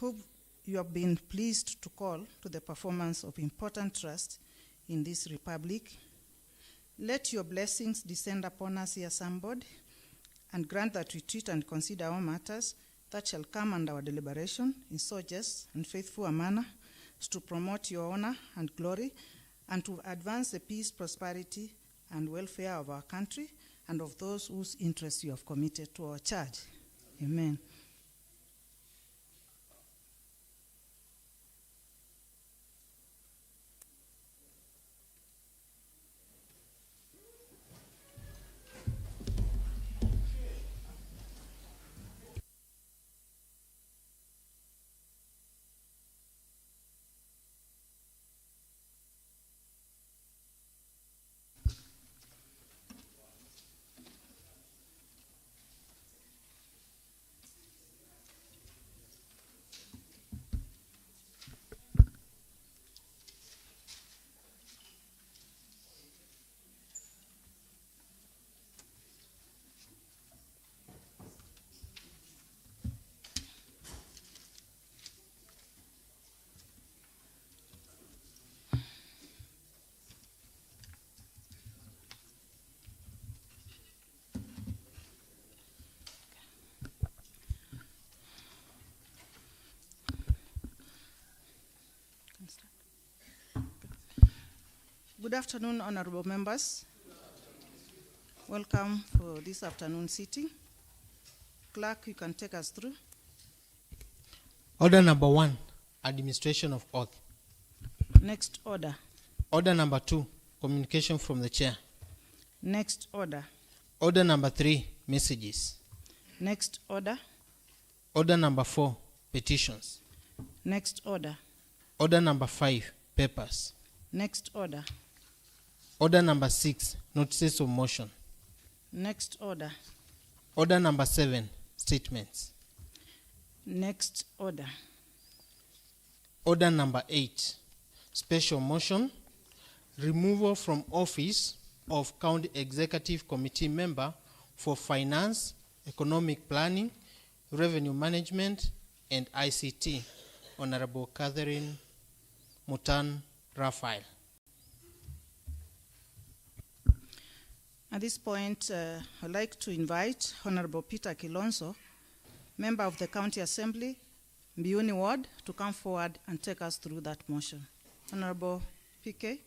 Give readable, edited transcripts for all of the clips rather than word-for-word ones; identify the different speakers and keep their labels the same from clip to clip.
Speaker 1: who you have been pleased to call to the performance of important trust in this republic, let your blessings descend upon us here assembled, and grant that we treat and consider all matters that shall come under our deliberation in so just and faithful a manner as to promote your honor and glory, and to advance the peace, prosperity, and welfare of our country and of those whose interests you have committed to our charge. Amen. Good afternoon, honorable members. Welcome for this afternoon sitting. Clerk, you can take us through.
Speaker 2: Order number 1, administration of oath.
Speaker 1: Next order.
Speaker 2: Order number 2, communication from the chair.
Speaker 1: Next order.
Speaker 2: Order number 3, messages.
Speaker 1: Next order.
Speaker 2: Order number 4, petitions.
Speaker 1: Next order.
Speaker 2: Order number 5, papers.
Speaker 1: Next order.
Speaker 2: Order number 6, notices of motion.
Speaker 1: Next order.
Speaker 2: Order number 7, statements.
Speaker 1: Next order.
Speaker 2: Order number 8, special motion, removal from office of County Executive Committee member for Finance, Economic Planning, Revenue Management, and ICT, Honorable Catherine Mutan Raphael.
Speaker 1: At this point, I'd like to invite Honorable Peter Kilonzo, member of the County Assembly, Mbuyuni Ward, to come forward and take us through that motion. Honorable PK.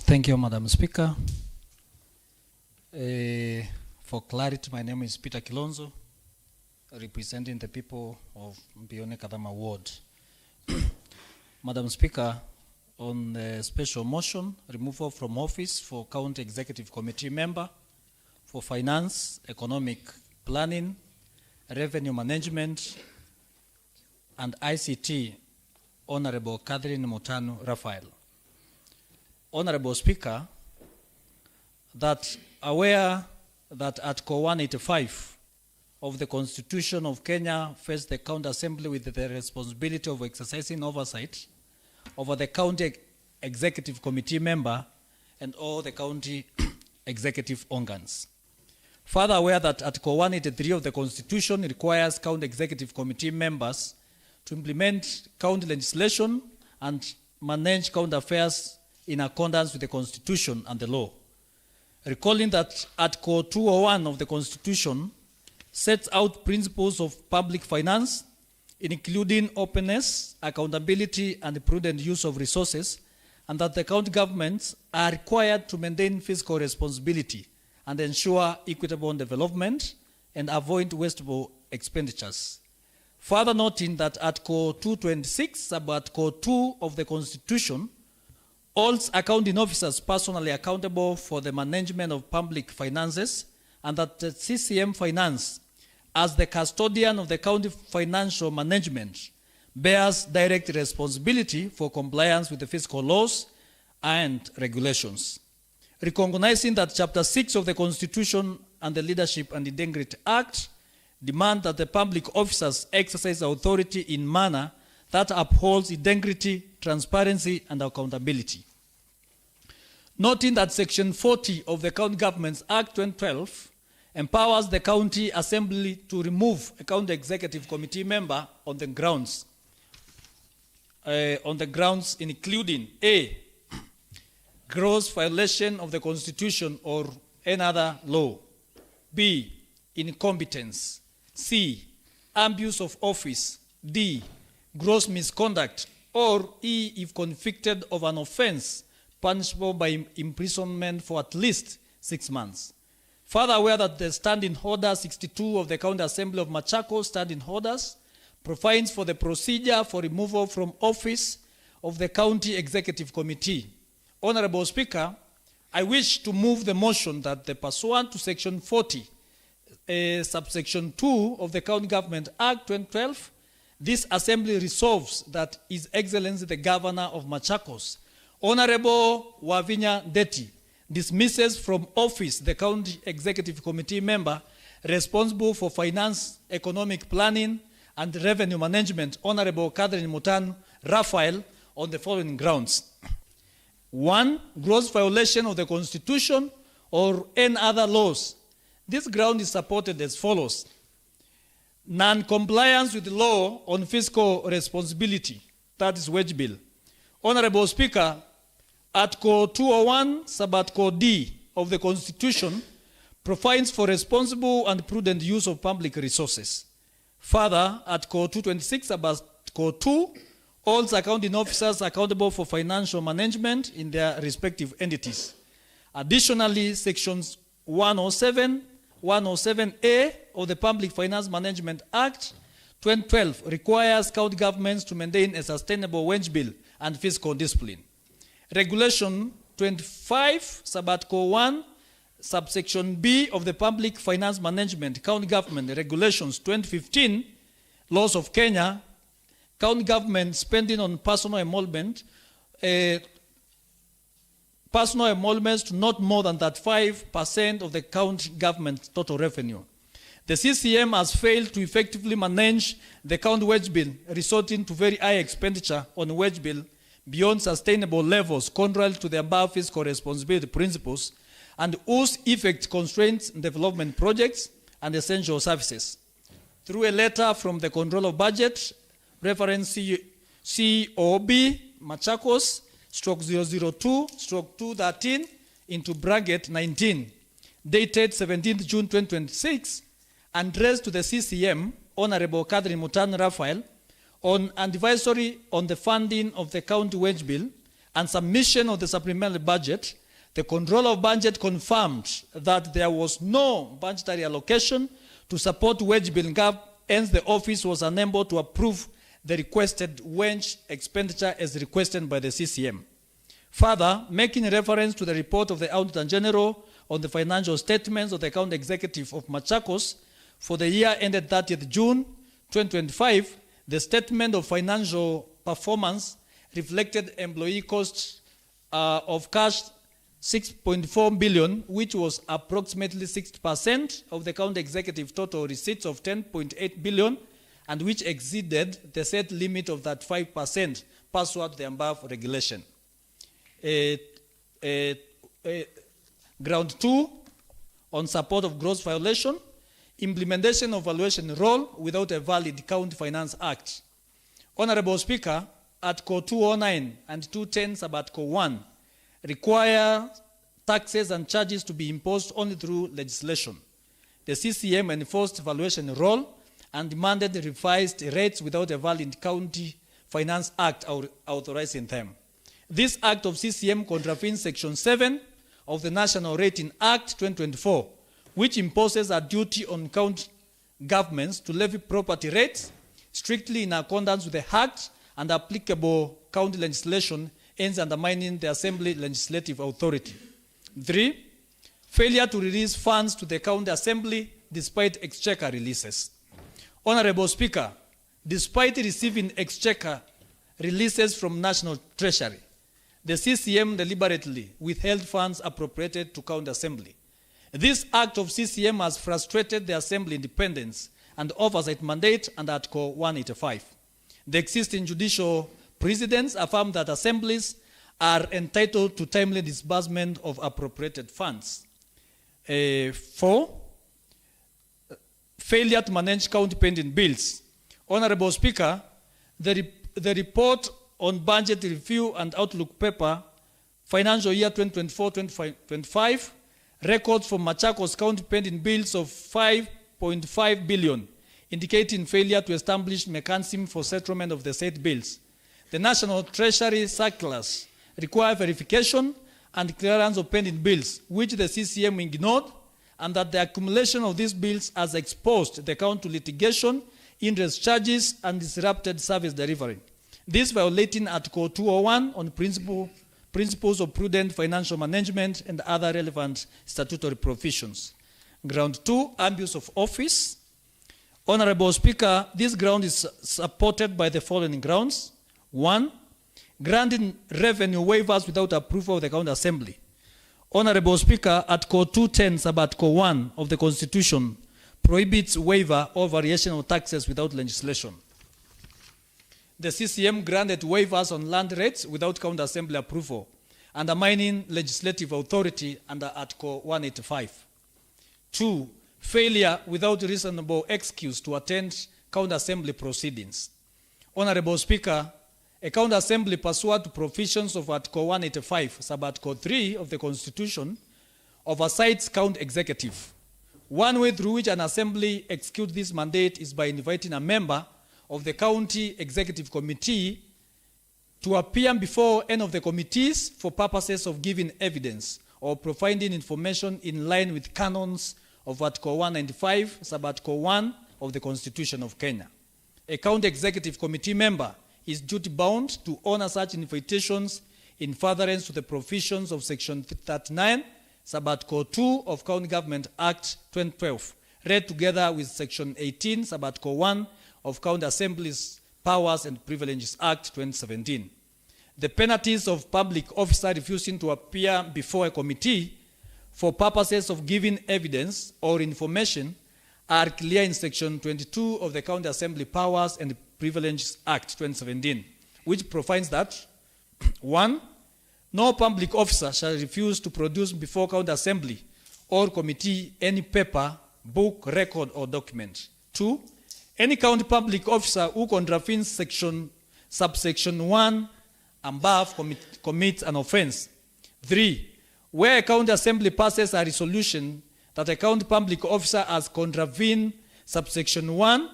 Speaker 3: Thank you, Madam Speaker. For clarity, my name is Peter Kilonzo, representing the people of Mbuyuni Kadama Ward. Madam Speaker, on the special motion, removal from office for County Executive Committee member for Finance, Economic Planning, Revenue Management, and ICT, Honorable Catherine Mutanu Raphael. Honorable Speaker, that aware that Article 185 of the Constitution of Kenya vests the County Assembly with the responsibility of exercising oversight over the County Executive Committee member and all the County Executive organs. Further aware that Article 183 of the Constitution requires County Executive Committee members to implement county legislation and manage county affairs in accordance with the Constitution and the law. Recalling that Article 201 of the Constitution sets out principles of public finance, including openness, accountability, and the prudent use of resources, and that the county governments are required to maintain fiscal responsibility and ensure equitable development and avoid wasteful expenditures. Further noting that Article 226, sub-Article 2 of the Constitution, holds accounting officers personally accountable for the management of public finances, and that the CCM Finance, as the custodian of the county financial management, bears direct responsibility for compliance with the fiscal laws and regulations. Recognizing that Chapter 6 of the Constitution and the Leadership and Integrity Act demand that the public officers exercise authority in manner that upholds integrity, transparency, and accountability. Noting that Section 40 of the County Governments Act 2012 empowers the County Assembly to remove a County Executive Committee member on the grounds including A, gross violation of the Constitution or any other law, B, incompetence, C, abuse of office, D, gross misconduct, or E, if convicted of an offense punishable by imprisonment for at least 6 months. Further aware that the Standing Order 62 of the County Assembly of Machakos Standing Orders provides for the procedure for removal from office of the County Executive Committee. Honorable Speaker, I wish to move the motion that the pursuant to Section 40, subsection 2 of the County Government Act 2012, this Assembly resolves that His Excellency the Governor of Machakos, Honorable Wavinya Ndeti, dismisses from office the County Executive Committee member responsible for finance, economic planning, and revenue management, Honorable Catherine Mutan Raphael, on the following grounds. 1, gross violation of the Constitution or any other laws. This ground is supported as follows. Non-compliance with the law on fiscal responsibility, that is wage bill. Honorable Speaker, Article 201, Sub-Article D of the Constitution provides for responsible and prudent use of public resources. Further, Article 226, Sub-Article 2, holds accounting officers accountable for financial management in their respective entities. Additionally, Sections 107, 107A of the Public Finance Management Act 2012 requires county governments to maintain a sustainable wage bill and fiscal discipline. Regulation 25, Sub-Article 1, Subsection B of the Public Finance Management County Government Regulations 2015, Laws of Kenya, county government spending on personal emoluments to not more than 35% of the county government's total revenue. The CCM has failed to effectively manage the county wage bill, resulting to very high expenditure on wage bill beyond sustainable levels, contrary to the above fiscal responsibility principles, and whose effect constrains development projects and essential services. Through a letter from the Controller of Budget, reference COB, Machakos, stroke 002, stroke 213, into bracket 19, dated 17th June 2026, addressed to the CCM, Honorable Catherine Mutan Raphael, on advisory on the funding of the county wage bill and submission of the supplementary budget, the Controller of Budget confirmed that there was no budgetary allocation to support wage bill gap, hence the office was unable to approve the requested wage expenditure as requested by the CCM. Further, making reference to the report of the Auditor General on the financial statements of the County Executive of Machakos for the year ended 30th June 2025, the statement of financial performance reflected employee costs of cash 6.4 billion, which was approximately 60% of the county executive total receipts of 10.8 billion, and which exceeded the set limit of that 5% pursuant to the above regulation. Ground 2, on support of gross violation, implementation of valuation role without a valid County Finance Act. Honorable Speaker, Article 209 and 210 Sub-Article 1 require taxes and charges to be imposed only through legislation. The CCM enforced valuation role and demanded revised rates without a valid County Finance Act authorizing them. This act of CCM contravenes Section 7 of the National Rating Act 2024, which imposes a duty on county governments to levy property rates strictly in accordance with the Act and applicable county legislation, hence undermining the Assembly legislative authority. 3, failure to release funds to the County Assembly despite exchequer releases. Honorable Speaker, despite receiving exchequer releases from National Treasury, the CCM deliberately withheld funds appropriated to County Assembly. This act of CCM has frustrated the Assembly independence and oversight mandate under Article 185. The existing judicial precedents affirm that assemblies are entitled to timely disbursement of appropriated funds. 4, failure to manage county pending bills. Honorable Speaker, the report on budget review and outlook paper, financial year 2024-2025, records from Machakos County pending bills of 5.5 billion, indicating failure to establish mechanism for settlement of the said bills. The National Treasury circulars require verification and clearance of pending bills, which the CCM ignored, and that the accumulation of these bills has exposed the account to litigation, interest charges, and disrupted service delivery. This violating Article 201 on principles of prudent financial management and other relevant statutory provisions. Ground 2, abuse of office. Honorable Speaker, this ground is supported by the following grounds. 1, granting revenue waivers without approval of the County Assembly. Honorable Speaker, Article 210, Sub-Article 1 of the Constitution prohibits waiver or variation of taxes without legislation. The CCM granted waivers on land rates without County Assembly approval, undermining legislative authority under Article 185. 2, failure without reasonable excuse to attend County Assembly proceedings. Honorable Speaker, a County Assembly pursuant to provisions of Article 185, Sub-Article 3 of the Constitution, oversights county executive. One way through which an assembly executes this mandate is by inviting a member of the county executive committee to appear before any of the committees for purposes of giving evidence or providing information in line with canons of Article 195, Sub-Article 1 of the Constitution of Kenya. A county executive committee member is duty-bound to honor such invitations in furtherance to the provisions of Section 39, Sub-Article 2 of County Government Act 2012, read together with Section 18, Sub-Article 1 of County Assembly's Powers and Privileges Act 2017. The penalties of public officer refusing to appear before a committee for purposes of giving evidence or information are clear in Section 22 of the County Assembly Powers and Privileges Act 2017, which provides that 1, no public officer shall refuse to produce before County Assembly or committee any paper, book, record, or document. 2, any county public officer who contravenes subsection 1 above commits an offense. 3, where a county assembly passes a resolution that a county public officer has contravened subsection 1,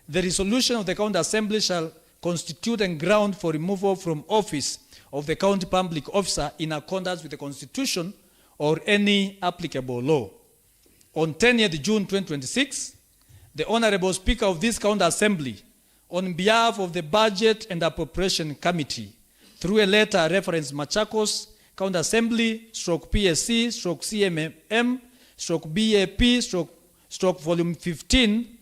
Speaker 3: the resolution of the county assembly shall constitute a ground for removal from office of the county public officer in accordance with the Constitution or any applicable law. On 10th June 2026, the Honorable Speaker of this County Assembly, on behalf of the Budget and Appropriation Committee, through a letter reference Machakos County Assembly, /PSC, /CMM, /BAP, volume 15,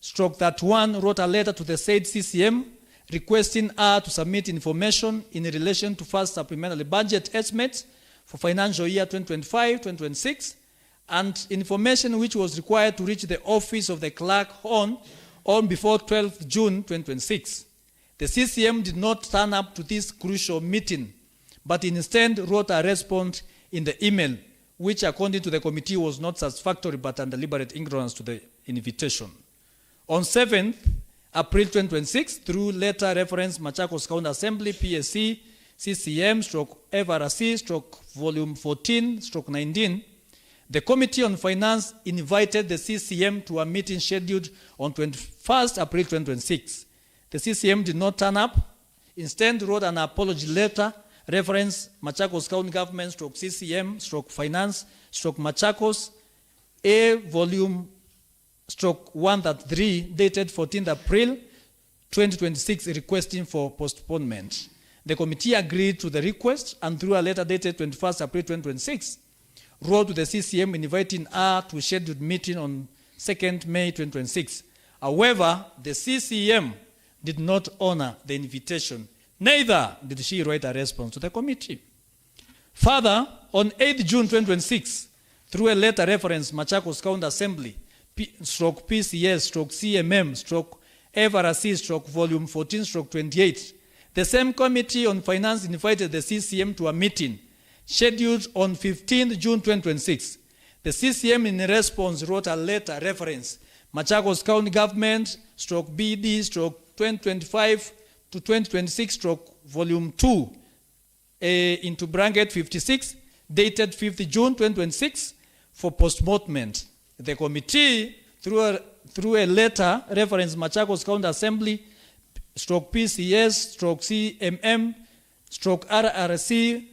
Speaker 3: /31, wrote a letter to the said CCM requesting her to submit information in relation to first supplementary budget estimates for financial year 2025-2026 and information which was required to reach the office of the clerk on before 12th June 2026. The CCM did not turn up to this crucial meeting, but instead wrote a response in the email, which according to the committee was not satisfactory but under deliberate ignorance to the invitation. On 7th April 2026, through letter reference Machakos County Assembly, PSC, CCM, FRC, volume 14, 19, the Committee on Finance invited the CCM to a meeting scheduled on 21st April 2026. The CCM did not turn up. Instead, wrote an apology letter, reference Machakos County Government, CCM, Finance, Machakos, A volume /1-3, dated 14th April 2026, requesting for postponement. The committee agreed to the request and through a letter dated 21st April 2026, wrote to the CCM inviting her to a scheduled meeting on 2nd May 2026. However, the CCM did not honor the invitation. Neither did she write a response to the committee. Further, on 8th June 2026, through a letter reference Machakos County Assembly, PCS, CMM, FRC volume 14/28. The same Committee on Finance invited the CCM to a meeting scheduled on 15th June 2026. The CCM in response wrote a letter reference Machakos County Government BD 2025 to 2026 volume 2 into bracket 56 dated 5th June 2026 for postmortem. The committee through a letter reference Machakos County Assembly PCS CMM RRC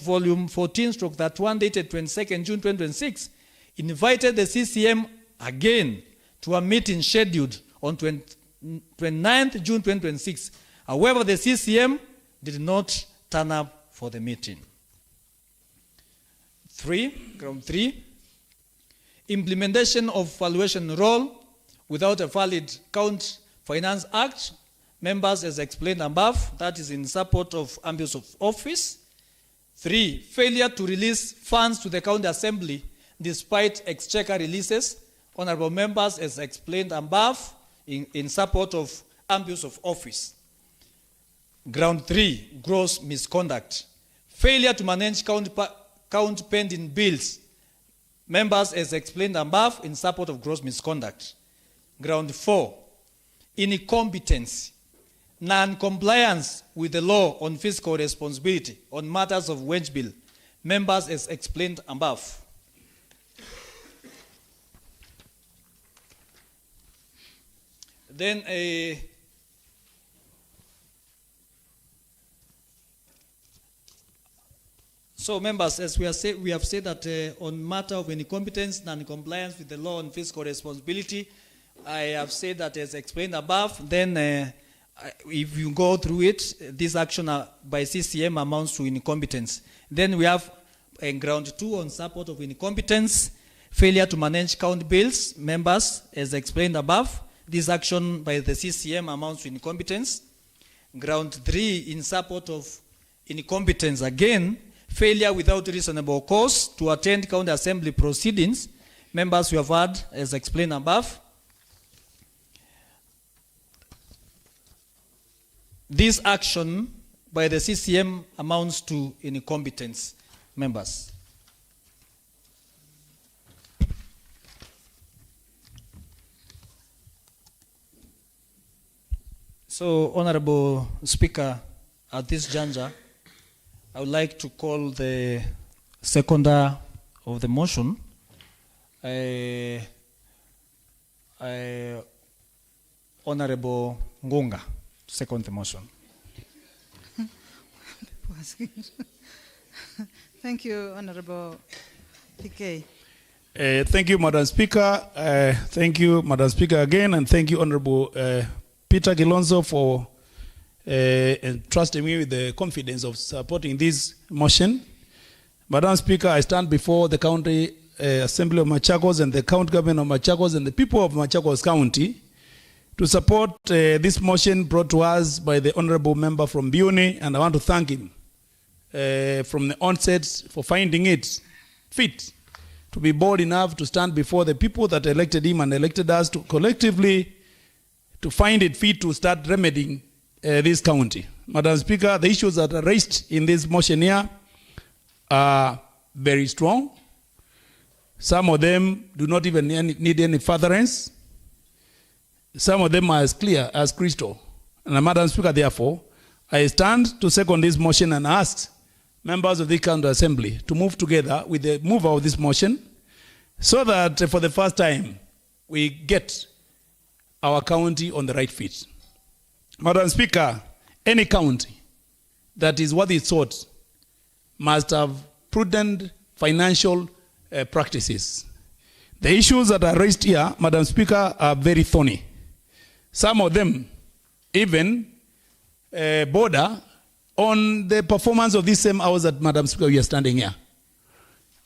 Speaker 3: volume 14/31 dated 22nd June 2026 invited the CCM again to a meeting scheduled on 29th June 2026. However, the CCM did not turn up for the meeting. Ground 3, implementation of valuation role without a valid County Finance Act. Members, as explained above, that is in support of abuse of office. 3, failure to release funds to the County Assembly despite exchequer releases. Honorable members, as explained above, in support of abuse of office. Ground 3, gross misconduct. Failure to manage count pending bills. Members, as explained above, in support of gross misconduct. Ground 4, incompetence. Non-compliance with the law on fiscal responsibility on matters of wage bill. Members, as explained above. Then so members, as we have said that on matter of incompetence, non-compliance with the law on fiscal responsibility, I have said that as explained above. Then if you go through it, this action by CCM amounts to incompetence. Then we have ground 2 on support of incompetence, failure to manage count bills. Members, as explained above, this action by the CCM amounts to incompetence. Ground 3 in support of incompetence, again, failure without reasonable cause to attend County Assembly proceedings. Members, we have heard, as explained above. This action by the CCM amounts to incompetence. Members. So, Honorable Speaker, at this juncture, I would like to call the seconder of the motion, Honorable Ngunga, to second the motion.
Speaker 1: Thank you, Honorable PK.
Speaker 4: Thank you, Madam Speaker. Thank you, Madam Speaker, again, and thank you, Honorable Peter Kilonzo, for entrusting me with the confidence of supporting this motion. Madam Speaker, I stand before the County Assembly of Machakos and the County Government of Machakos and the people of Machakos County to support this motion brought to us by the Honorable Member from Bione, and I want to thank him from the onset for finding it fit to be bold enough to stand before the people that elected him and elected us to collectively to find it fit to start remedying this county. Madam Speaker, the issues that are raised in this motion here are very strong. Some of them do not even need any furtherance. Some of them are as clear as crystal. And Madam Speaker, therefore, I stand to second this motion and ask members of the County Assembly to move together with the mover of this motion so that for the first time we get our county on the right feet. Madam Speaker, any county that is worth its salt must have prudent financial practices. The issues that are raised here, Madam Speaker, are very thorny. Some of them even border on the performance of these same hours that, Madam Speaker, we are standing here.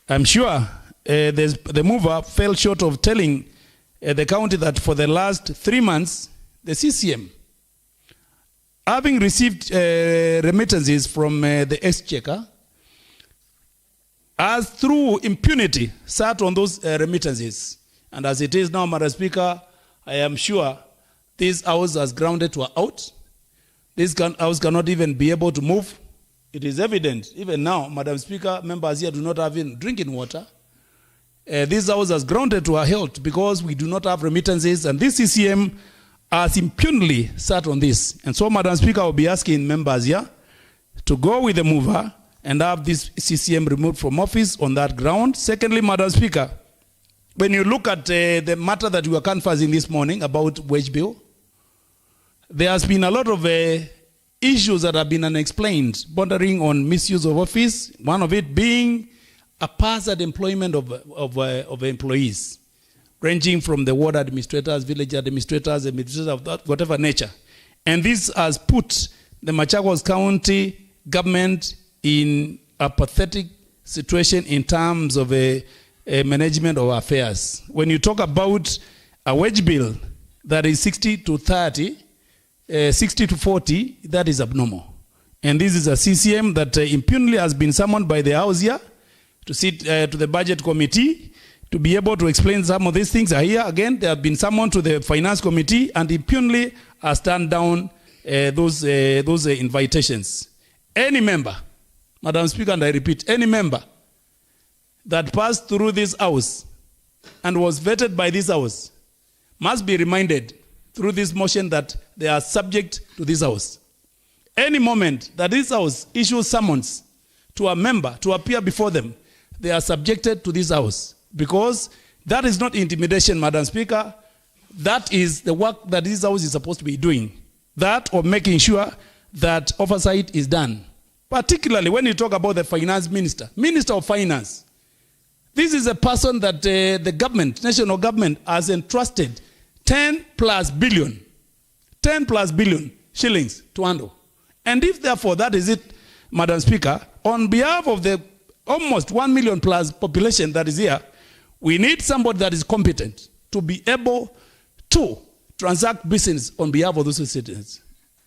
Speaker 4: I'm sure the mover fell short of telling the county that for the last 3 months, the CCM, having received remittances from the exchequer, has through impunity sat on those remittances. And as it is now, Madam Speaker, I am sure This house has grounded to out. This house cannot even be able to move. It is evident, even now, Madam Speaker, members here do not have even drinking water. This house has grounded to our health because we do not have remittances, and this CCM has impunely sat on this. And so, Madam Speaker, I will be asking members here to go with the mover and have this CCM removed from office on that ground. Secondly, Madam Speaker, when you look at the matter that we were canvassing this morning about wage bill, there has been a lot of issues that have been unexplained, bordering on misuse of office, one of it being a passive employment of employees, ranging from the ward administrators, village administrators of that, whatever nature. And this has put the Machakos County government in a pathetic situation in terms of a management of affairs. When you talk about a wage bill that is 60 to 30, 60 to 40, that is abnormal. And this is a CCM that impunely has been summoned by the House here to sit to the budget committee to be able to explain some of these things. Here again, they have been summoned to the finance committee and impunely has turned down those invitations. Any member, Madam Speaker, and I repeat, any member that passed through this house and was vetted by this house must be reminded through this motion that they are subject to this house. Any moment that this house issues summons to a member to appear before them, they are subjected to this house, because that is not intimidation, Madam Speaker. That is the work that this house is supposed to be doing. That or making sure that oversight is done. Particularly when you talk about the finance minister, Minister of Finance. This is a person that the government, national government, has entrusted 10 plus billion shillings to handle. And if therefore that is it, Madam Speaker, on behalf of the almost 1 million plus population that is here, we need somebody that is competent to be able to transact business on behalf of those citizens.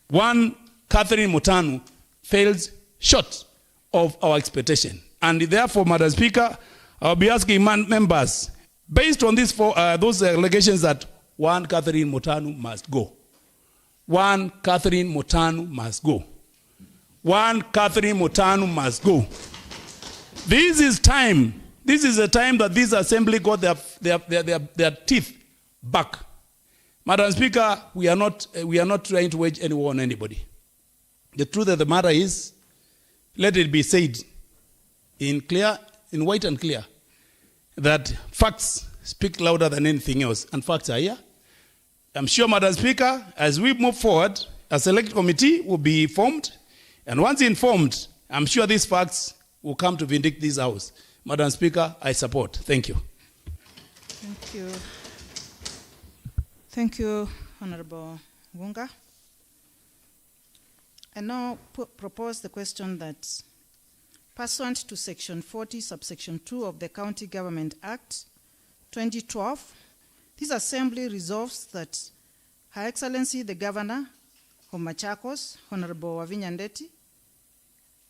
Speaker 4: One, Catherine Mutanu, fails short of our expectation. And therefore, Madam Speaker, I'll be asking members, based on these those allegations, that one Catherine Mutanu must go. One Catherine Mutanu must go. One Catherine Mutanu must go. This is time. This is the time that this assembly got their teeth back. Madam Speaker, we are not trying to wage any war on anybody. The truth of the matter is, let it be said in white and clear, that facts speak louder than anything else, and facts are here. I'm sure, Madam Speaker, as we move forward, a select committee will be formed, and once informed, I'm sure these facts will come to vindicate this house. Madam Speaker, I support. Thank you.
Speaker 1: Thank you. Thank you, Honorable Wunga. I now propose the question that, pursuant to Section 40, subsection 2 of the County Government Act 2012, this Assembly resolves that Her Excellency the Governor of Machakos, Honorable Wavinya Ndeti,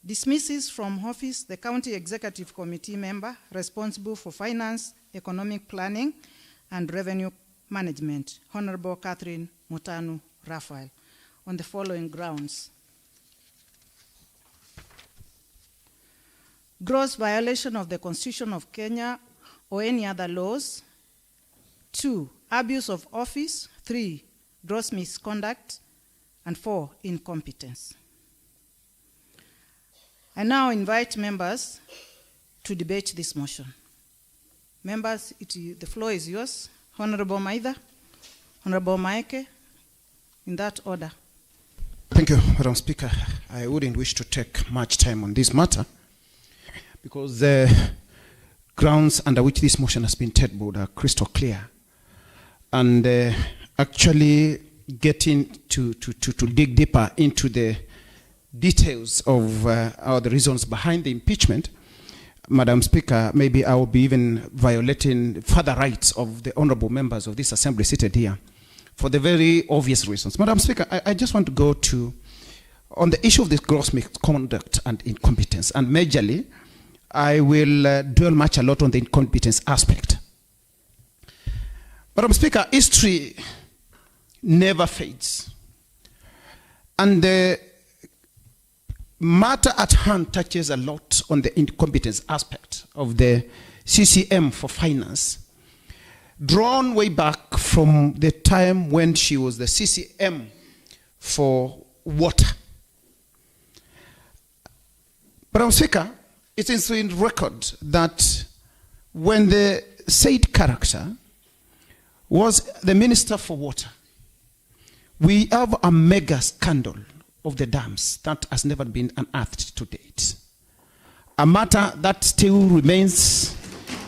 Speaker 1: dismisses from office the County Executive Committee member responsible for finance, economic planning, and revenue management, Honorable Catherine Mutanu Raphael, on the following grounds. Gross violation of the Constitution of Kenya or any other laws. 2, abuse of office. 3, gross misconduct. And 4, incompetence. I now invite members to debate this motion. Members, the floor is yours. Honorable Maitha, Honorable Maeke, in that order.
Speaker 5: Thank you, Madam Speaker. I wouldn't wish to take much time on this matter because the grounds under which this motion has been tabled are crystal clear. And actually getting to dig deeper into the details of the reasons behind the impeachment, Madam Speaker, maybe I will be even violating further rights of the honorable members of this assembly seated here for the very obvious reasons. Madam Speaker, I just want to go to, on the issue of this gross misconduct and incompetence, and majorly, I will dwell much a lot on the incompetence aspect. Madam Speaker, history never fades. And the matter at hand touches a lot on the incompetence aspect of the CCM for finance, drawn way back from the time when she was the CCM for water. Madam Speaker, it is in record that when the said character was the Minister for Water, we have a mega scandal of the dams that has never been unearthed to date. A matter that still remains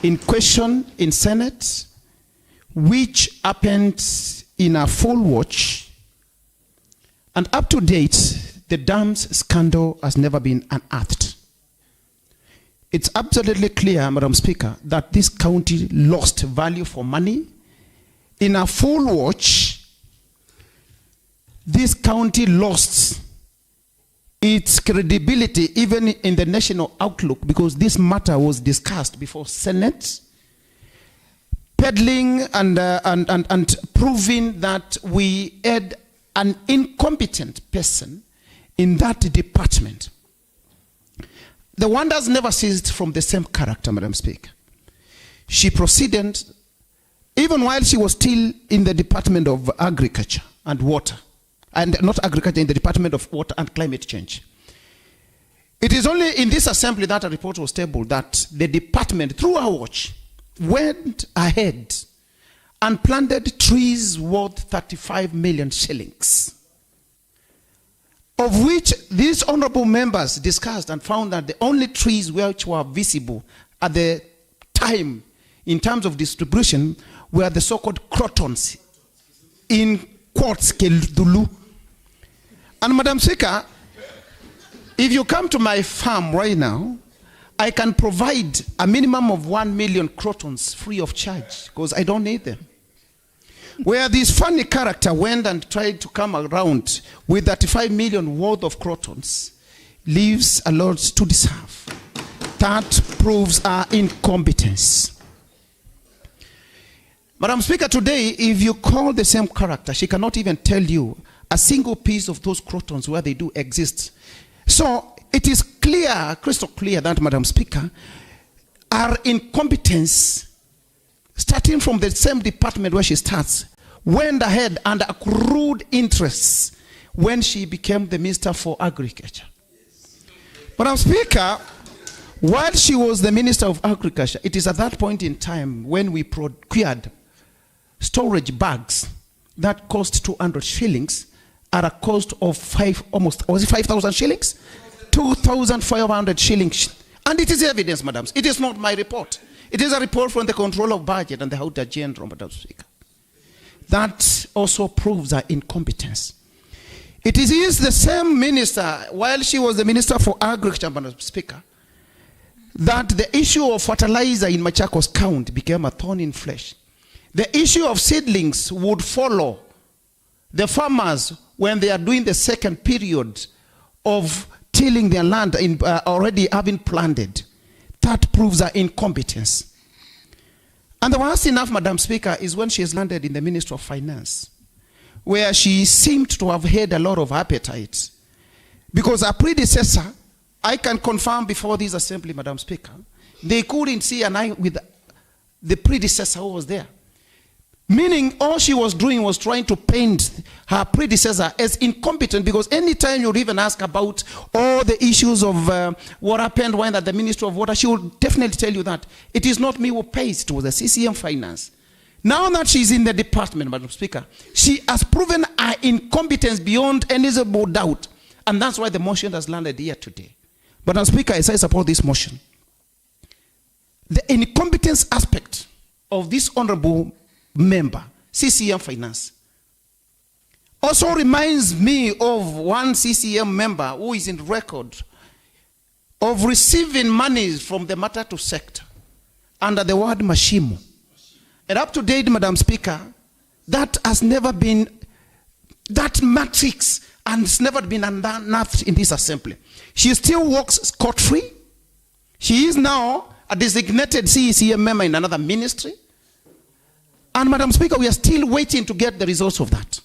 Speaker 5: in question in Senate, which happened in a full watch, and up to date, the dams scandal has never been unearthed. It's absolutely clear, Madam Speaker, that this county lost value for money. In a full watch, this county lost its credibility even in the national outlook, because this matter was discussed before Senate, peddling and proving that we had an incompetent person in that department. The wonders never ceased from the same character, Madam Speaker. She proceeded, even while she was still in the Department of Agriculture and Water, and not agriculture, in the Department of Water and Climate Change. It is only in this assembly that a report was tabled that the department, through our watch, went ahead and planted trees worth 35 million shillings, of which these honorable members discussed and found that the only trees which were visible at the time in terms of distribution were the so-called crotons in Quartz Keldulu. And Madam Speaker, if you come to my farm right now, I can provide a minimum of 1 million crotons free of charge, because I don't need them. Where this funny character went and tried to come around with 35 million worth of crotons, leaves a lot to deserve. That proves our incompetence. Madam Speaker, today, if you call the same character, she cannot even tell you a single piece of those crotons where they do exist. So it is clear, crystal clear, that, Madam Speaker, our incompetence, starting from the same department where she starts, went ahead and accrued interests when she became the Minister for Agriculture. Madam Speaker, while she was the Minister of Agriculture, it is at that point in time when we procured storage bags that cost 200 shillings at a cost of 5,000 shillings? 2,500 shillings. And it is evidence, madams. It is not my report. It is a report from the Controller of Budget and the Auditor General, Madam Speaker. That also proves our incompetence. It is the same minister, while she was the Minister for Agriculture, Madam Speaker, that the issue of fertilizer in Machakos County became a thorn in flesh. The issue of seedlings would follow the farmers when they are doing the second period of tilling their land already having planted. That proves our incompetence. And the worst enough, Madam Speaker, is when she has landed in the Ministry of Finance, where she seemed to have had a lot of appetite. Because her predecessor, I can confirm before this assembly, Madam Speaker, they couldn't see an eye with the predecessor who was there. Meaning all she was doing was trying to paint her predecessor as incompetent, because anytime you even ask about all the issues of what happened when at the Ministry of Water, she will definitely tell you that it is not me who pays, it was the CCM Finance. Now that she's in the department, Madam Speaker, she has proven her incompetence beyond any reasonable doubt. And that's why the motion has landed here today. Madam Speaker, as I support this motion, the incompetence aspect of this honorable member, CCM Finance, also reminds me of one CCM member who is in record of receiving monies from the Matatu sector under the word Mashimo. And up to date, Madam Speaker, that has never been, that matrix has never been unearthed in this assembly. She still works scot-free. She is now a designated CCM member in another ministry. And Madam Speaker, we are still waiting to get the results of that.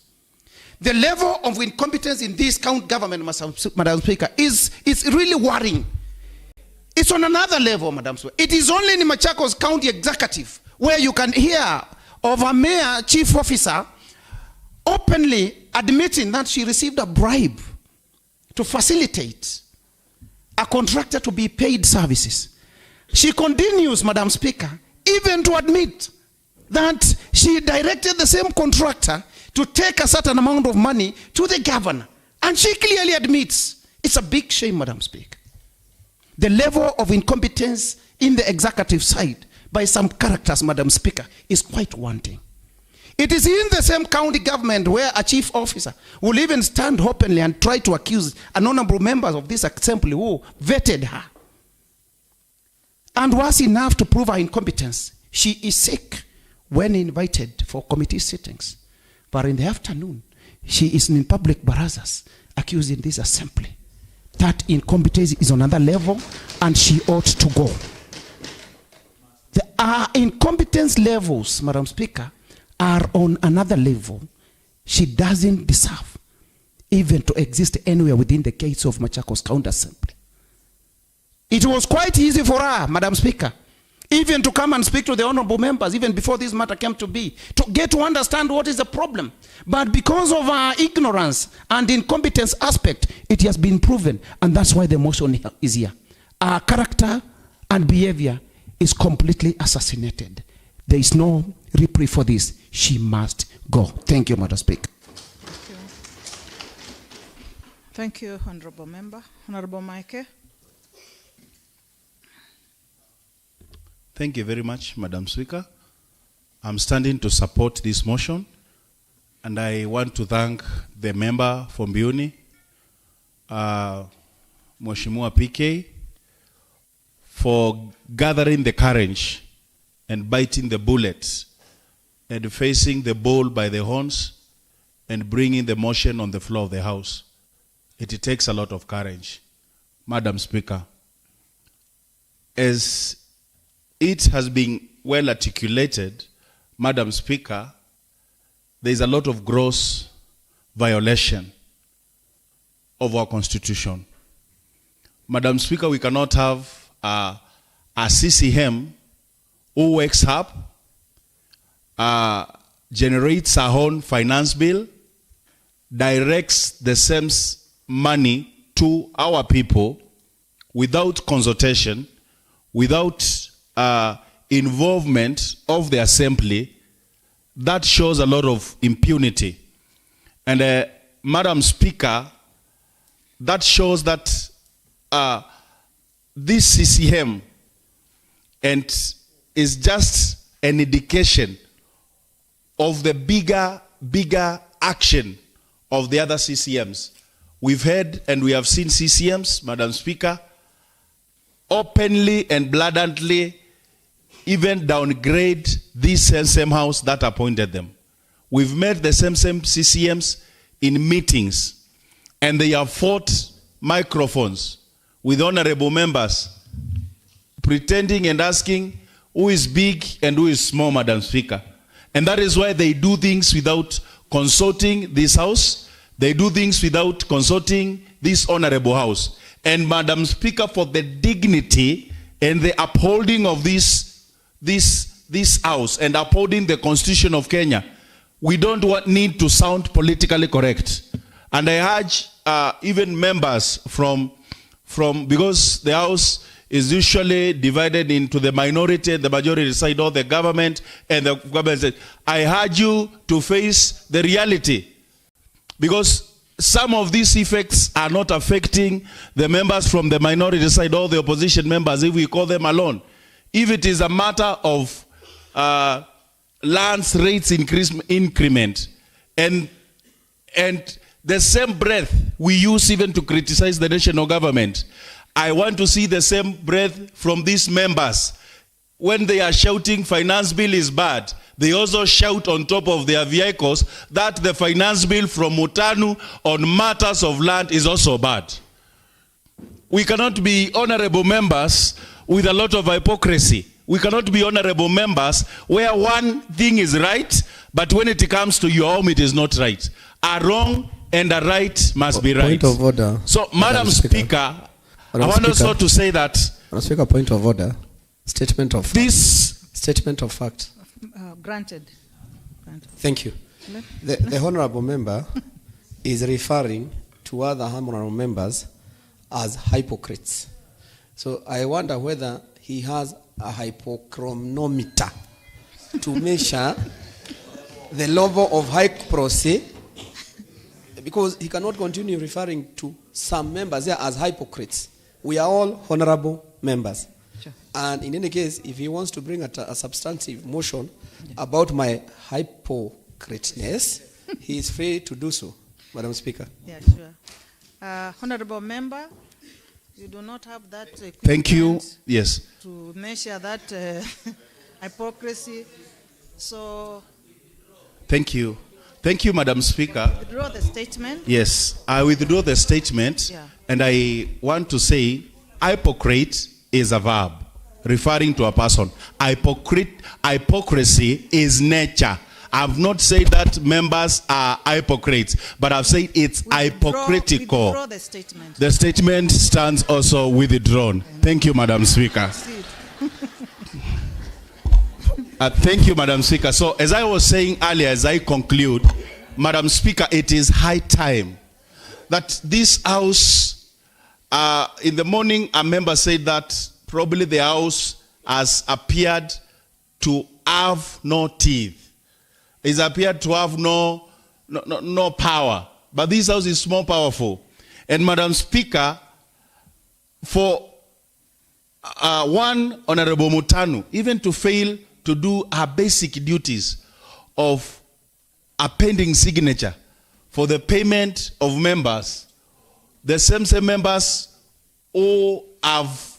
Speaker 5: The level of incompetence in this county government, Madam Speaker, is really worrying. It's on another level, Madam Speaker. It is only in Machakos County Executive where you can hear of a mayor chief officer openly admitting that she received a bribe to facilitate a contractor to be paid services. She continues, Madam Speaker, even to admit that she directed the same contractor to take a certain amount of money to the governor. And she clearly admits it's a big shame, Madam Speaker. The level of incompetence in the executive side by some characters, Madam Speaker, is quite wanting. It is in the same county government where a chief officer will even stand openly and try to accuse an honorable member of this assembly who vetted her. And was enough to prove her incompetence. She is sick when invited for committee sittings. But in the afternoon, she is in public barazas accusing this assembly that incompetence is on another level and she ought to go. The incompetence levels, Madam Speaker, are on another level. She doesn't deserve even to exist anywhere within the gates of Machakos County Assembly. It was quite easy for her, Madam Speaker, even to come and speak to the honorable members, even before this matter came to be, to get to understand what is the problem. But because of our ignorance and incompetence aspect, it has been proven, and that's why the motion is here. Our character and behavior is completely assassinated. There is no reprieve for this. She must go. Thank you, Madam Speaker.
Speaker 1: Thank you, Honorable Member. Honorable Maike.
Speaker 6: Thank you very much, Madam Speaker. I'm standing to support this motion, and I want to thank the member from Mbiuni, Mheshimiwa PK, for gathering the courage and biting the bullet and facing the bull by the horns and bringing the motion on the floor of the House. It takes a lot of courage. Madam Speaker, as it has been well articulated, Madam Speaker, there is a lot of gross violation of our Constitution. Madam Speaker, we cannot have a CCM who wakes up, generates her own finance bill, directs the same money to our people without consultation, without involvement of the assembly. That shows a lot of impunity. And Madam Speaker, that shows that this CCM and is just an indication of the bigger action of the other CCMs. We've heard and we have seen CCMs, Madam Speaker, openly and blatantly even downgrade this same house that appointed them. We've met the same CCMs in meetings, and they have fought microphones with honorable members, pretending and asking who is big and who is small, Madam Speaker. And that is why they do things without consulting this house. They do things without consulting this honorable house. And Madam Speaker, for the dignity and the upholding of this house and upholding the Constitution of Kenya, we don't need to sound politically correct. And I urge even members from because the house is usually divided into the minority and the majority side, or the government and the government side. I urge you to face the reality, because some of these effects are not affecting the members from the minority side or the opposition members, if we call them alone. If it is a matter of lands rates increment, and the same breath we use even to criticize the national government, I want to see the same breath from these members. When they are shouting finance bill is bad, they also shout on top of their vehicles that the finance bill from Mutanu on matters of land is also bad. We cannot be honorable members with a lot of hypocrisy. We cannot be honorable members where one thing is right, but when it comes to your home, it is not right. A wrong and a right must be right.
Speaker 7: Point of order.
Speaker 6: So, Madam Speaker, I want also to say that
Speaker 7: Madam Speaker, point of order. Statement of statement of fact.
Speaker 1: Granted.
Speaker 7: Thank you. The honorable member is referring to other honorable members as hypocrites. So I wonder whether he has a hypochronometer to measure the level of hypocrisy, because he cannot continue referring to some members here as hypocrites. We are all honorable members.
Speaker 1: Sure.
Speaker 7: And in any case, if he wants to bring a substantive motion about my hypocriteness, he is free to do so, Madam Speaker.
Speaker 1: Yeah, sure. Honorable member, you do not have that equipment.
Speaker 6: Thank you. Yes.
Speaker 1: To measure that hypocrisy. So.
Speaker 6: Thank you. Thank you, Madam Speaker.
Speaker 1: Withdraw the statement.
Speaker 6: Yes, I withdraw the statement.
Speaker 1: Yeah.
Speaker 6: And I want to say, hypocrite is a verb referring to a person. Hypocrisy is nature. I've not said that members are hypocrites, but I've said it's hypocritical.
Speaker 1: Withdraw the statement.
Speaker 6: The statement stands also withdrawn. Thank you, Madam Speaker. Thank you, Madam Speaker. So, as I was saying earlier, as I conclude, Madam Speaker, it is high time that this House, in the morning, a member said that probably the House has appeared to have no teeth. It's appeared to have no power. But this House is more powerful. And Madam Speaker, for one Honorable Mutanu, even to fail to do her basic duties of appending signature for the payment of members, the same members who have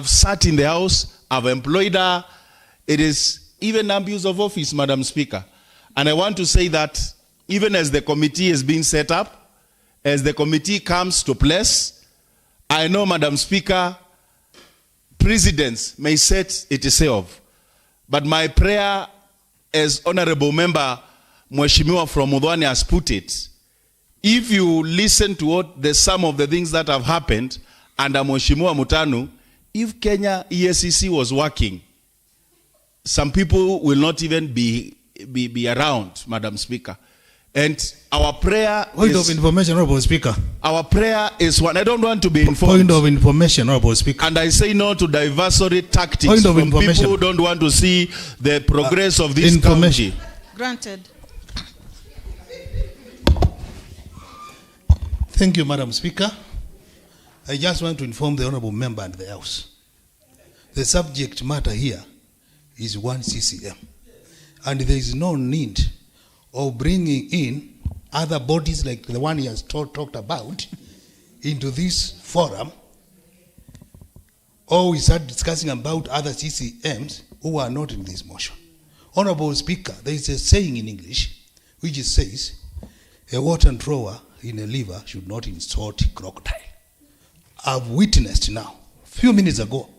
Speaker 6: sat in the House, have employed her. It is even abuse of office, Madam Speaker. And I want to say that even as the committee is being set up, as the committee comes to place, I know, Madam Speaker, precedents may set itself. But my prayer, as Honorable Member Mheshimiwa from Mudhwani has put it, if you listen to what some of the things that have happened under Mheshimiwa Mutanu, if Kenya EACC was working, some people will not even be around, Madam Speaker. And our prayer
Speaker 8: Point of information, Honorable Speaker.
Speaker 6: Our prayer is one. I don't want to be informed.
Speaker 8: Point of information, Honorable Speaker.
Speaker 6: And I say no to diversory tactics
Speaker 8: Point of
Speaker 6: from
Speaker 8: information.
Speaker 6: people who don't want to see the progress of this
Speaker 8: information.
Speaker 6: county.
Speaker 1: Granted.
Speaker 8: Thank you, Madam Speaker. I just want to inform the Honorable Member and the House. The subject matter here is one CCM. And there is no need of bringing in other bodies like the one he has talked about into this forum, or we start discussing about other CCMs who are not in this motion. Honorable Speaker, there is a saying in English which says, a water thrower in a river should not insult crocodile. I've witnessed now, a few minutes ago,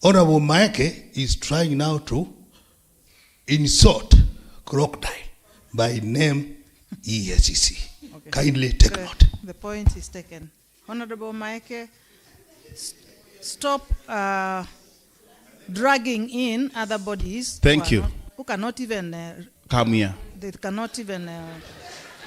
Speaker 8: Honorable Maeke is trying now to insult crocodile by name EACC. Okay. Kindly take note.
Speaker 1: The point is taken. Honorable Maeke, stop dragging in other bodies.
Speaker 6: Thank you.
Speaker 1: Who cannot even
Speaker 6: come here.
Speaker 1: They cannot even.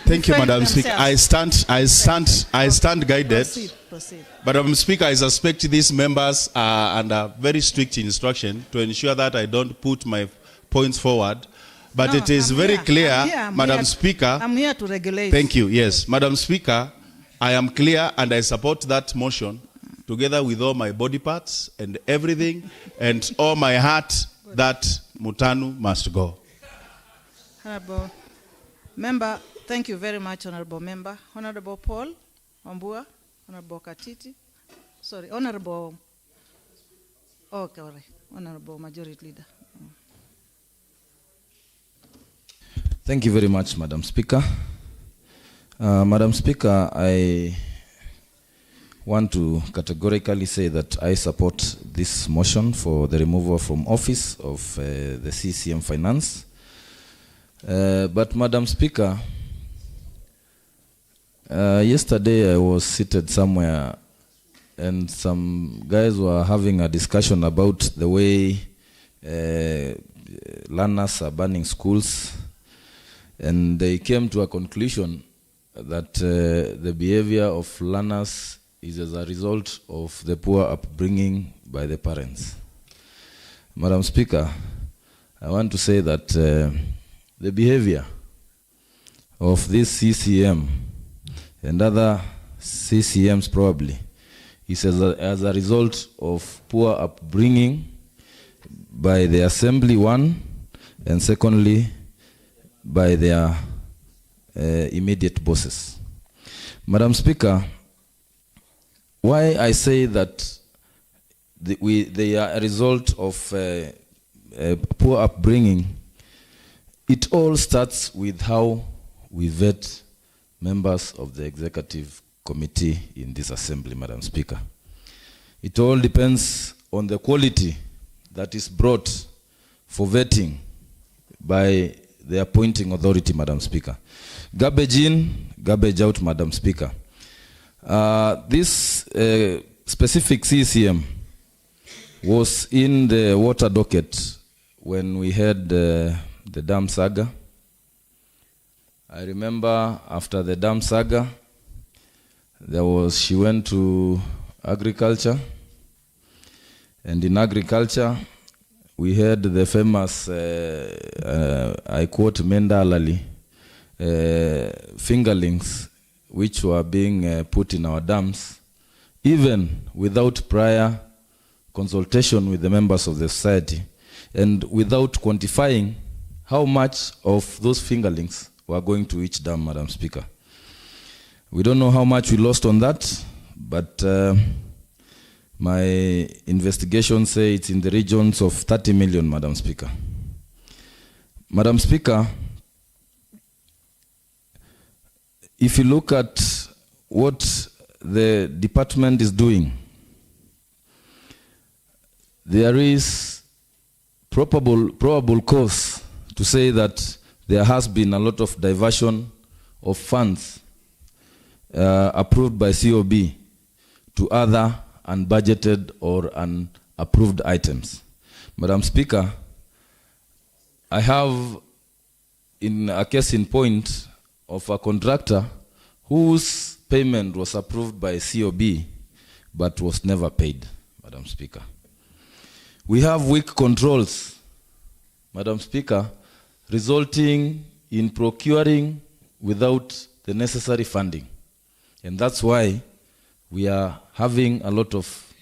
Speaker 6: Thank you, Madam Speaker. I stand guided.
Speaker 1: Proceed.
Speaker 6: Madam Speaker, I suspect these members are under very strict instruction to ensure that I don't put my points forward. But
Speaker 1: no,
Speaker 6: it is very clear, Madam Speaker.
Speaker 1: I'm here to regulate.
Speaker 6: Thank you. Yes, Madam Speaker, I am clear and I support that motion together with all my body parts and everything and all my heart that Mutanu must go.
Speaker 1: Honorable Member, thank you very much, Honorable Member. Honorable Paul Wambua, Honorable Katiti, sorry, Honorable, okay, Honorable Majority Leader.
Speaker 9: Thank you very much, Madam Speaker. Madam Speaker, I want to categorically say that I support this motion for the removal from office of the CCM Finance. But Madam Speaker, yesterday I was seated somewhere and some guys were having a discussion about the way learners are banning schools, and they came to a conclusion that the behavior of learners is as a result of the poor upbringing by the parents. Madam Speaker, I want to say that the behavior of this CCM and other CCMs probably is as a result of poor upbringing by the assembly, one, and secondly, by their immediate bosses. Madam Speaker, why I say that they are a result of poor upbringing, it all starts with how we vet members of the executive committee in this assembly, Madam Speaker. It all depends on the quality that is brought for vetting by the appointing authority, Madam Speaker. Garbage in, garbage out, Madam Speaker. This specific CCM was in the water docket when we had the dam saga. I remember after the dam saga, she went to agriculture, and in agriculture, we had the famous, I quote, Mendalali, fingerlings, which were being put in our dams, even without prior consultation with the members of the society, and without quantifying how much of those fingerlings were going to each dam, Madam Speaker. We don't know how much we lost on that, but my investigations say it's in the regions of 30 million, Madam Speaker. Madam Speaker, if you look at what the department is doing, there is probable cause to say that there has been a lot of diversion of funds approved by COB to other unbudgeted or unapproved items. Madam Speaker, I have in a case in point of a contractor whose payment was approved by COB but was never paid, Madam Speaker. We have weak controls, Madam Speaker, resulting in procuring without the necessary funding. And that's why we are having a lot of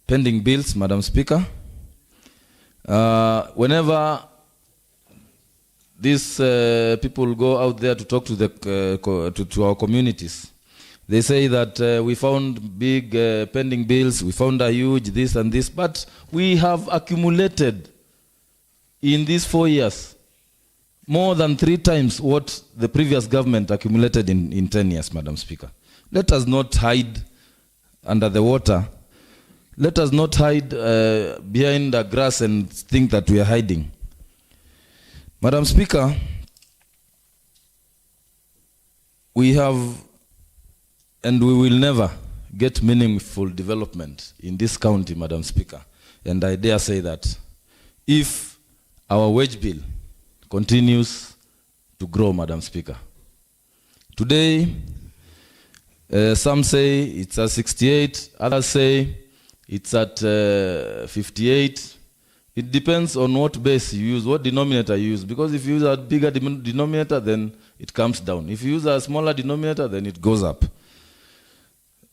Speaker 9: pending bills, Madam Speaker. Whenever these people go out there to talk to to our communities, they say that we found big pending bills, we found a huge this and this, but we have accumulated in these 4 years more than 3 times what the previous government accumulated in 10 years, Madam Speaker. Let us not hide under the water. Let us not hide behind the grass and think that we are hiding. Madam Speaker, we have and we will never get meaningful development in this county, Madam Speaker. And I dare say that if our wage bill continues to grow, Madam Speaker. Today, some say it's at 68, others say it's at 58. It depends on what base you use, what denominator you use. Because if you use a bigger denominator, then it comes down. If you use a smaller denominator, then it goes up.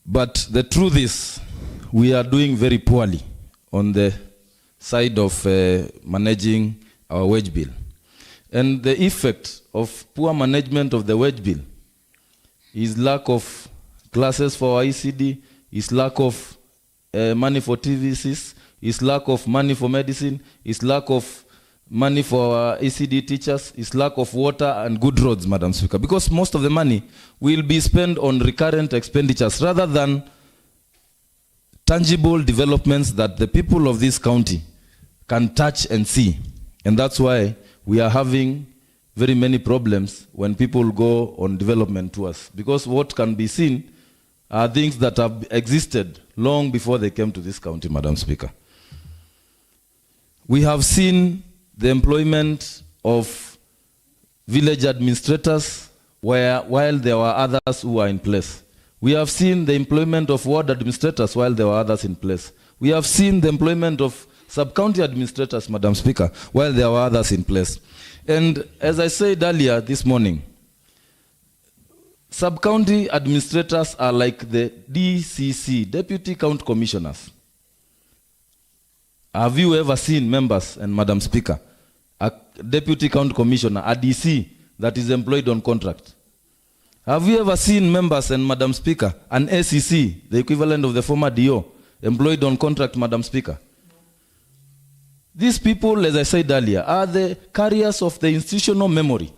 Speaker 9: But the truth is, we are doing very poorly on the side of managing our wage bill. And the effect of poor management of the wage bill is lack of classes for our ECD, is lack of money for TVCs, is lack of money for medicine, is lack of money for our ECD teachers, is lack of water and good roads, Madam Speaker. Because most of the money will be spent on recurrent expenditures rather than tangible developments that the people of this county can touch and see. And that's why we are having very many problems when people go on development tours, because what can be seen are things that have existed long before they came to this county, Madam Speaker. We have seen the employment of village administrators while there were others who were in place. We have seen the employment of ward administrators while there were others in place. We have seen the employment of sub-county administrators, Madam Speaker, while there were others in place. And as I said earlier this morning, sub-county administrators are like the DCC, Deputy County Commissioners. Have you ever seen, members and Madam Speaker, a Deputy County Commissioner, a DC, that is employed on contract? Have you ever seen, members and Madam Speaker, an ACC, the equivalent of the former DO, employed on contract, Madam Speaker? These people, as I said earlier, are the carriers of the institutional memory.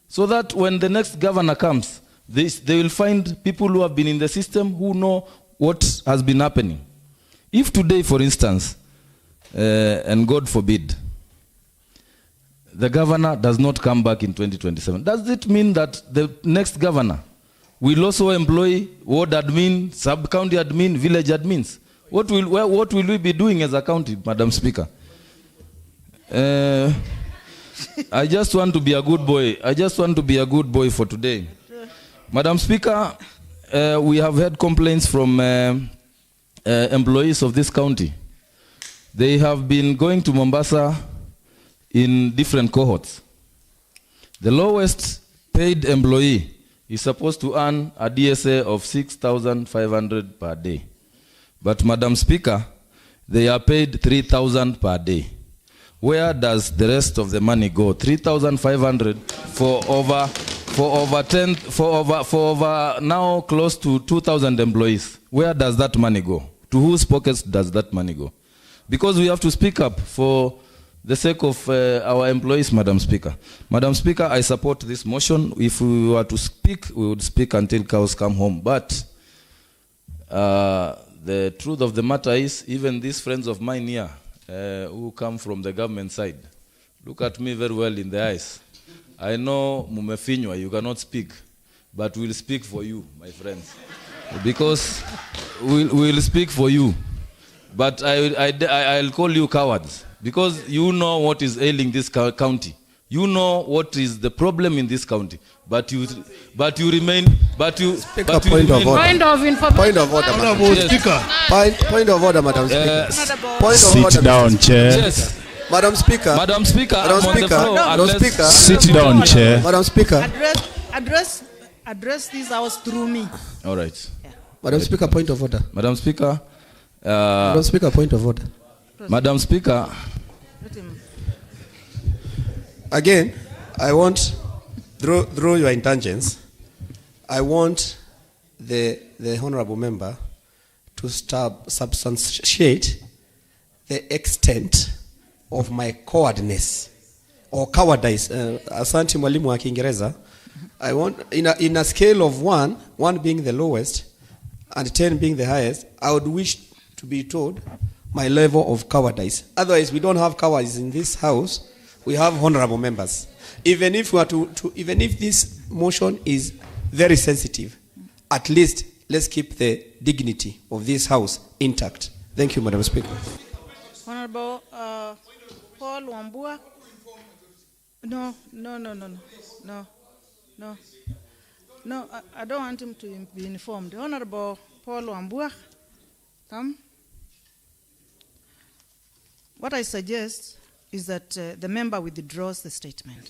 Speaker 9: So that when the next governor comes, they will find people who have been in the system who know what has been happening. If today, for instance, and God forbid, the governor does not come back in 2027, does it mean that the next governor will also employ ward admin, sub-county admin, village admins? What will we be doing as a county, Madam Speaker? I just want to be a good boy. I just want to be a good boy for today. Madam Speaker, we have had complaints from employees of this county. They have been going to Mombasa in different cohorts. The lowest paid employee is supposed to earn a DSA of 6,500 per day. But Madam Speaker, they are paid 3,000 per day. Where does the rest of the money go? 3,500 for over now close to 2,000 employees. Where does that money go? To whose pockets does that money go? Because we have to speak up for the sake of our employees, Madam Speaker. Madam Speaker, I support this motion. If we were to speak, we would speak until cows come home. But the truth of the matter is, even these friends of mine here, who come from the government side, look at me very well in the eyes. I know mumefinywa, you cannot speak, but we'll speak for you, my friends. Because we'll speak for you. But I'll call you cowards, because you know what is ailing this county. You know what is the problem in this county. But you remain. Point of order, Madam Speaker.
Speaker 4: Sit down, Chair.
Speaker 9: Yes.
Speaker 7: Madam Speaker.
Speaker 9: Madam Speaker.
Speaker 7: Madam Speaker.
Speaker 4: Sit down, Chair.
Speaker 7: Madam Speaker.
Speaker 1: Address this house through me.
Speaker 9: All right.
Speaker 1: Yeah.
Speaker 7: Madam Speaker, point of order.
Speaker 9: Madam Speaker.
Speaker 7: Madam Speaker, point of order.
Speaker 9: Madam Speaker.
Speaker 7: Again, I want, through your intentions, I want the honorable member to substantiate the extent of my cowardice or cowardice. Asante mwalimu wa Kiingereza. I want, in a scale of 1 being the lowest and 10 being the highest, I would wish to be told my level of cowardice. Otherwise, we don't have cowards in this house. We have honorable members. Even if we are even if this motion is very sensitive, at least let's keep the dignity of this house intact. Thank you, Madam Speaker.
Speaker 1: Honorable Paul Wambua. No. I don't want him to be informed. Honorable Paul Wambua, come. What I suggest is that the member withdraws the statement.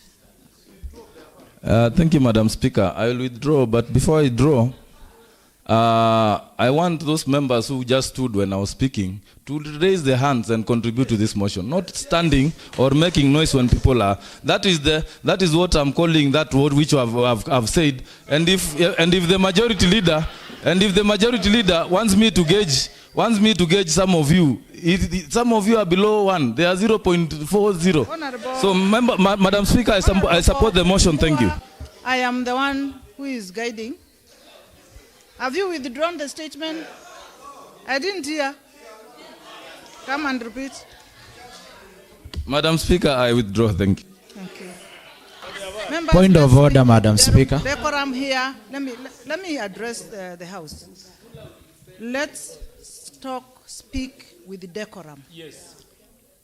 Speaker 9: Thank you, Madam Speaker. I will withdraw, but before I withdraw, I want those members who just stood when I was speaking to raise their hands and contribute to this motion, not standing or making noise when people are. That is what I'm calling that word which I've said. And if the majority leader wants me to gauge some of you. Some of you are below 1. They are 0.40. So, Madam Speaker, I support the motion. Thank you.
Speaker 1: I am the one who is guiding. Have you withdrawn the statement? I didn't hear. Come and repeat.
Speaker 9: Madam Speaker, I withdraw. Thank you.
Speaker 1: Thank you. Members,
Speaker 10: Point of
Speaker 1: let's
Speaker 10: order,
Speaker 1: keep
Speaker 10: Madam Speaker.
Speaker 1: Decorum here. Let me address the House. Let's speak with decorum.
Speaker 4: Yes.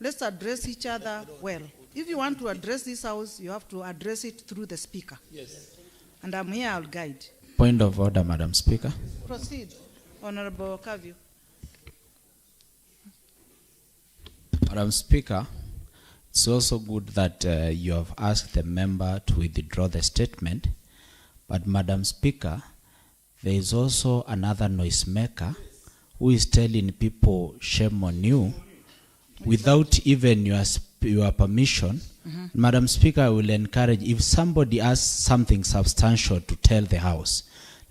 Speaker 1: Let's address each other well. If you want to address this House, you have to address it through the Speaker.
Speaker 4: Yes.
Speaker 1: And I'm here, I'll guide.
Speaker 10: Point of order, Madam Speaker.
Speaker 1: Proceed, Honorable Kavyu.
Speaker 10: Madam Speaker, it's also good that you have asked the member to withdraw the statement. But Madam Speaker, there is also another noisemaker who is telling people shame on you without even your permission. Madam Speaker, I will encourage, if somebody has something substantial to tell the House,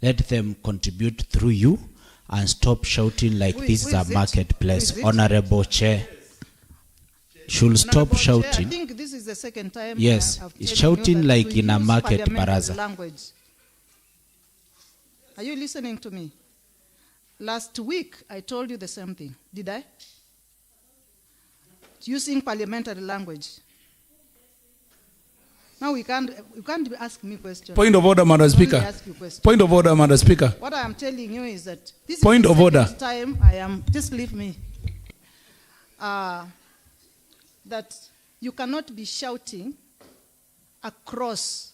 Speaker 10: let them contribute through you and stop shouting like this is a marketplace. Honorable Chair should stop shouting.
Speaker 1: I think this is the second time.
Speaker 10: Yes, it's shouting like in a market baraza.
Speaker 1: Language. Are you listening to me? Last week, I told you the same thing. Did I? Using parliamentary language. Now you can't ask me questions.
Speaker 4: Point of order, Madam Speaker. Point of order, Madam Speaker.
Speaker 1: What I am telling you is that this
Speaker 4: Point
Speaker 1: is
Speaker 4: of
Speaker 1: the
Speaker 4: order.
Speaker 1: second time I am, just leave me, that you cannot be shouting across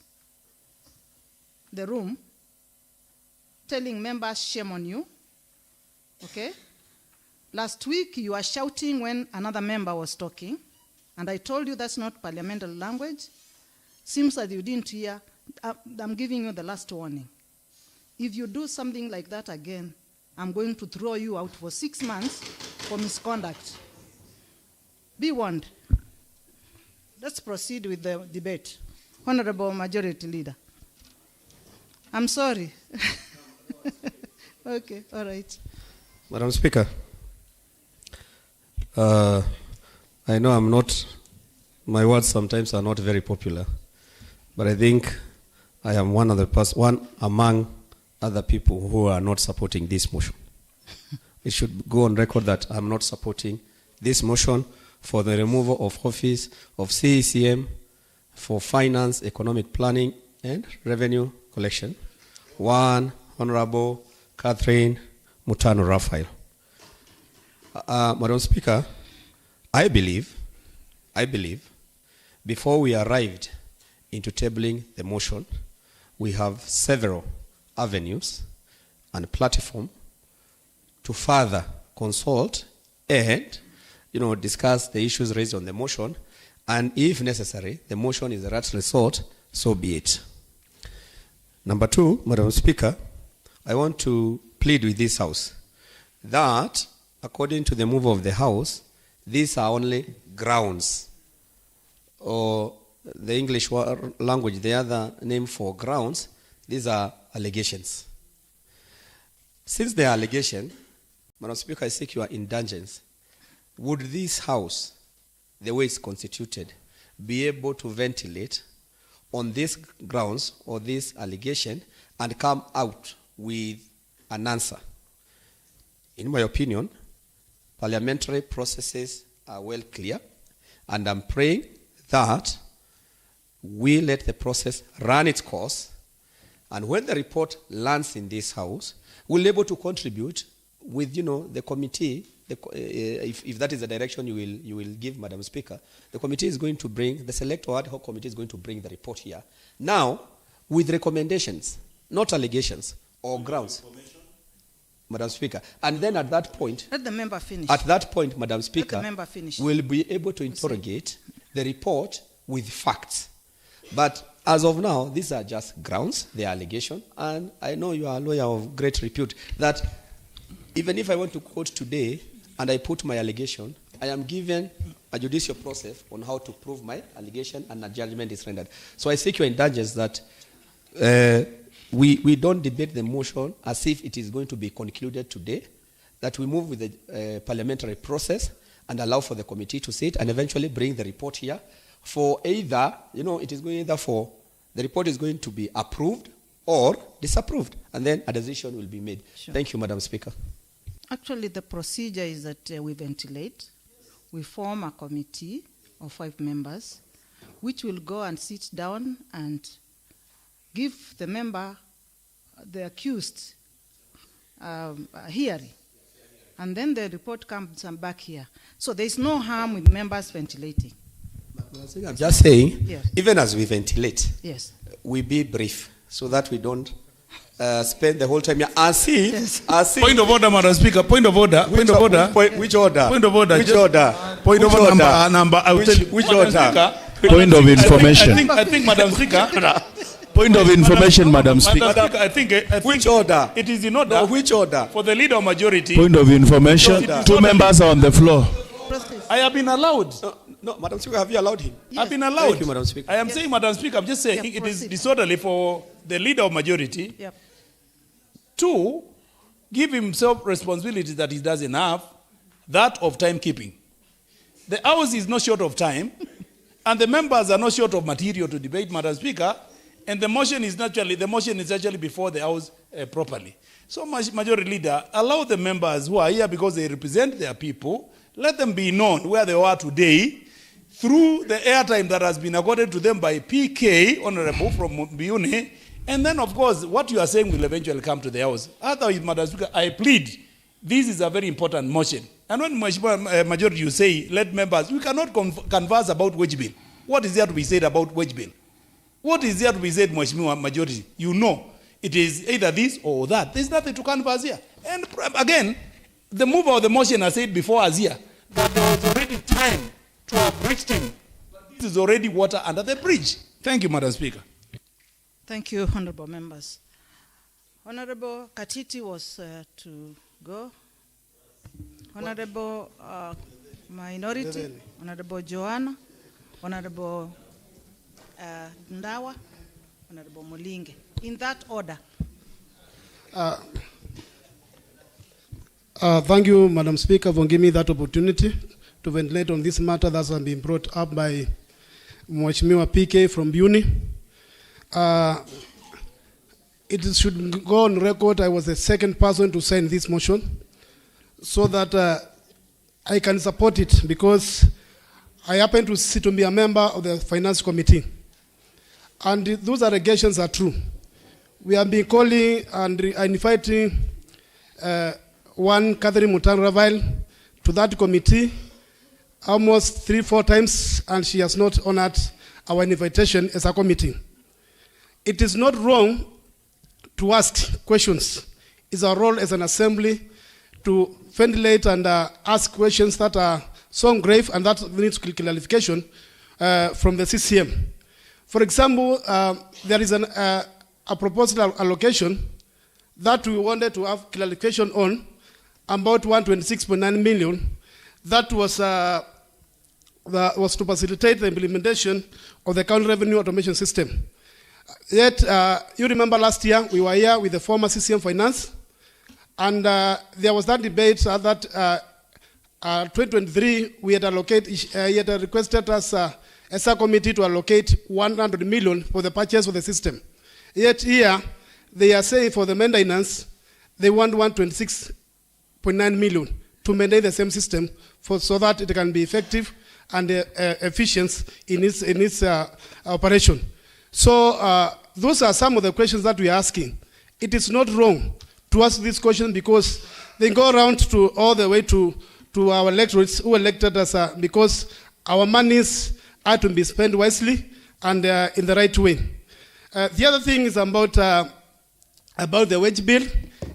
Speaker 1: the room, telling members shame on you, okay? Last week you were shouting when another member was talking, and I told you that's not parliamentary language. Seems that you didn't hear. I'm giving you the last warning. If you do something like that again, I'm going to throw you out for 6 months for misconduct. Be warned. Let's proceed with the debate. Honorable Majority Leader. I'm sorry. Okay, all right.
Speaker 7: Madam Speaker, I know my words sometimes are not very popular, but I think I am one among other people who are not supporting this motion. It should go on record that I'm not supporting this motion for the removal of office of CECM for finance, economic planning, and revenue collection. One, Honorable Catherine Mutano Raphael. Madam Speaker, I believe, before we arrived into tabling the motion, we have several avenues and platform to further consult and, discuss the issues raised on the motion, and if necessary, the motion is the right resort, so be it. Number two, Madam Speaker, I want to plead with this House that, according to the move of the House, these are only grounds, or the English language, the other name for grounds, these are allegations. Since they are allegations, Madam Speaker, I seek your indulgence. Would this House, the way it's constituted, be able to ventilate on these grounds or this allegation and come out with an answer? In my opinion, parliamentary processes are well clear, and I'm praying that we let the process run its course, and when the report lands in this House, we'll be able to contribute with, the committee. If that is the direction you will give, Madam Speaker, the committee is going to bring, the select or ad hoc committee is going to bring the report here. Now, with recommendations, not allegations or grounds. Madam Speaker. And then at that point,
Speaker 1: let the member finish.
Speaker 7: At that point, Madam Speaker,
Speaker 1: let the member finish.
Speaker 7: We'll be able to interrogate the report with facts. But as of now, these are just grounds, they are allegations, and I know you are a lawyer of great repute, that even if I want to quote today and I put my allegation, I am given a judicial process on how to prove my allegation, and a judgment is rendered. So I seek your indulgence that we don't debate the motion as if it is going to be concluded today, that we move with the parliamentary process and allow for the committee to sit and eventually bring the report here for either, it is going either for, the report is going to be approved or disapproved, and then a decision will be made. Sure. Thank you, Madam Speaker.
Speaker 1: Actually, the procedure is that we ventilate, we form a committee of 5 members, which will go and sit down and give the member, the accused, a hearing. And then the report comes back here. So there is no harm with members ventilating.
Speaker 7: I'm just saying,
Speaker 1: Yes.
Speaker 7: even as we ventilate,
Speaker 1: Yes.
Speaker 7: we be brief so that we don't spend the whole time here. See.
Speaker 4: Point of order, Madam Speaker. Point of order. Point of order.
Speaker 7: Which order?
Speaker 4: Point of order.
Speaker 7: Which order?
Speaker 4: Point of
Speaker 7: Which
Speaker 4: order.
Speaker 7: order?
Speaker 4: Number. I will tell you.
Speaker 7: Which
Speaker 4: Madam
Speaker 7: order?
Speaker 4: Speaker,
Speaker 6: Point of information.
Speaker 4: I think, Madam Speaker.
Speaker 6: Point of information, Madam Speaker.
Speaker 4: Madam Speaker, I think
Speaker 7: Which order?
Speaker 4: it is in order.
Speaker 7: No, which order?
Speaker 4: For the leader of majority.
Speaker 6: Point of information.
Speaker 7: Order.
Speaker 6: 2 members are on the floor.
Speaker 4: I have been allowed.
Speaker 7: No, Madam Speaker, have you allowed him?
Speaker 1: Yes.
Speaker 4: I've been allowed.
Speaker 7: Thank you, Madam Speaker.
Speaker 4: I am saying, Madam Speaker, I'm just saying
Speaker 1: Yeah,
Speaker 4: it is
Speaker 1: proceed.
Speaker 4: disorderly for the leader of majority
Speaker 1: Yep.
Speaker 4: to give himself responsibility that he doesn't have, that of timekeeping. The House is not short of time, and the members are not short of material to debate, Madam Speaker, and the motion is actually before the House properly. So, Majority Leader, allow the members who are here because they represent their people, let them be known where they are today through the airtime that has been accorded to them by PK, Honorable from Mbiune, and then, of course, what you are saying will eventually come to the House. Otherwise, Madam Speaker, I plead, this is a very important motion. And when majority you say, let members, we cannot converse about wage bill. What is there to be said about wage bill? What is there to be said, Mheshimiwa majority? You know, it is either this or that. There's nothing to converse here. And again, the mover of the motion has said before us here that there was already time to have reached him. But this is already water under the bridge. Thank you, Madam Speaker.
Speaker 1: Thank you, honorable members. Honorable Katiti was to go. Honorable Minority, Honorable Joanna, Honorable Ndawa, Honorable Mulinge. In that order.
Speaker 11: Thank you, Madam Speaker, for giving me that opportunity to ventilate on this matter that has been brought up by Mheshimiwa PK from Buni. It should go on record I was the second person to sign this motion so that I can support it because I happen to be a member of the Finance Committee. And those allegations are true. We have been calling and inviting one Catherine Mutan-Raval to that committee almost 3-4 times, and she has not honored our invitation as a committee. It is not wrong to ask questions. It's our role as an assembly to ventilate and ask questions that are so grave and that needs clarification from the CCM. For example, there is a proposal allocation that we wanted to have clarification on, about 126.9 million. That was to facilitate the implementation of the county revenue automation system. Yet, you remember last year, we were here with the former CCM Finance, and there was that debate that 2023, we had requested us as a committee to allocate 100 million for the purchase of the system. Yet here, they are saying for the maintenance, they want 126.9 million to maintain the same system so that it can be effective and efficient in its operation. So those are some of the questions that we are asking. It is not wrong to ask these questions because they go around to all the way to our electorates who elected us because our monies are to be spent wisely and in the right way. The other thing is about the wage bill.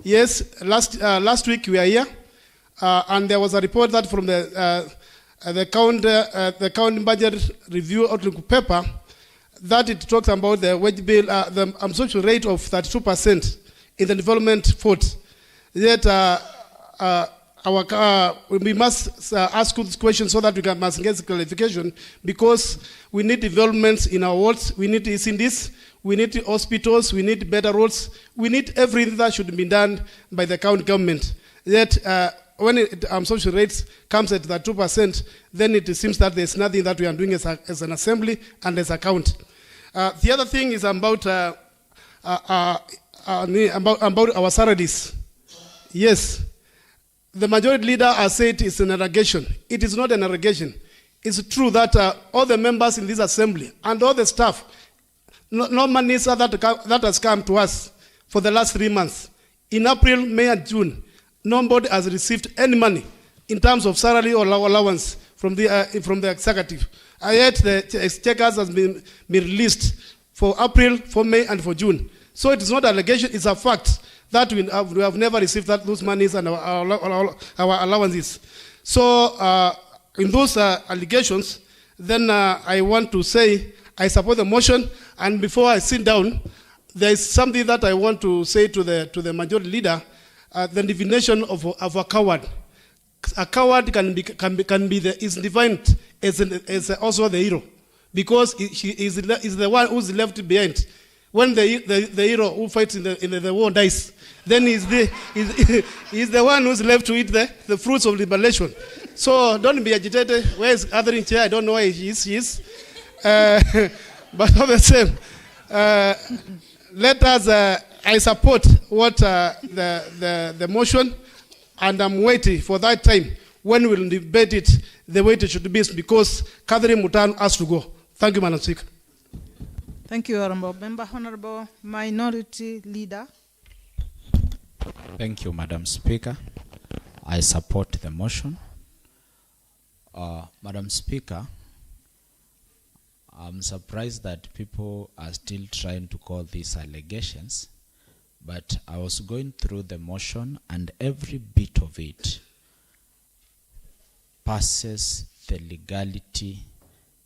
Speaker 11: Yes, last week we were here, and there was a report that from the county budget review outlook paper that it talks about the wage bill, the absorption rate of 32% in the development fund. Yet we must ask this question so that we must get clarification because we need developments in our wards, we need this, we need hospitals, we need better roads, we need everything that should be done by the county government. Yet when absorption rates comes at that 2%, then it seems that there's nothing that we are doing as an assembly and as a county. The other thing is about our salaries. Yes, the majority leader has said it's an allegation. It is not an allegation. it's true that all the members in this assembly and all the staff, no money that has come to us for the last 3 months. In April, May, and June, nobody has received any money in terms of salary or allowance from the executive. Yet the checkers has been released for April, for May, and for June. So it is not an allegation, it's a fact that we have never received those monies and our allowances. So in those allegations, then I want to say I support the motion, and before I sit down, there is something that I want to say to the majority leader, the definition of a coward. A coward is defined as also the hero, because he is the one who's left behind. When the hero who fights in the war dies, then he's the one who's left to eat the fruits of liberation. So don't be agitated. Where is Catherine Chair? I don't know where she is. But all the same, let us, I support what the motion, and I'm waiting for that time when we'll debate it the way it should be, because Catherine Mutan has to go. Thank you, Madam Speaker.
Speaker 1: Thank you, Honorable Member. Honorable Minority Leader.
Speaker 10: Thank you, Madam Speaker. I support the motion. Madam Speaker, I'm surprised that people are still trying to call these allegations, but I was going through the motion and every bit of it passes the legality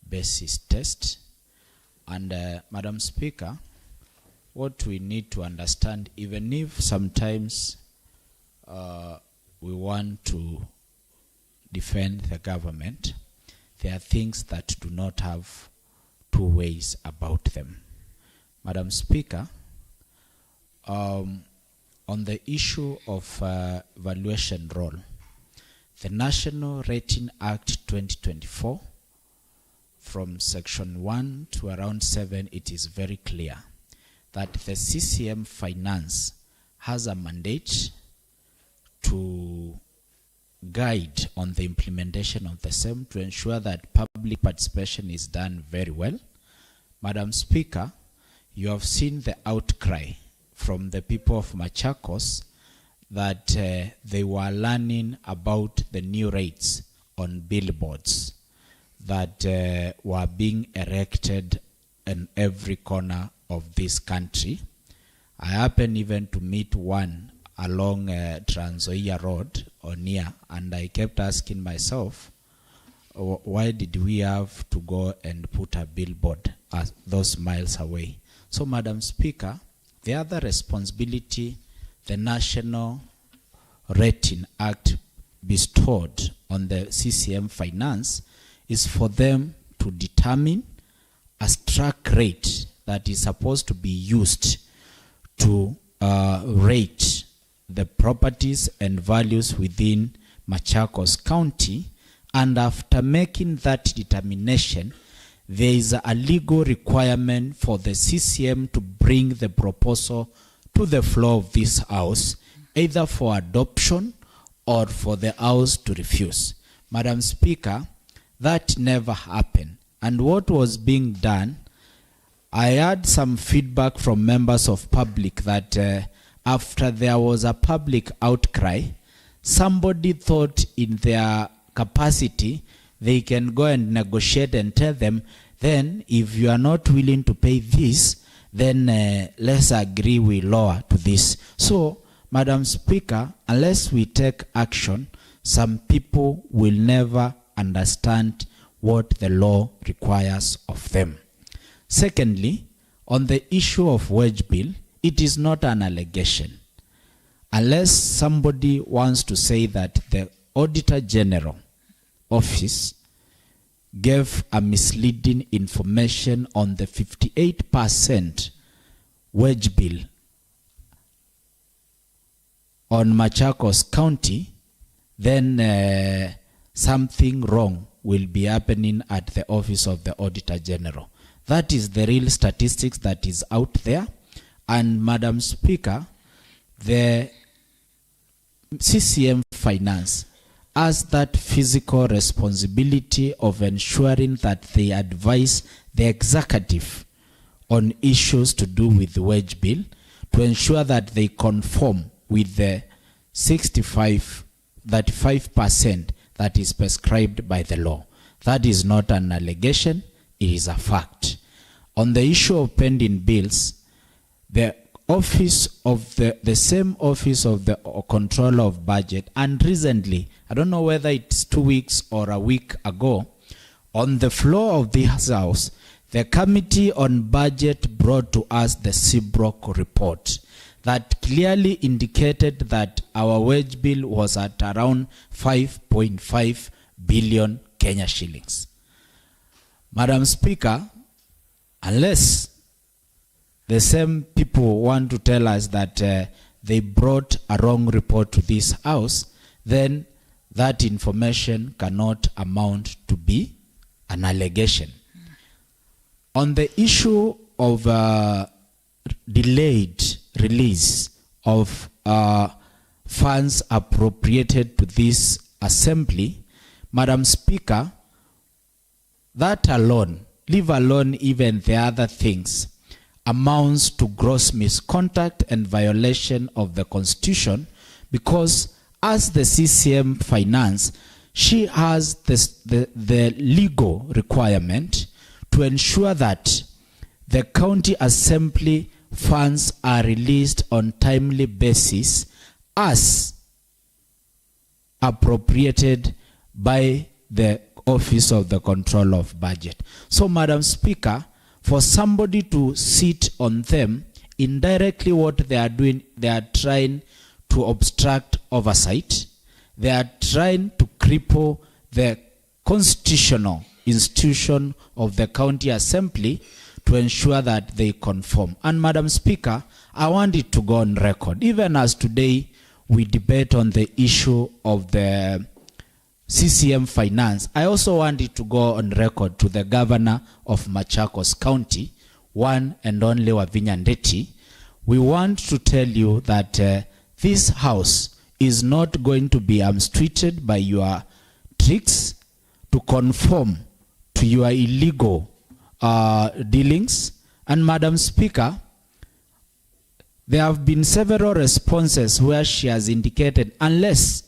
Speaker 10: basis test. And Madam Speaker, what we need to understand, even if sometimes we want to defend the government, there are things that do not have two ways about them. Madam Speaker, on the issue of valuation role, the National Rating Act 2024, from section 1 to around 7, it is very clear that the CCM Finance has a mandate to guide on the implementation of the same to ensure that public participation is done very well. Madam Speaker, you have seen the outcry from the people of Machakos that they were learning about the new rates on billboards that were being erected in every corner of this country. I happened even to meet one along Trans Nzoia Road or near, and I kept asking myself, why did we have to go and put a billboard those miles away? So, Madam Speaker, the other responsibility the National Rating Act bestowed on the CCM Finance is for them to determine a struck rate that is supposed to be used to rate the properties and values within Machakos County, and after making that determination, there is a legal requirement for the CCM to bring the proposal to the floor of this House, either for adoption or for the House to refuse. Madam Speaker, that never happened. And what was being done, I had some feedback from members of public that after there was a public outcry, somebody thought in their capacity they can go and negotiate and tell them, then if you are not willing to pay this, then let's agree we lower to this. So, Madam Speaker, unless we take action, some people will never understand what the law requires of them. Secondly, on the issue of wage bill, it is not an allegation. Unless somebody wants to say that the Auditor General Office gave a misleading information on the 58% wage bill on Machakos County, then something wrong will be happening at the office of the Auditor General. That is the real statistics that is out there. And Madam Speaker, the CCM Finance has that physical responsibility of ensuring that they advise the executive on issues to do with the wage bill, to ensure that they conform with the 35% that is prescribed by the law. That is not an allegation, it is a fact. On the issue of pending bills, the office of the same office of the controller of budget, and recently, I don't know whether it's 2 weeks or a week ago, on the floor of this house, the Committee on Budget brought to us the CBROC report that clearly indicated that our wage bill was at around 5.5 billion Kenya shillings. Madam Speaker, unless the same people want to tell us that they brought a wrong report to this house, then that information cannot amount to be an allegation. On the issue of delayed release of funds appropriated to this assembly, Madam Speaker, that alone, leave alone even the other things, amounts to gross misconduct and violation of the Constitution, because as the CCM Finance, she has the legal requirement to ensure that the county assembly funds are released on timely basis as appropriated by the Office of the Control of Budget. So, Madam Speaker, for somebody to sit on them, indirectly what they are doing, they are trying to obstruct oversight. They are trying to cripple the constitutional institution of the county assembly to ensure that they conform. And Madam Speaker, I want it to go on record. Even as today we debate on the issue of the CCM Finance, I also want it to go on record to the governor of Machakos County, one and only Wavinya Ndeti. We want to tell you that this house is not going to be amstreated by your tricks to conform to your illegal dealings. And Madam Speaker, there have been several responses where she has indicated unless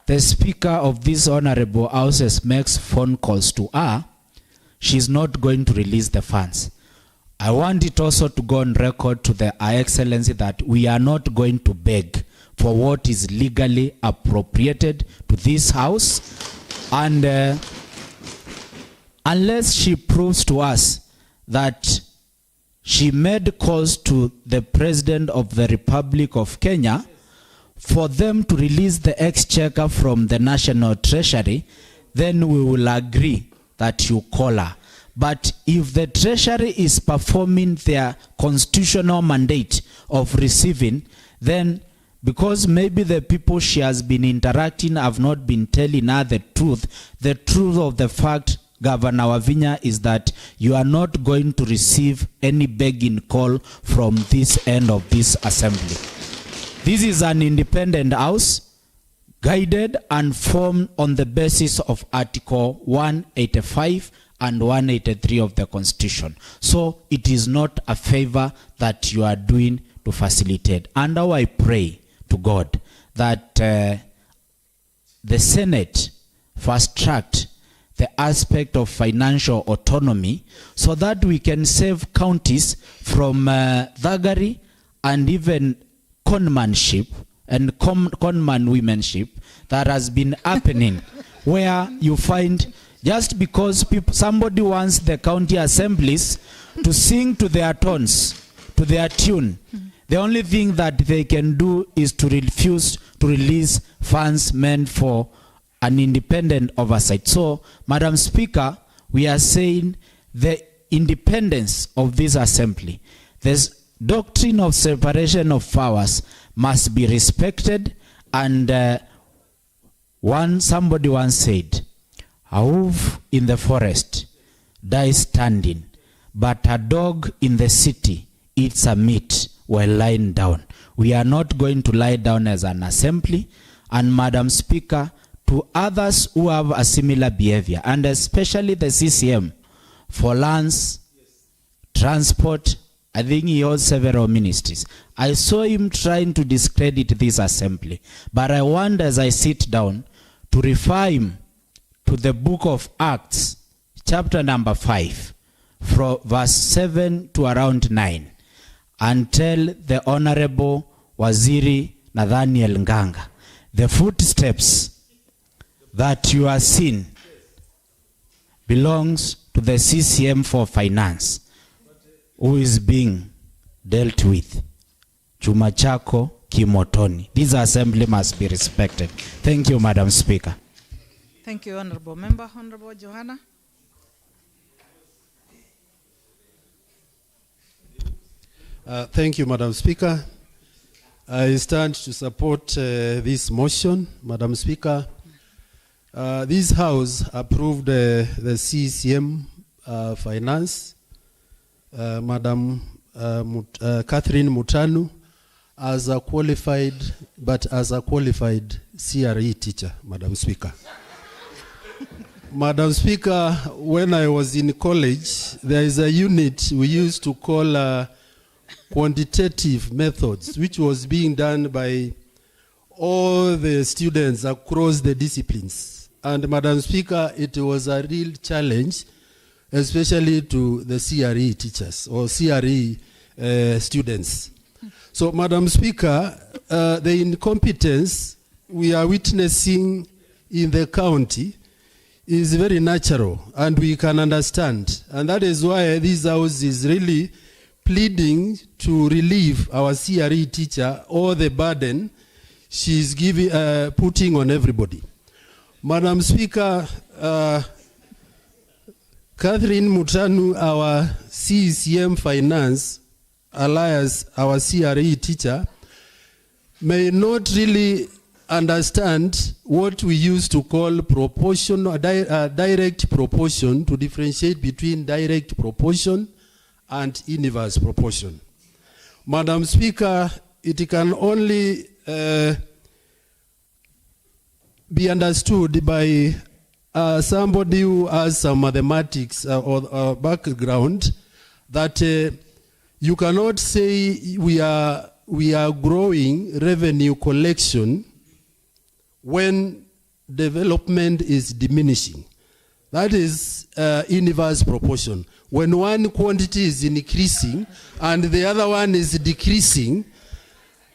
Speaker 10: the Speaker of this honorable houses makes phone calls to her, she's not going to release the funds. I want it also to go on record to Her Excellency that we are not going to beg for what is legally appropriated to this house, and unless she proves to us that she made calls to the President of the Republic of Kenya for them to release the exchequer from the National Treasury, then we will agree that you call her. But if the Treasury is performing their constitutional mandate of receiving, then because maybe the people she has been interacting have not been telling her the truth of the fact, Governor Wavinya, is that you are not going to receive any begging call from this end of this assembly. This is an independent house, guided and formed on the basis of Article 185 and 183 of the Constitution. So it is not a favor that you are doing to facilitate. And now I pray to God that the Senate fast-tracked the aspect of financial autonomy so that we can save counties from thuggery and even conmanship and conman womanship that has been happening, where you find just because somebody wants the county assemblies to sing to their tones, to their tune, the only thing that they can do is to refuse to release funds meant for an independent oversight. So, Madam Speaker, we are saying the independence of this assembly, this doctrine of separation of powers must be respected. And somebody once said, a wolf in the forest dies standing, but a dog in the city eats a meat while lying down. We are not going to lie down as an assembly, and Madam Speaker, to others who have a similar behavior, and especially the CCM for lands, transport. I think he holds several ministries. I saw him trying to discredit this assembly, but I want, as I sit down, to refer him to the book of Acts, chapter number 5, from verse 7 to around 9, and tell the Honorable Waziri Nathaniel Nganga, the footsteps that you are seeing belongs to the CCM for finance, who is being dealt with. Chumachako Kimotoni. This assembly must be respected. Thank you, Madam Speaker.
Speaker 1: Thank you, Honorable Member. Honorable Johanna.
Speaker 12: Thank you, Madam Speaker. I stand to support this motion. Madam Speaker, this House approved the CCM finance. Madam Catherine Mutanu as a qualified CRE teacher, Madam Speaker. Madam Speaker, when I was in college, there is a unit we used to call quantitative methods, which was being done by all the students across the disciplines. And Madam Speaker, it was a real challenge, especially to the CRE teachers or CRE students. So, Madam Speaker, the incompetence we are witnessing in the county is very natural, and we can understand. And that is why this House is really pleading to relieve our CRE teacher all the burden she's putting on everybody. Madam Speaker, Catherine Mutanu, our CCM Finance Alliance, our CRE teacher, may not really understand what we used to call proportion, direct proportion, to differentiate between direct proportion and inverse proportion. Madam Speaker, it can only be understood by somebody who has some mathematics or background, that you cannot say we are growing revenue collection when development is diminishing. That is inverse proportion. When one quantity is increasing and the other one is decreasing,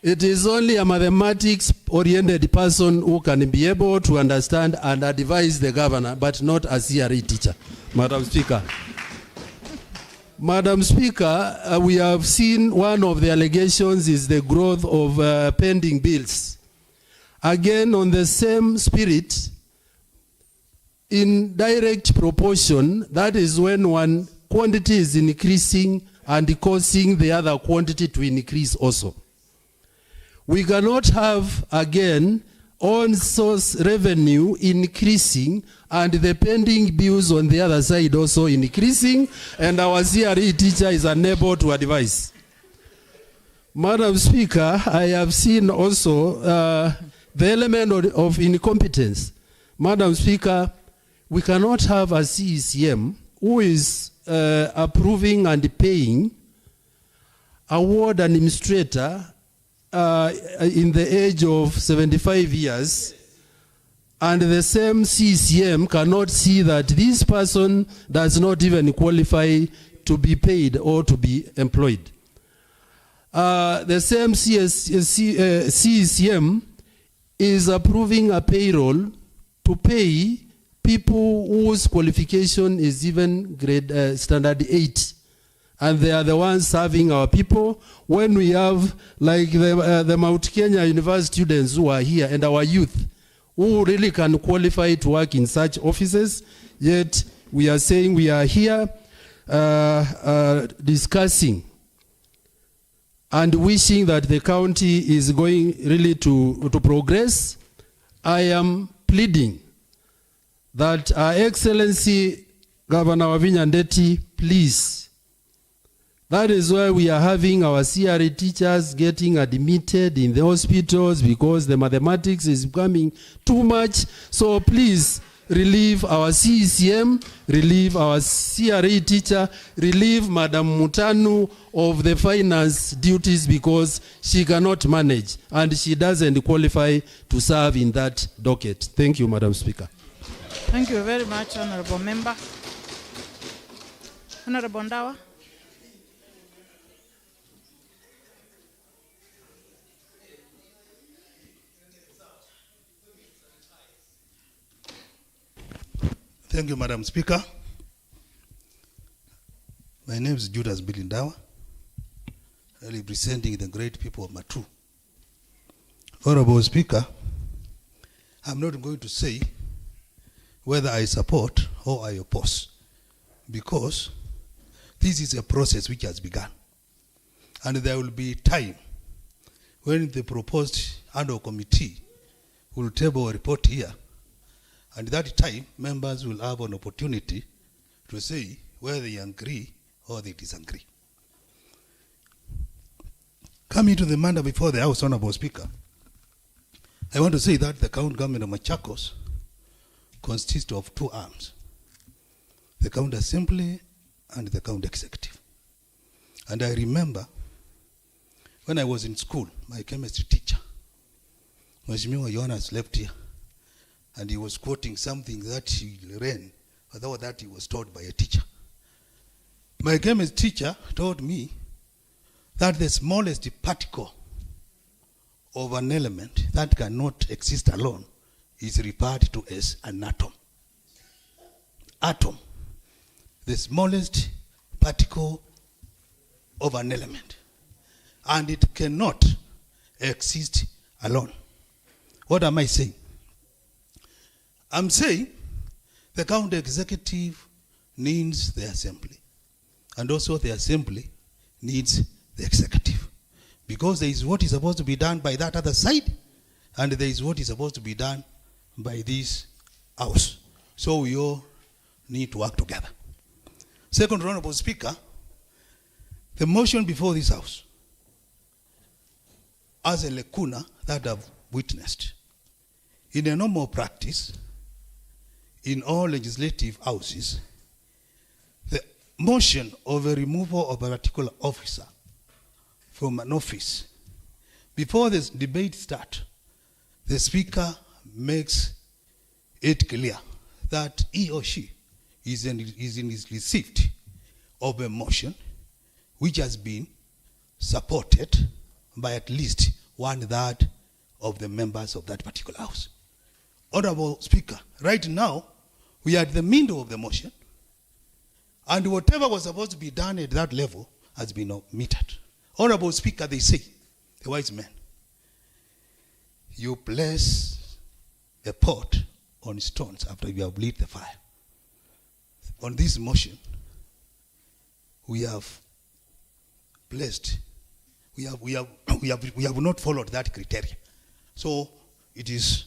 Speaker 12: it is only a mathematics-oriented person who can be able to understand and advise the governor, but not a CRE teacher, Madam Speaker. Madam Speaker, we have seen one of the allegations is the growth of pending bills. Again, on the same spirit, in direct proportion, that is when one quantity is increasing and causing the other quantity to increase also. We cannot have, again, on-source revenue increasing and the pending bills on the other side also increasing, and our CRE teacher is unable to advise. Madam Speaker, I have seen also the element of incompetence. Madam Speaker, we cannot have a CCM who is approving and paying a ward administrator in the age of 75 years, and the same CCM cannot see that this person does not even qualify to be paid or to be employed. The same CCM is approving a payroll to pay people whose qualification is even grade standard 8. And they are the ones serving our people. When we have like the Mount Kenya University students who are here and our youth who really can qualify to work in such offices, yet we are saying we are here discussing and wishing that the county is going really to progress. I am pleading that Her Excellency Governor Wavinya Ndeti, please That is why we are having our CRA teachers getting admitted in the hospitals because the mathematics is becoming too much. So please relieve our CECM, relieve our CRA teacher, relieve Madam Mutanu of the finance duties because she cannot manage and she doesn't qualify to serve in that docket. Thank you, Madam Speaker.
Speaker 1: Thank you very much, Honorable Member. Honorable Ndawa.
Speaker 8: Thank you, Madam Speaker. My name is Judas Bilindawa, representing the great people of Matu. Honorable Speaker, I'm not going to say whether I support or I oppose, because this is a process which has begun. And there will be time when the proposed annual committee will table a report here. And that time, members will have an opportunity to say whether they agree or they disagree. Coming to the matter before the House, Honorable Speaker, I want to say that the county government of Machakos consists of two arms, the county assembly and the county executive. And I remember when I was in school, my chemistry teacher, Mheshimiwa Jonas, left here, and he was quoting something that he ran, although that he was taught by a teacher. My chemistry teacher told me that the smallest particle of an element that cannot exist alone is referred to as an atom. Atom, the smallest particle of an element. And it cannot exist alone. What am I saying? I'm saying the county executive needs the assembly. And also the assembly needs the executive. Because there is what is supposed to be done by that other side, and there is what is supposed to be done by this house. So we all need to work together. Second, Honorable Speaker, the motion before this house has a lacuna that I've witnessed. In a normal practice, in all legislative houses, the motion of a removal of a particular officer from an office, before this debate starts, the speaker makes it clear that he or she is in his receipt of a motion which has been supported by at least 1/3 of the members of that particular house. Honorable Speaker, right now, we are at the middle of the motion, and whatever was supposed to be done at that level has been omitted. Honorable Speaker, they say, the wise men, you place a pot on stones after you have lit the fire. On this motion, we have placed, we have not followed that criteria. So it is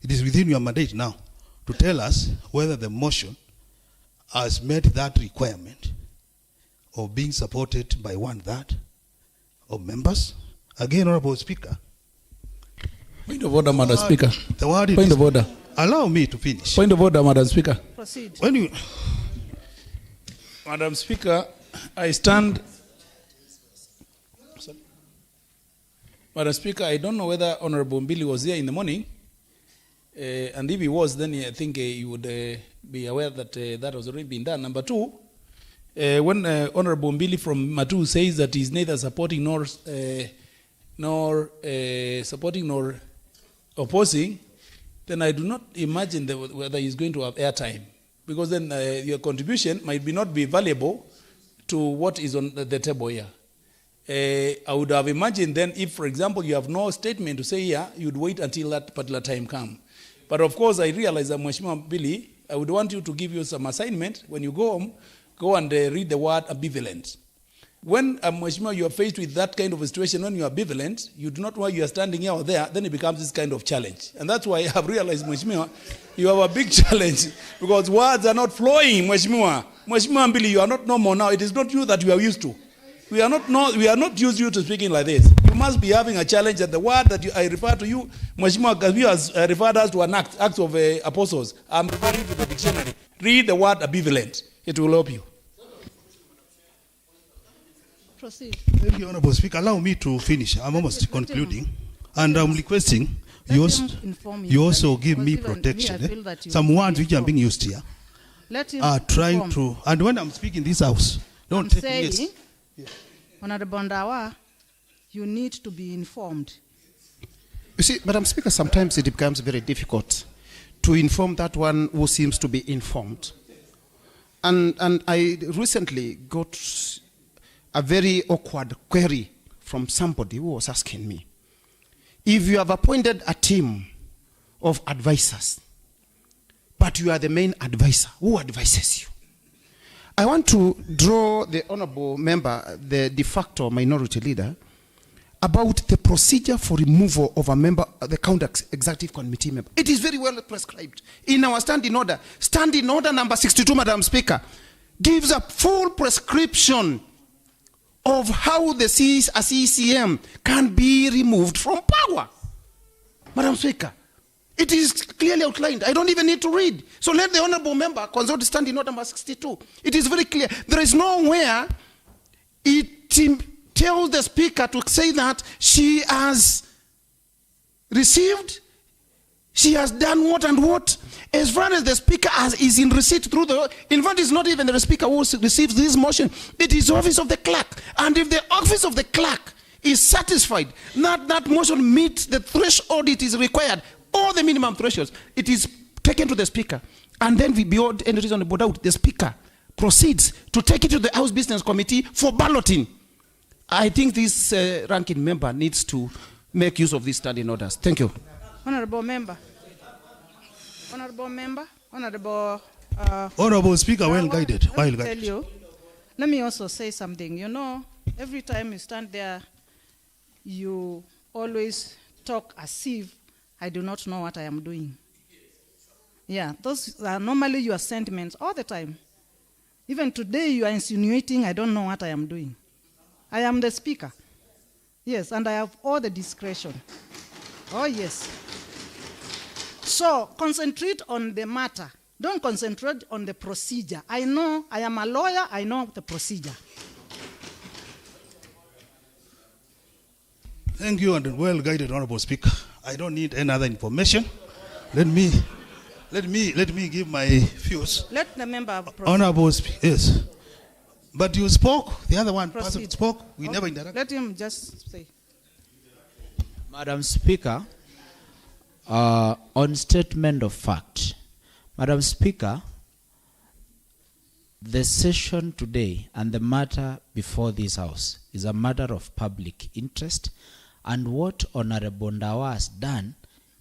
Speaker 8: it is within your mandate now to tell us whether the motion has met that requirement of being supported by 1/3 of members. Again, Honorable Speaker.
Speaker 4: Point of order, Madam Speaker.
Speaker 8: Point of order. Allow me to finish.
Speaker 4: Point of order, Madam Speaker.
Speaker 1: Proceed.
Speaker 4: Madam Speaker, I stand. Madam Speaker, I don't know whether Honorable Mbili was here in the morning. And if he was, then I think he would be aware that that has already been done. Number two, when Honorable Mbili from Matu says that he's neither supporting nor supporting nor opposing, then I do not imagine whether he's going to have airtime, because then your contribution might not be valuable to what is on the table here. I would have imagined then if, for example, you have no statement to say here, you'd wait until that particular time comes. But of course, I realize that Mheshimiwa Billy, I would want you to give you some assignment. When you go home, go and read the word ambivalent. When, Mheshimiwa, you are faced with that kind of a situation, when you are ambivalent, you do not know why you are standing here or there, then it becomes this kind of challenge. And that's why I have realized, Mheshimiwa, You have a big challenge because words are not flowing, Mheshimiwa. Mheshimiwa Mbili, you are not normal now. It is not you that we are used to. We are not used to speaking like this. You must be having a challenge that the word that I refer to you, Mheshimiwa Kavi has referred us to an Acts of Apostles. I'm referring to the dictionary. Read the word ambivalent. It will help you.
Speaker 1: Proceed.
Speaker 8: Thank you, Honorable Speaker. Allow me to finish. I'm almost concluding. And I'm requesting you also give me protection. Some words which are being used here are trying to, and when I'm speaking this house, don't take me. Yes.
Speaker 1: Honorable Ndawa, you need to be informed.
Speaker 5: You see, Madam Speaker, sometimes it becomes very difficult to inform that one who seems to be informed. And I recently got a very awkward query from somebody who was asking me, if you have appointed a team of advisors, but you are the main advisor, who advises you? I want to draw the honorable member, the de facto minority leader, about the procedure for removal of a member of the county executive committee member. It is very well prescribed in our standing order. Standing order number 62, Madam Speaker, gives a full prescription of how the CCM can be removed from power. Madam Speaker, it is clearly outlined. I don't even need to read. So let the honorable member consult standing order number 62. It is very clear. There is nowhere it tells the speaker to say that she has received, she has done what and what. As far as the speaker is in receipt through the, in fact, it's not even the speaker who receives this motion. It is the office of the clerk. And if the office of the clerk is satisfied that that motion meets the threshold it is required, or the minimum thresholds, it is taken to the speaker. And then beyond any reasonable doubt, the speaker proceeds to take it to the House Business Committee for balloting. I think this ranking member needs to make use of these standing orders. Thank you.
Speaker 1: Honorable member. Honorable member. Honorable...
Speaker 8: Honorable Speaker, well guided.
Speaker 1: Let me also say something. You know, every time you stand there, you always talk as if I do not know what I am doing. Yeah, those are normally your sentiments all the time. Even today you are insinuating I don't know what I am doing. I am the speaker. Yes, and I have all the discretion. Oh, yes. So concentrate on the matter. Don't concentrate on the procedure. I know, I am a lawyer, I know the procedure.
Speaker 8: Thank you, and well guided, Honorable Speaker. I don't need any other information. Let me give my views.
Speaker 1: Let the member proceed.
Speaker 8: Honorable Speaker, yes. But you spoke, the other one person spoke, we never interrupted.
Speaker 1: Let him just say.
Speaker 10: Madam Speaker, on statement of fact, Madam Speaker, the session today and the matter before this House is a matter of public interest, and what Honorable Ndawa has done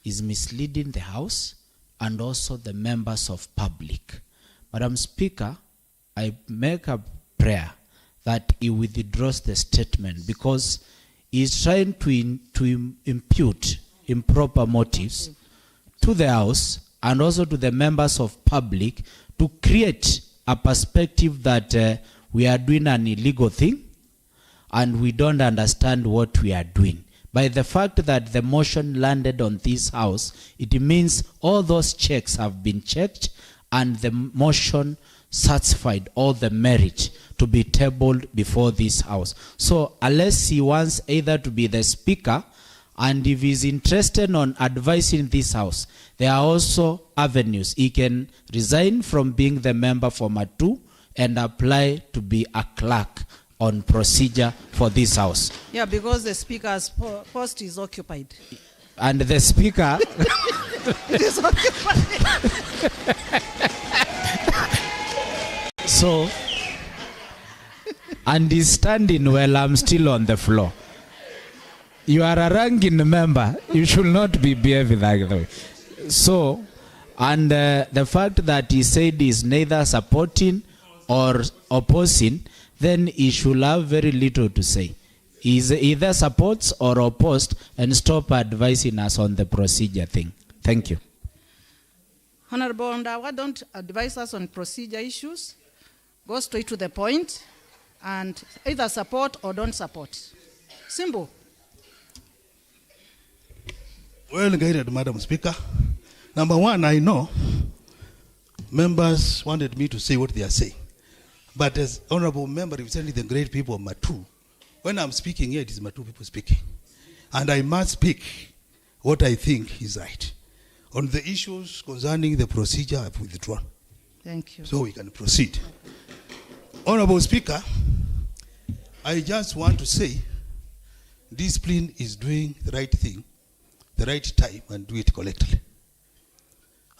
Speaker 10: is misleading the House and also the members of public. Madam Speaker, I make a prayer that he withdraws the statement because he is trying to impute improper motives to the House and also to the members of public to create a perspective that we are doing an illegal thing and we don't understand what we are doing. By the fact that the motion landed on this House, it means all those checks have been checked and the motion satisfied all the merit to be tabled before this House. So unless he wants either to be the speaker, and if he's interested on advising this House, there are also avenues. He can resign from being the member for MATU and apply to be a clerk on procedure for this House.
Speaker 1: Yeah, because the speaker's post is occupied.
Speaker 10: And the speaker...
Speaker 1: It is occupied.
Speaker 10: So, and he's standing while I'm still on the floor. You are a ranking member. You should not be behaving like that. So, and the fact that he said he's neither supporting or opposing, then he should have very little to say. He either supports or opposed and stop advising us on the procedure thing. Thank you.
Speaker 1: Honorable Ndawa, don't advise us on procedure issues. Go straight to the point and either support or don't support. Simple.
Speaker 8: Well guided, Madam Speaker. Number one, I know members wanted me to say what they are saying. But as honorable member representing the great people of Matu, when I'm speaking here, it is Matu people speaking. And I must speak what I think is right. On the issues concerning the procedure, I've withdrawn.
Speaker 1: Thank you.
Speaker 8: So we can proceed. Honorable Speaker, I just want to say discipline is doing the right thing, the right time, and do it correctly.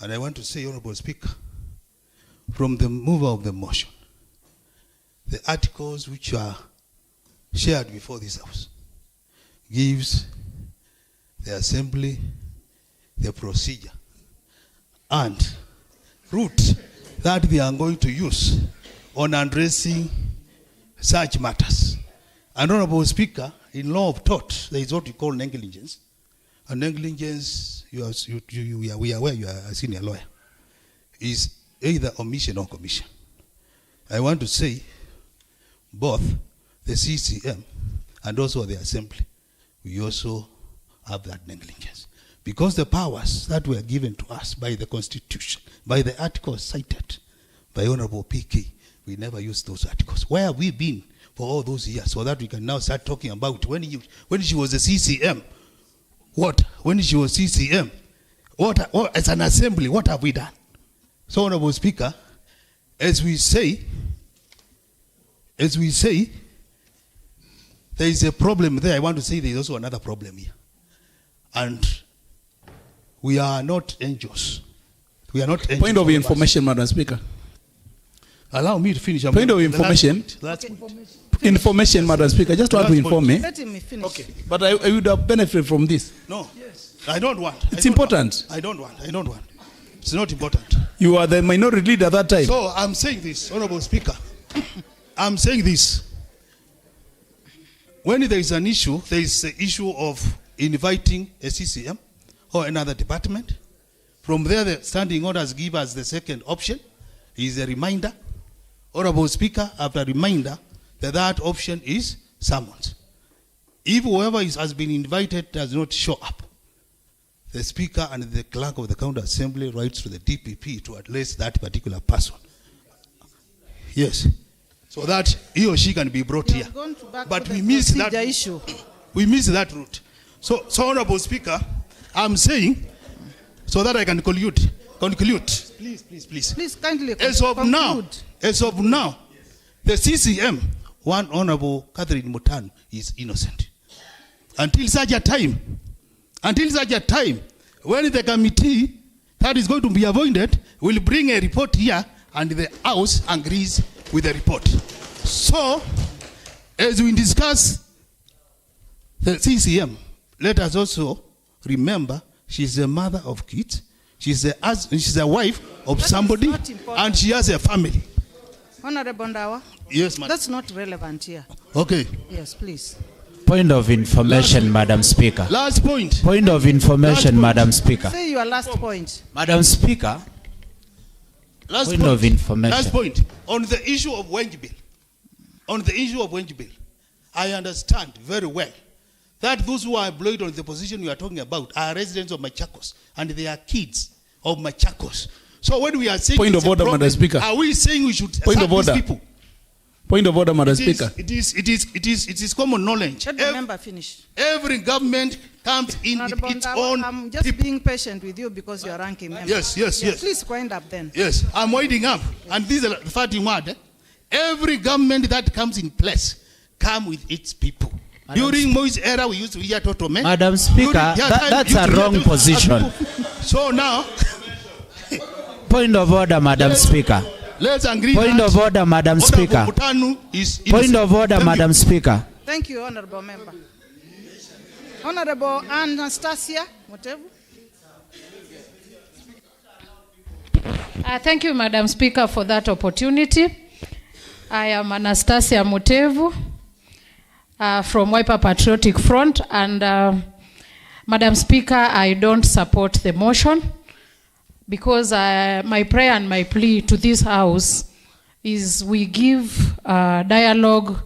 Speaker 8: And I want to say, Honorable Speaker, from the mover of the motion, the articles which are shared before this House gives the Assembly the procedure and route that they are going to use on addressing such matters. And Honorable Speaker, in law of tort, there is what we call negligence. And negligence, we are aware you are a senior lawyer, is either omission or commission. I want to say both the CCM and also the Assembly, we also have that negligence. Because the powers that were given to us by the Constitution, by the articles cited by Honorable PK, we never used those articles. Where have we been for all those years so that we can now start talking about when she was a CCM? When she was CCM, as an assembly, what have we done? So, Honorable Speaker, as we say, there is a problem there. I want to say there is also another problem here. And we are not angels. We are not angels.
Speaker 4: Point of information, Madam Speaker.
Speaker 8: Allow me to finish.
Speaker 4: Point of information. Information, Madam Speaker. Just want to inform me.
Speaker 1: Let him finish.
Speaker 4: Okay. But I would have benefited from this.
Speaker 8: No. Yes. I don't want.
Speaker 4: It's important.
Speaker 8: I don't want. It's not important.
Speaker 4: You are the minority leader at that time.
Speaker 8: So I'm saying this, Honorable Speaker. I'm saying this. When there is an issue, there is the issue of inviting a CCM or another department. From there, the standing orders give us the second option. Is a reminder. Honorable Speaker, after reminder, that option is summons. If whoever has been invited does not show up, the Speaker and the clerk of the County Assembly writes to the DPP to address that particular person. Yes. So that he or she can be brought here. But we miss that issue. We miss that route. So Honorable Speaker, I'm saying, so that I can conclude. Please.
Speaker 1: Please kindly
Speaker 8: as of now, the CCM, one Honorable Catherine Mutanu, is innocent. Until such a time, when the committee that is going to be appointed will bring a report here and the House agrees with the report. So, as we discuss the CCM, let us also remember she's a mother of kids, she's a wife of somebody, and she has a family.
Speaker 1: Honorable Ndawa.
Speaker 8: Yes, madam.
Speaker 1: That's not relevant here.
Speaker 8: Okay.
Speaker 1: Yes, please.
Speaker 10: Point of information, Madam Speaker.
Speaker 8: Last point.
Speaker 10: Point of information, Madam Speaker.
Speaker 1: Say your last point.
Speaker 10: Madam Speaker. Point of information.
Speaker 8: Last point. On the issue of wage bill. I understand very well that those who are employed on the position you are talking about are residents of Machakos and they are kids of Machakos. So when we are saying
Speaker 4: point of order, Madam Speaker.
Speaker 8: Are we saying we should
Speaker 4: point of order,
Speaker 8: people?
Speaker 4: Point of order, Madam Speaker.
Speaker 8: It is common knowledge.
Speaker 1: Let the member finish.
Speaker 8: Every government comes in with its own.
Speaker 1: I'm just being patient with you because you are ranking member.
Speaker 8: Yes.
Speaker 1: Please wind up then.
Speaker 8: Yes, I'm winding up. And this is the third word. Every government that comes in place come with its people. During Moi's era, we used to hear total men.
Speaker 10: Madam Speaker, that's a wrong position.
Speaker 8: So now.
Speaker 10: Point of order, Madam Speaker.
Speaker 8: Let's agree.
Speaker 10: Point of order, Madam Speaker. Point of order, Madam Speaker.
Speaker 1: Thank you, Honorable Member. Honorable Anastasia, whatever.
Speaker 13: Thank you, Madam Speaker, for that opportunity. I am Anastasia Mutevu from Wiper Patriotic Front, and Madam Speaker, I don't support the motion because my prayer and my plea to this house is we give dialogue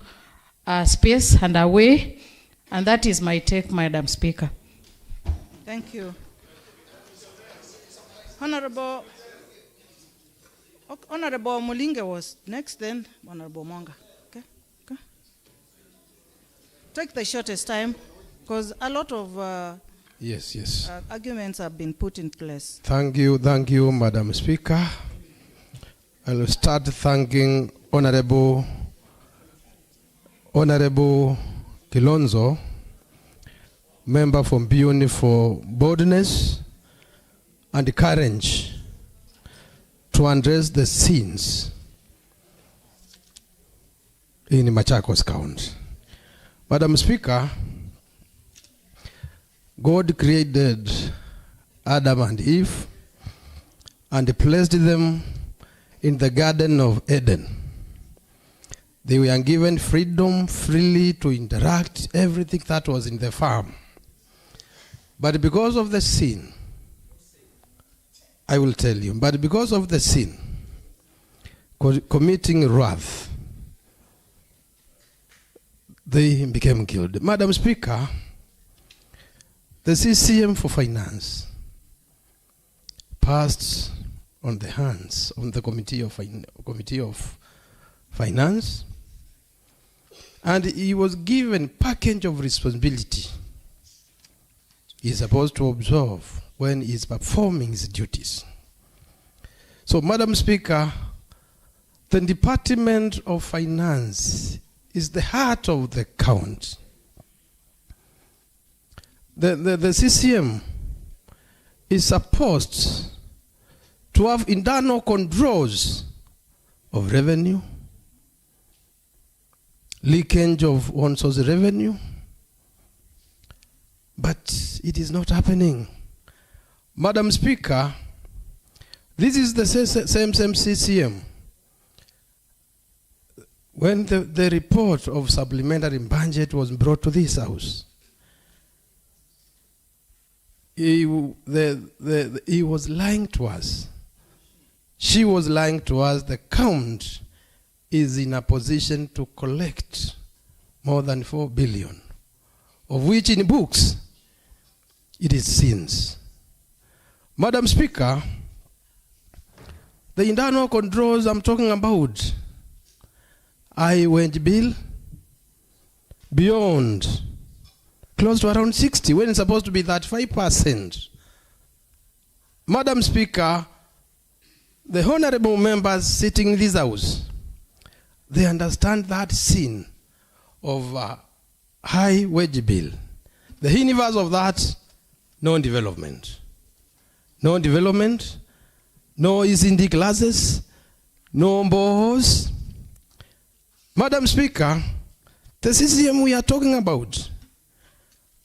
Speaker 13: space and a way, and that is my take, Madam Speaker.
Speaker 1: Thank you. Honorable Mulinge was next, then Honorable Monga. Okay? Take the shortest time, because a lot of
Speaker 14: Yes.
Speaker 1: Arguments have been put in place.
Speaker 14: Thank you, Madam Speaker. I will start thanking Honorable Kilonzo, member from Bioni, for boldness and courage to address the sins in Machakos County. Madam Speaker, God created Adam and Eve and placed them in the Garden of Eden. They were given freedom freely to interact everything that was in the farm. But because of the sin, I will tell you, but because of the sin, committing wrath, they became killed. Madam Speaker, the CCM for Finance passed on the hands of the Committee of Finance, and he was given package of responsibility he is supposed to observe when he is performing his duties. So, Madam Speaker, the Department of Finance is the heart of the county. The CCM is supposed to have internal controls of revenue, leakage of one source revenue, but it is not happening. Madam Speaker, this is the same CCM. When the report of supplementary budget was brought to this house, he was lying to us. She was lying to us. The count is in a position to collect more than 4 billion, of which in books it is sins. Madam Speaker, the internal controls I'm talking about, I went bill beyond close to around 60 when it's supposed to be 35%. Madam Speaker, the honorable members sitting in this house, they understand that sin of high wage bill. The universe of that, no development. No development, no ECD classes, no bohos. Madam Speaker, the CCM we are talking about,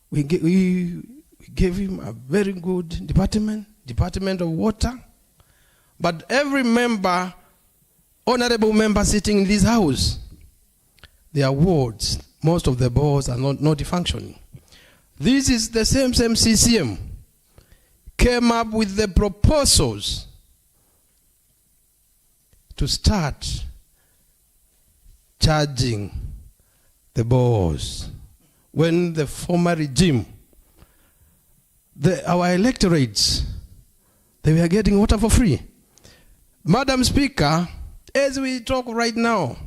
Speaker 14: we gave him a very good department of water, but every member, honorable member sitting in this house, their wards, most of the boards are not functioning. This is the same CCM came up with the proposals to start charging the boards. When the former regime, our electorates, they were getting water for free. Madam Speaker, as we talk right now,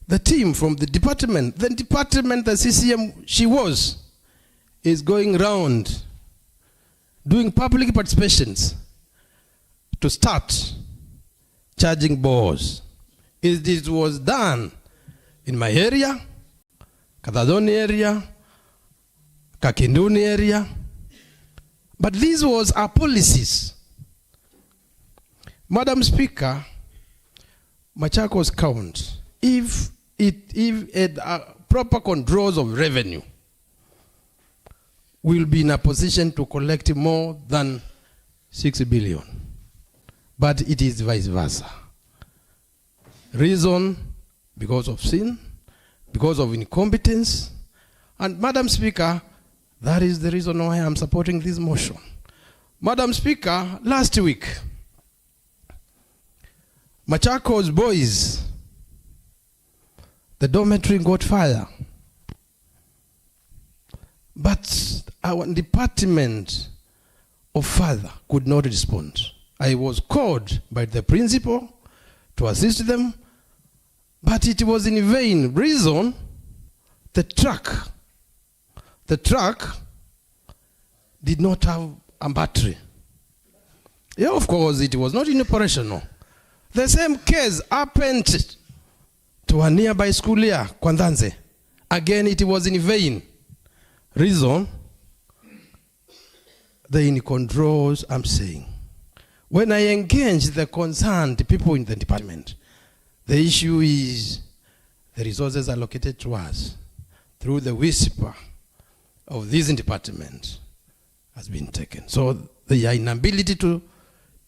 Speaker 14: the team from the department, the CCM she was, is going around doing public participations to start charging boards. It was done in my area, Kadadoni area, Kakinduni area, but these was our policies. Madam Speaker, Machakos County, if it proper controls of revenue, will be in a position to collect more than 6 billion. But it is vice versa. Reason, because of sin, because of incompetence. And Madam Speaker, that is the reason why I'm supporting this motion. Madam Speaker, last week, MACHAKOS boys, the dormitory got fire. But our department of father could not respond. I was called by the principal to assist them, but it was in vain. Reason, the truck did not have a battery. Yeah, of course, it was not in operational. The same case happened to a nearby school here, Kwandanze. Again, it was in vain. Reason, the in controls, I'm saying. When I engage the concerned people in the department, the issue is the resources allocated to us through the whisper of this department has been taken. So the inability to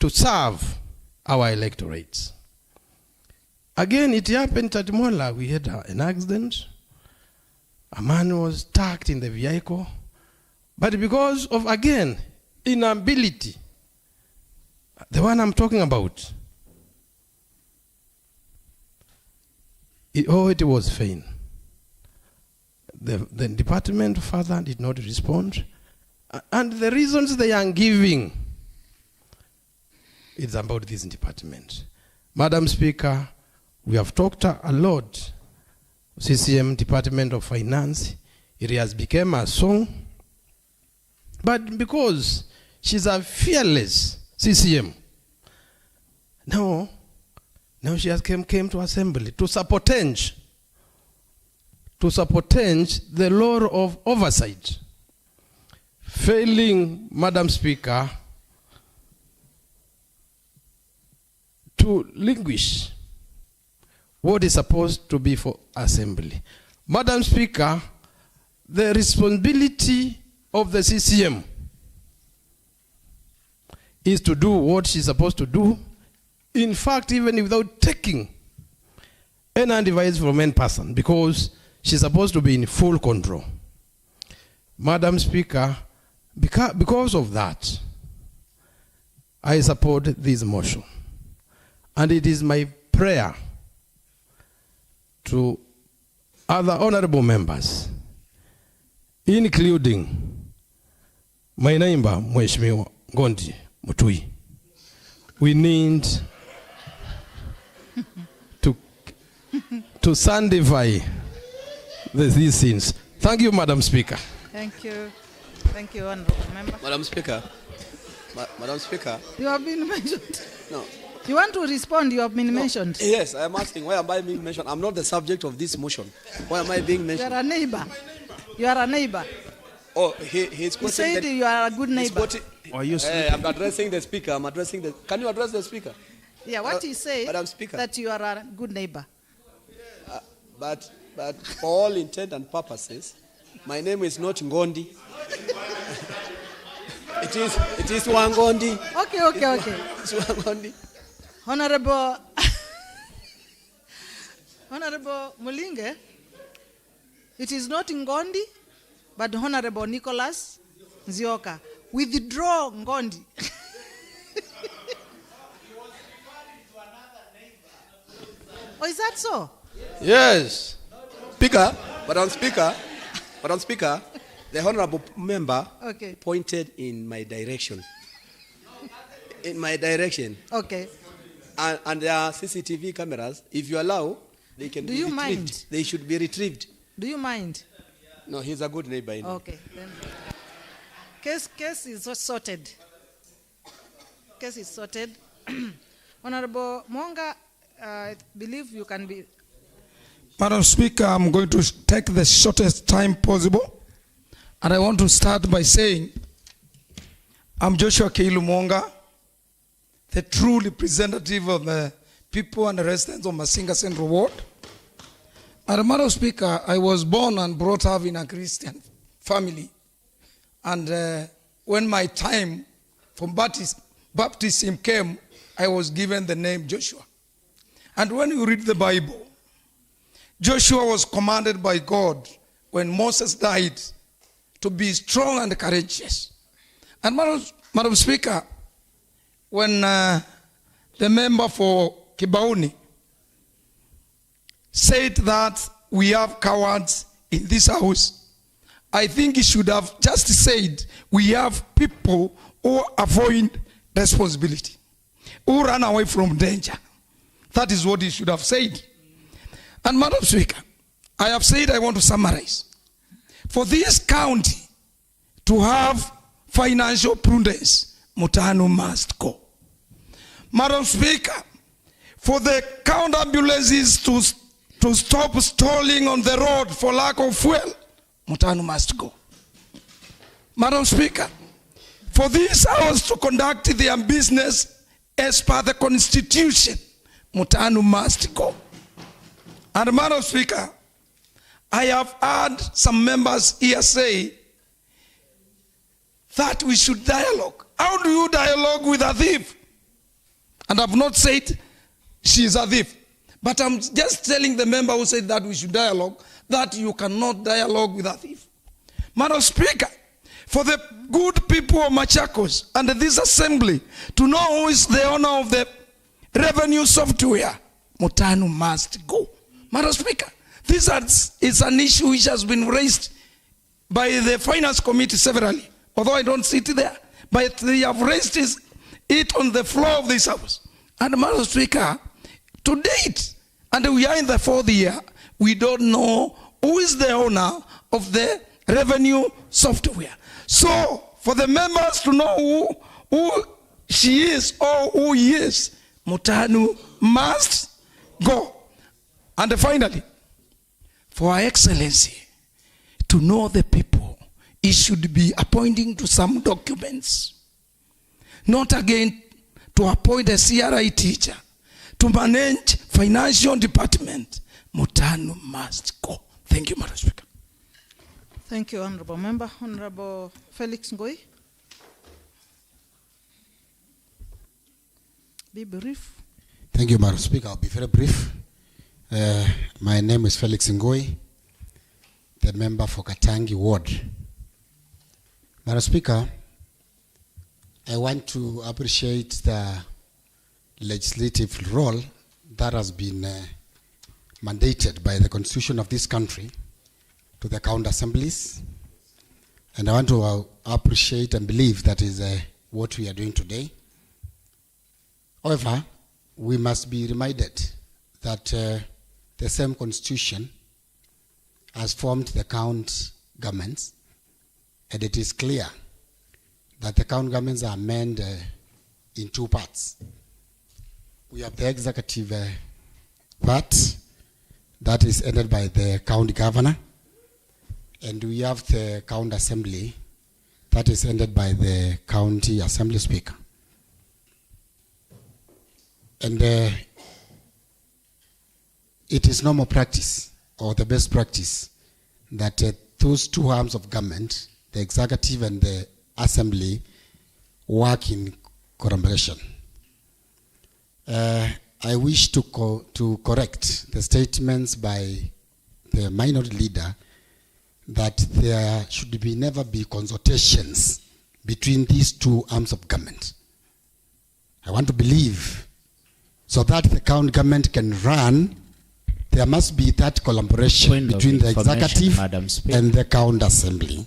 Speaker 14: serve our electorates. Again, it happened at Mola. We had an accident. A man was stuck in the vehicle. But because of, again, inability, the one I'm talking about, it was vain. The department further did not respond. And the reasons they are giving, it's about this department. Madam Speaker, we have talked a lot. CCM Department of Finance, it has become a song. But because she's a fearless CCM, now she has came to assembly to support the law of oversight. Failing, Madam Speaker, to linguish what is supposed to be for assembly. Madam Speaker, the responsibility of the CCM is to do what she's supposed to do. In fact, even without taking any advice from any person, because she's supposed to be in full control. Madam Speaker, because of that, I support this motion. And it is my prayer to other honorable members, including my neighbor, Mheshimiwa Ngondi Mutui. We need to sanctify these sins. Thank you, Madam Speaker.
Speaker 1: Thank you. Thank you, honorable member.
Speaker 7: Madam Speaker. Madam Speaker.
Speaker 1: You have been mentioned.
Speaker 7: No.
Speaker 1: You want to respond? You have been mentioned.
Speaker 7: Yes, I am asking, why am I being mentioned? I'm not the subject of this motion. Why am I being mentioned?
Speaker 1: You are a neighbor. You are a neighbor.
Speaker 7: Oh, he's
Speaker 1: He said you are a good neighbor.
Speaker 7: I'm addressing the speaker. I'm addressing the... Can you address the speaker?
Speaker 1: Yeah, what he said,
Speaker 7: Madam Speaker,
Speaker 1: that you are a good neighbor.
Speaker 7: But for all intent and purposes, my name is not Ngondi. It is Wangondi.
Speaker 1: Okay.
Speaker 7: It's Wangondi.
Speaker 1: Honorable Mulinge, it is not Ngondi, but Honorable Nicholas Nzioka. Withdraw Ngondi. Oh, is that so?
Speaker 7: Yes. Madam Speaker, the honorable member pointed in my direction.
Speaker 1: Okay.
Speaker 7: And there are CCTV cameras. If you allow, they can be retrieved.
Speaker 1: Mind?
Speaker 7: They should be retrieved.
Speaker 1: Do you mind?
Speaker 7: No, he's a good neighbor.
Speaker 1: Okay. Then case is sorted. Case is sorted. Honorable Mwanga, I believe you can be...
Speaker 15: Madam Speaker, I'm going to take the shortest time possible. And I want to start by saying, I'm Joshua Keilu Mwanga, the true representative of the people and the residents of Masinga Central Ward. Madam Speaker, I was born and brought up in a Christian family. And when my time from baptism came, I was given the name Joshua. And when you read the Bible, Joshua was commanded by God when Moses died to be strong and courageous. And Madam Speaker, when the member for Kibaoni said that we have cowards in this house, I think he should have just said we have people who avoid responsibility, who run away from danger. That is what he should have said. And Madam Speaker, I have said I want to summarize. For this county to have financial prudence, Mutanu must go. Madam Speaker, for the county ambulances to stop stalling on the road for lack of fuel, Mutanu must go. Madam Speaker, for this house to conduct their business as per the Constitution, Mutanu must go. And Madam Speaker, I have heard some members here say that we should dialogue. How do you dialogue with a thief? And I've not said she is a thief. But I'm just telling the member who said that we should dialogue that you cannot dialogue with a thief. Madam Speaker, for the good people of Machakos and this assembly to know who is the owner of the revenue software, Mutanu must go. Madam Speaker, this is an issue which has been raised by the Finance Committee severally, although I don't sit there, but they have raised it on the floor of this house. And Madam Speaker, to date, and we are in the 4th year, we don't know who is the owner of the revenue software. So, for the members to know who she is or who he is, Mutanu must go. And finally, for Her Excellency to know the people, he should be appointing to some documents. Not again to appoint a CRI teacher to manage financial department. Mutanu must go. Thank you, Madam Speaker.
Speaker 1: Thank you, Honorable Member. Honorable Felix Ngoi. Be brief.
Speaker 16: Thank you, Madam Speaker. I'll be very brief. My name is Felix Ngoi, the member for Katangi Ward. Madam Speaker, I want to appreciate the legislative role that has been mandated by the Constitution of this country to the county assemblies. And I want to appreciate and believe that is what we are doing today. However, we must be reminded that the same Constitution has formed the county governments, and it is clear that the county governments are manned in two parts. We have the executive part that is headed by the county governor, and we have the county assembly that is headed by the county assembly speaker. And it is normal practice, or the best practice, that those two arms of government, the executive and the assembly, work in collaboration. I wish to correct the statements by the minority leader that there should never be consultations between these two arms of government. I want to believe, so that the county government can run, there must be that collaboration between the executive and the county assembly.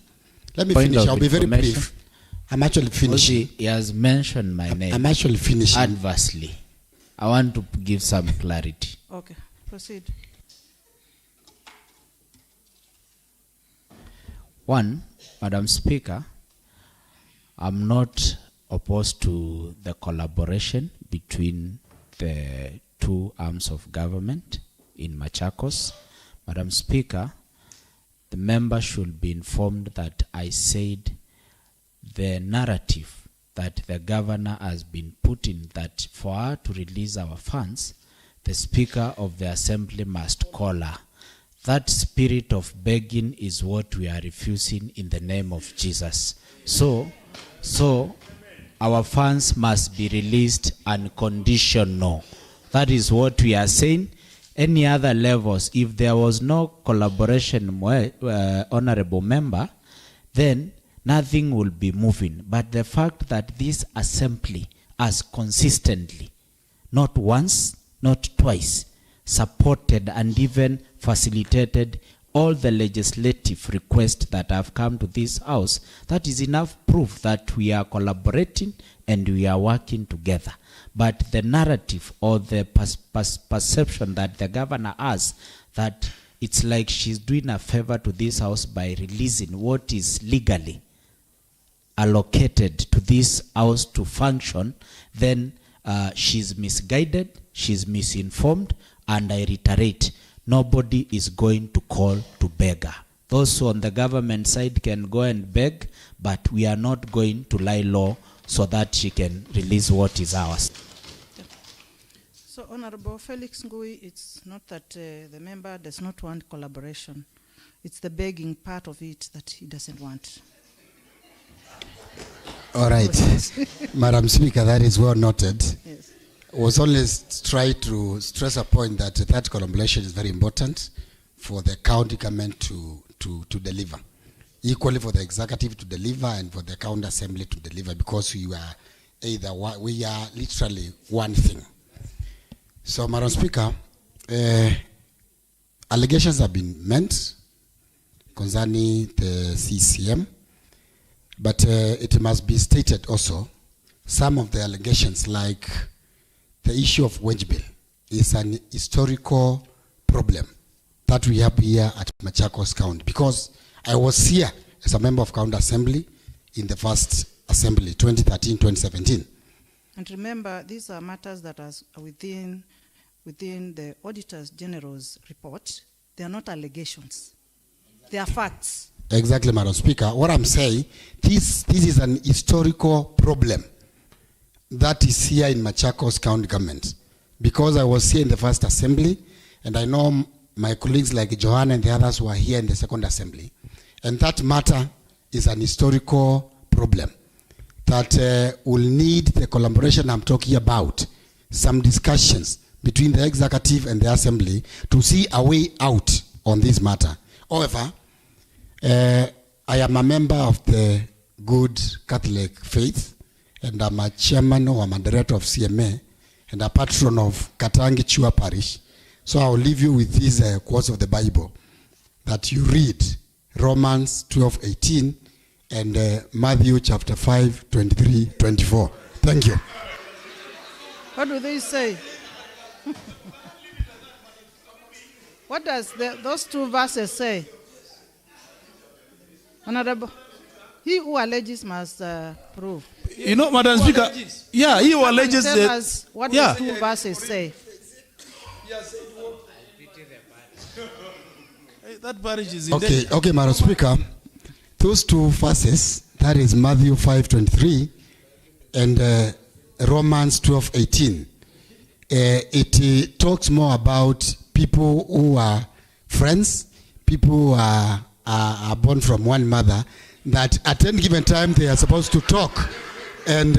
Speaker 16: Let me finish. I'll be very brief. I'm actually finishing.
Speaker 10: He has mentioned my name.
Speaker 16: I'm actually finishing.
Speaker 10: Adversely. I want to give some clarity.
Speaker 1: Okay, proceed.
Speaker 10: One, Madam Speaker, I'm not opposed to the collaboration between the two arms of government in Machakos. Madam Speaker, the member should be informed that I said the narrative that the governor has been putting, that for her to release our funds, the Speaker of the Assembly must call her. That spirit of begging is what we are refusing in the name of Jesus. So our funds must be released unconditional. That is what we are saying. Any other levels, if there was no collaboration, honorable member, then nothing will be moving. But the fact that this assembly has consistently, not once, not twice, supported and even facilitated all the legislative requests that have come to this house, that is enough proof that we are collaborating and we are working together. But the narrative or the perception that the governor has, that it's like she's doing a favor to this house by releasing what is legally allocated to this house to function, then she's misguided, she's misinformed, and I reiterate, nobody is going to call to beg her. Those who on the government side can go and beg, but we are not going to lie low so that she can release what is ours.
Speaker 1: So, Honorable Felix Ngui, it's not that the member does not want collaboration. It's the begging part of it that he doesn't want.
Speaker 16: All right. Madam Speaker, that is well noted.
Speaker 1: Yes.
Speaker 16: Was only try to stress a point that that collaboration is very important for the county government to deliver. Equally for the executive to deliver and for the county assembly to deliver, because we are literally one thing. So, Madam Speaker, allegations have been made concerning the CCM, but it must be stated also, some of the allegations, like the issue of wage bill, is an historical problem that we have here at Machakos County, because I was here as a member of County Assembly in the first assembly, 2013-2017.
Speaker 1: And remember, these are matters that are within the Auditor General's report. They are not allegations. They are facts.
Speaker 16: Exactly, Madam Speaker. What I'm saying, this is an historical problem that is here in Machakos County government. Because I was here in the first assembly, and I know my colleagues like Johanna and the others who are here in the second assembly. And that matter is an historical problem that will need the collaboration I'm talking about, some discussions between the executive and the assembly to see a way out on this matter. However, I am a member of the Good Catholic Faith, and I'm a chairman or I'm a director of CMA, and a patron of Katangi Chua Parish. So I'll leave you with these quotes of the Bible that you read, Romans 12:18 and Matthew chapter 5:23-24. Thank you.
Speaker 1: What do they say? What does those two verses say? Honorable, he who alleges must prove.
Speaker 4: You know, Madam Speaker, yeah, he who alleges
Speaker 1: tell
Speaker 4: that.
Speaker 1: us what
Speaker 4: Yeah.
Speaker 1: those two verses say.
Speaker 4: That parish is in
Speaker 16: Okay, Madam Speaker. Those two verses, that is Matthew 5:23 and Romans 12:18. It talks more about people who are friends, people who are born from one mother, that at any given time they are supposed to talk and,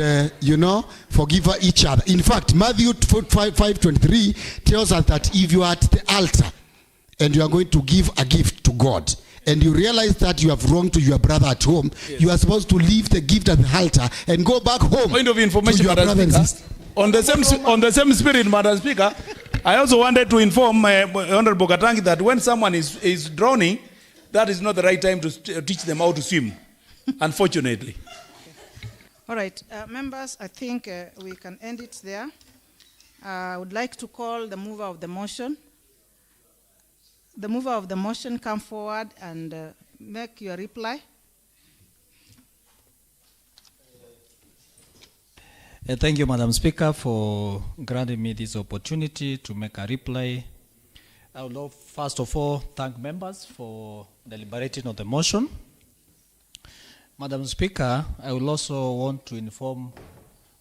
Speaker 16: forgive each other. In fact, Matthew 5:23 tells us that if you are at the altar and you are going to give a gift to God, and you realize that you have wronged to your brother at home, yes, you are supposed to leave the gift at the altar and go back home.
Speaker 4: Point of information, Madam Speaker. On the same spirit, Madam Speaker, I also wanted to inform Honorable Katangi that when someone is drowning, that is not the right time to teach them how to swim, unfortunately.
Speaker 1: All right, members, I think we can end it there. I would like to call the mover of the motion. The mover of the motion, come forward and make your reply.
Speaker 3: Thank you, Madam Speaker, for granting me this opportunity to make a reply. I would love, first of all, thank members for deliberating on the motion. Madam Speaker, I will also want to inform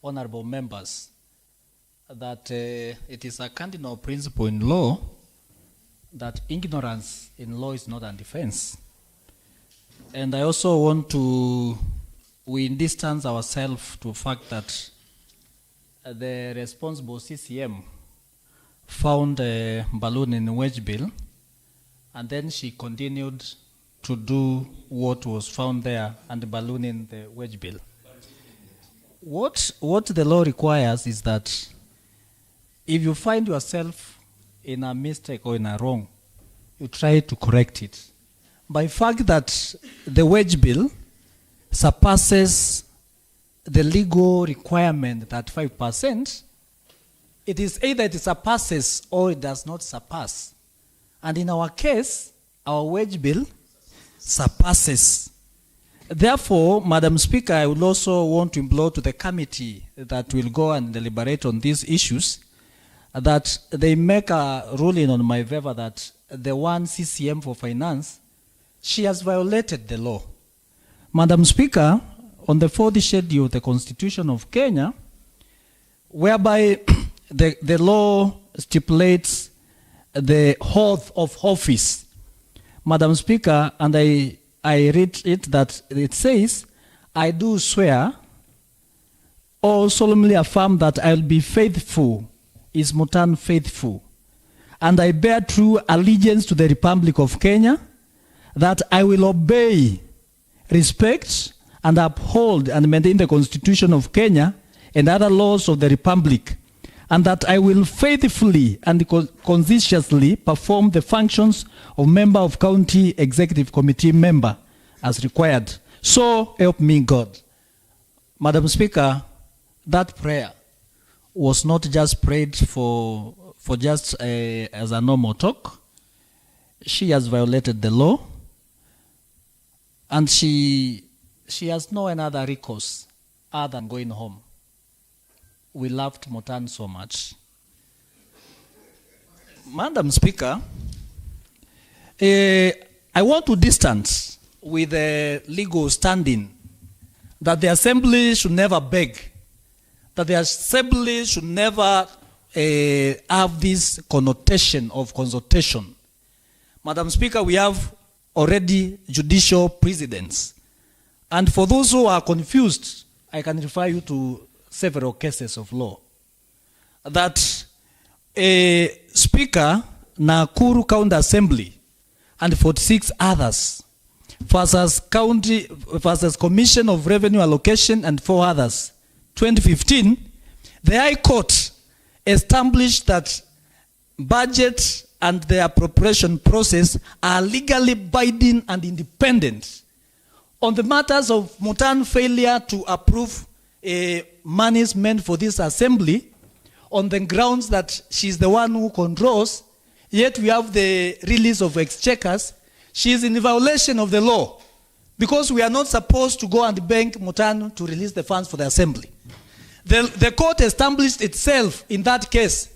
Speaker 3: honorable members that it is a cardinal principle in law that ignorance in law is not a defense. And I also want to, we distance ourselves to the fact that the responsible CCM found a balloon in the wage bill, and then she continued to do what was found there and ballooning the wage bill. What the law requires is that if you find yourself in a mistake or in a wrong, you try to correct it. By fact that the wage bill surpasses the legal requirement that 5%, it is either it surpasses or it does not surpass. And in our case, our wage bill surpasses. Therefore, Madam Speaker, I would also want to implore to the committee that will go and deliberate on these issues, that they make a ruling on my favor that the one CCM for finance, she has violated the law. Madam Speaker, on the 4th schedule of the Constitution of Kenya, whereby the law stipulates the oath of office, Madam Speaker, and I read it that it says, I do swear or solemnly affirm that I will be faithful, is Mutan faithful, and I bear true allegiance to the Republic of Kenya, that I will obey, respect, and uphold and maintain the Constitution of Kenya and other laws of the Republic, and that I will faithfully and conscientiously perform the functions of member of County Executive Committee member as required. So help me God. Madam Speaker, that prayer was not just prayed for just as a normal talk. She has violated the law, and she has no another recourse other than going home. We loved Motan so much. Madam Speaker, I want to distance with the legal standing that the Assembly should never beg, that the Assembly should never have this connotation of consultation. Madam Speaker, we have already judicial precedents. And for those who are confused, I can refer you to several cases of law. That a Speaker, Nakuru County Assembly, and 46 others, versus Commission of Revenue Allocation and 4 others, 2015, the High Court established that budget and the appropriation process are legally binding and independent. On the matters of Mutan failure to approve monies meant for this assembly, on the grounds that she's the one who controls, yet we have the release of exchequers, she is in violation of the law, because we are not supposed to go and beg Mutan to release the funds for the assembly. The court established itself in that case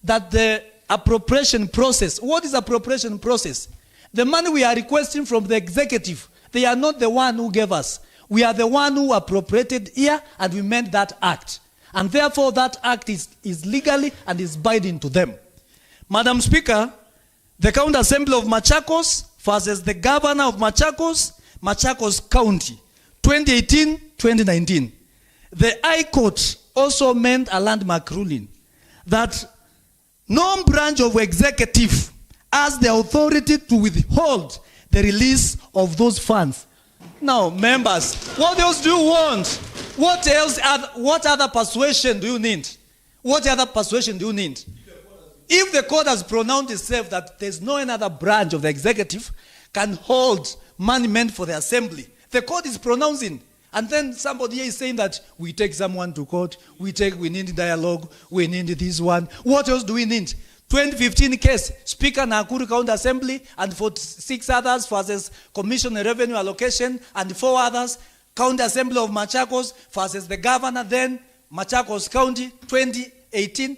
Speaker 3: that the appropriation process, what is appropriation process? The money we are requesting from the executive, they are not the one who gave us. We are the one who appropriated here, and we meant that act. And therefore that act is legally and is binding to them. Madam Speaker, the County Assembly of Machakos versus the Governor of Machakos, Machakos County, 2018-2019. The High Court also meant a landmark ruling that no branch of executive has the authority to withhold the release of those funds. Now, members, what else do you want? What other persuasion do you need? What other persuasion do you need? If the court has pronounced itself that there's no another branch of the executive can hold money meant for the assembly, the court is pronouncing. And then somebody here is saying that we take someone to court, we need dialogue, we need this one. What else do we need? 2015 case, Speaker Nakuru County Assembly and 46 others versus Commission on Revenue Allocation and 4 others, County Assembly of Machakos versus the Governor then, Machakos County, 2018.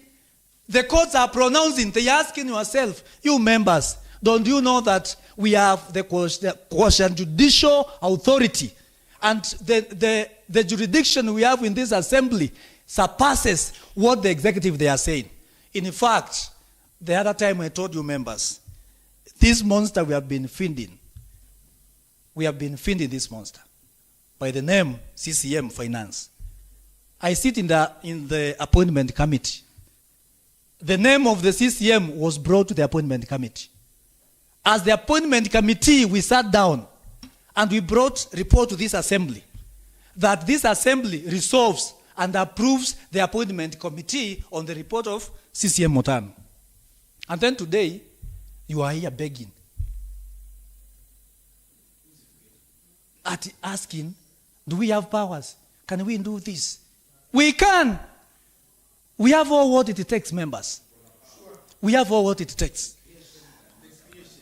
Speaker 3: The courts are pronouncing, they are asking yourself, you members, don't you know that we have the quotient judicial authority, and the jurisdiction we have in this assembly surpasses what the executive they are saying. In fact, the other time I told you members, this monster we have been feeding this monster by the name CCM Finance. I sit in the appointment committee. The name of the CCM was brought to the appointment committee. As the appointment committee, we sat down
Speaker 17: And we brought report to this assembly that this assembly resolves and approves the appointment committee on the report of CCM Mutano. And then today, you are here begging, asking, do we have powers? Can we do this? We can. We have all what it takes, members. We have all what it takes.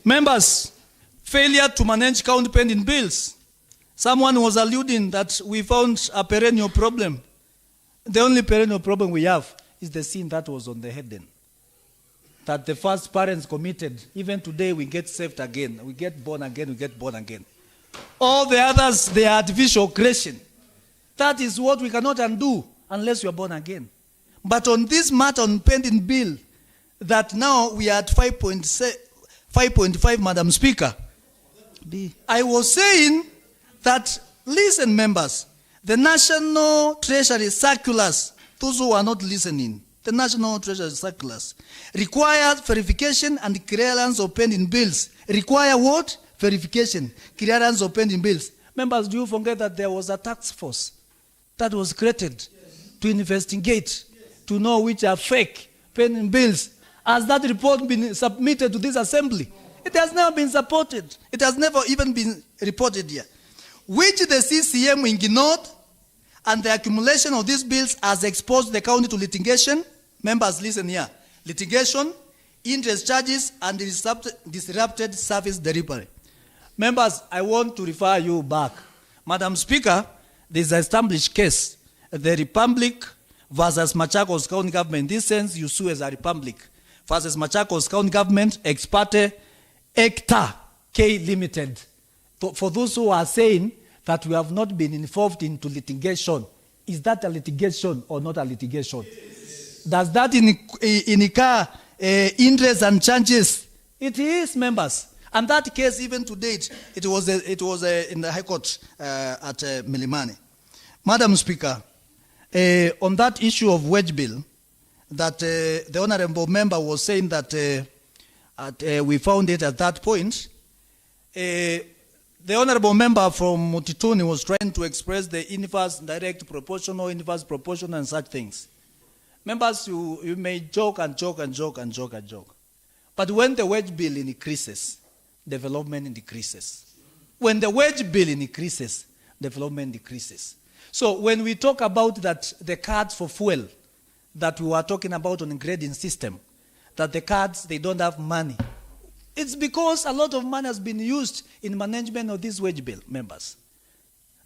Speaker 17: Members, failure to manage county pending bills. Someone was alluding that we found a perennial problem. The only perennial problem we have is the sin that was on the heading. That the first parents committed. Even today we get saved again. We get born again, we get born again. All the others, they are artificial creation. That is what we cannot undo unless you are born again. But on this matter, on pending bill, that now we are at 5.5, Madam Speaker, I was saying that, listen, members, the National Treasury circulars, those who are not listening, the National Treasury circulars require verification and clearance of pending bills. Require what? Verification, clearance of pending bills. Members, do you forget that there was a task force that was created to investigate, to know which are fake pending bills? Has that report been submitted to this assembly? It has never been supported. It has never even been reported here. Which the CCM ignored, and the accumulation of these bills has exposed the county to litigation. Members, listen here. Litigation, interest charges, and disrupted service delivery. Members, I want to refer you back. Madam Speaker, there is an established case, the Republic versus Machakos County Government. In this sense, you sue as a Republic versus Machakos County Government, ex parte, Hector K Limited. For those who are saying that we have not been involved into litigation, is that a litigation or not a litigation? Yes. Does that incur interest and charges? It is, members. And that case, even to date, it was in the High Court at Milimani. Madam Speaker, on that issue of wage bill, that the honorable member was saying that we found it at that point, the honorable member from Mutituni was trying to express the inverse direct proportional, inverse proportional, and such things. Members, you may joke and joke and joke and joke and joke. But when the wage bill increases, development decreases. When the wage bill increases, development decreases. So when we talk about that, the cards for fuel that we were talking about on the grading system, that the cards, they don't have money. It's because a lot of money has been used in management of this wage bill, members.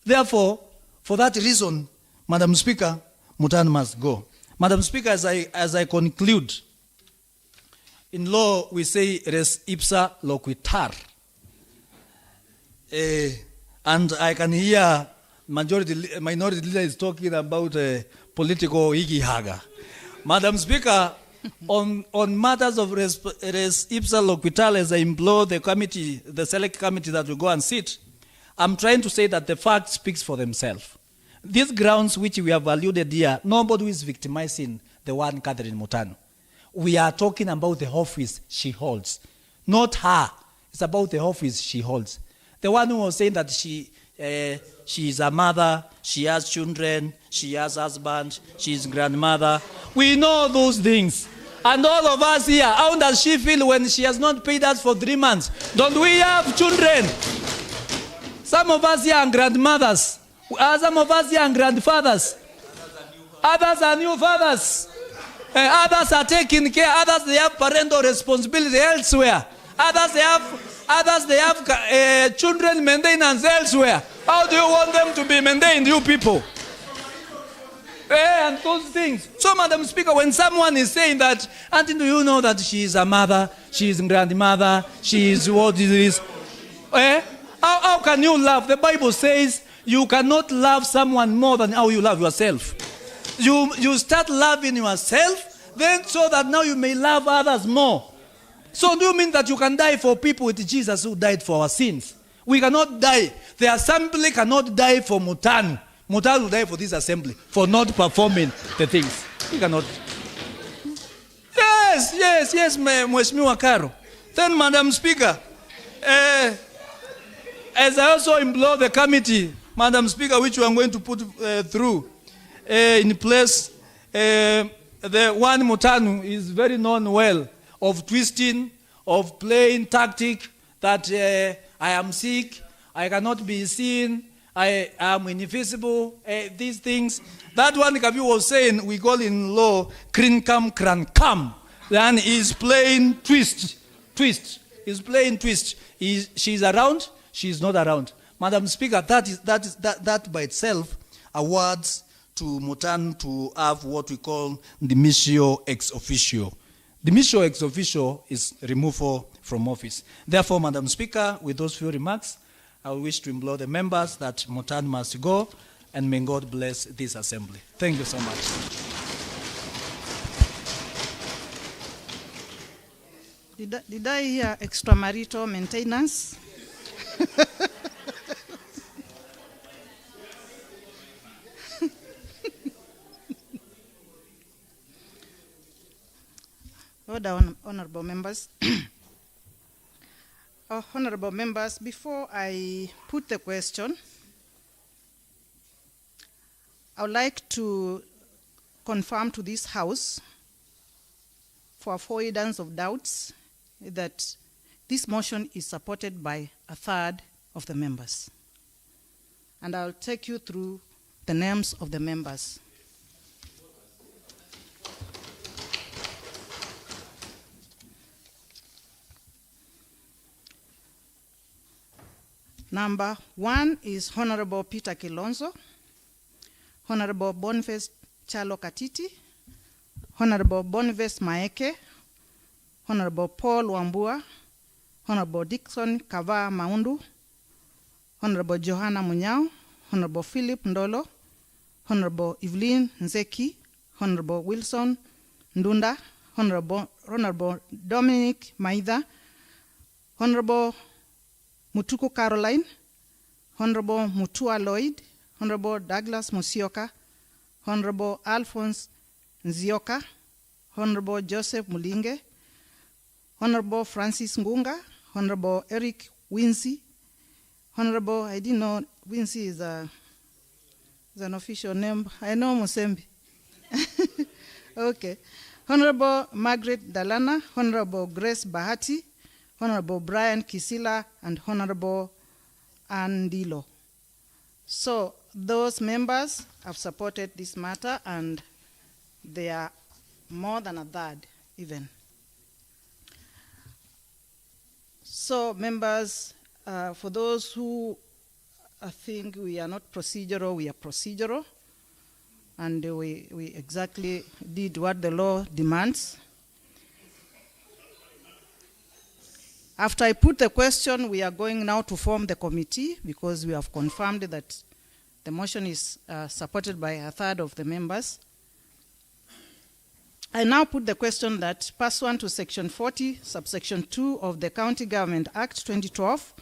Speaker 17: Therefore, for that reason, Madam Speaker, Mutano must go. Madam Speaker, as I conclude, in law we say res ipsa loquitur. And I can hear minority leader is talking about political higi-haga. Madam Speaker, on matters of res ipsa loquitur, as I implore the committee, the select committee that will go and sit, I'm trying to say that the fact speaks for themselves. These grounds which we have alluded here, nobody is victimizing the one Catherine Mutano. We are talking about the office she holds, not her. It's about the office she holds. The one who was saying that she is a mother, she has children, she has husband, she is grandmother. We know those things. And all of us here, how does she feel when she has not paid us for 3 months? Don't we have children? Some of us here are grandmothers. Some of us here are grandfathers. Others are new fathers. Others are taking care. Others, they have parental responsibility elsewhere. Others, they have children maintenance elsewhere. How do you want them to be maintained, you people? And those things. So, Madam Speaker, when someone is saying that, Auntie, do you know that she is a mother, she is a grandmother, she is what it is? How can you love? The Bible says you cannot love someone more than how you love yourself. You start loving yourself, then so that now you may love others more. So do you mean that you can die for people with Jesus who died for our sins? We cannot die. The assembly cannot die for Mutano. Mutano will die for this assembly for not performing the things. We cannot. Yes, Mheshimiwa Karo. Then, Madam Speaker, as I also implore the committee, Madam Speaker, which we are going to put through in place, the one Mutanu is very known well of twisting, of playing tactic that I am sick, I cannot be seen, I am invisible, these things. That one Kabi was saying, we call in law, krinkam krankam. Then he's playing twist. He's playing twist. She's around, she's not around. Madam Speaker, that by itself awards to Mutan to have what we call the missio ex officio. The missio ex officio is removal from office. Therefore, Madam Speaker, with those few remarks, I wish to implore the members that Mutan must go, and may God bless this assembly. Thank you so much.
Speaker 1: Did I hear extramarital maintenance? Honorable members. Honorable members, before I put the question, I would like to confirm to this House, for avoidance of doubts, that this motion is supported by a third of the members. And I'll take you through the names of the members. Number 1 is Honorable Peter Kilonzo, Honorable Boniface Chalo Katiti, Honorable Boniface Maeke, Honorable Paul Wambua, Honorable Dixon Kava Maundu, Honorable Johanna Munyao, Honorable Philip Ndolo, Honorable Evelyn Nzeki, Honorable Wilson Ndunda, Honorable Dominic Maida, Honorable Mutuku Caroline, Honorable Mutua Lloyd, Honorable Douglas Musioka, Honorable Alphonse Nzioka, Honorable Joseph Mulinge, Honorable Francis Ngunga, Honorable Eric Wincy, Honorable, I didn't know Wincy is an official name. I know Musembi. Okay. Honorable Margaret Dalana, Honorable Grace Bahati, Honorable Brian Kisila, and Honorable Andilo. So those members have supported this matter, and they are more than a third even. So members, for those who think we are not procedural, we are procedural, and we exactly did what the law demands. After I put the question, we are going now to form the committee, because we have confirmed that the motion is supported by a third of the members. I now put the question that, pursuant to Section 40, subsection 2 of the County Government Act 2012,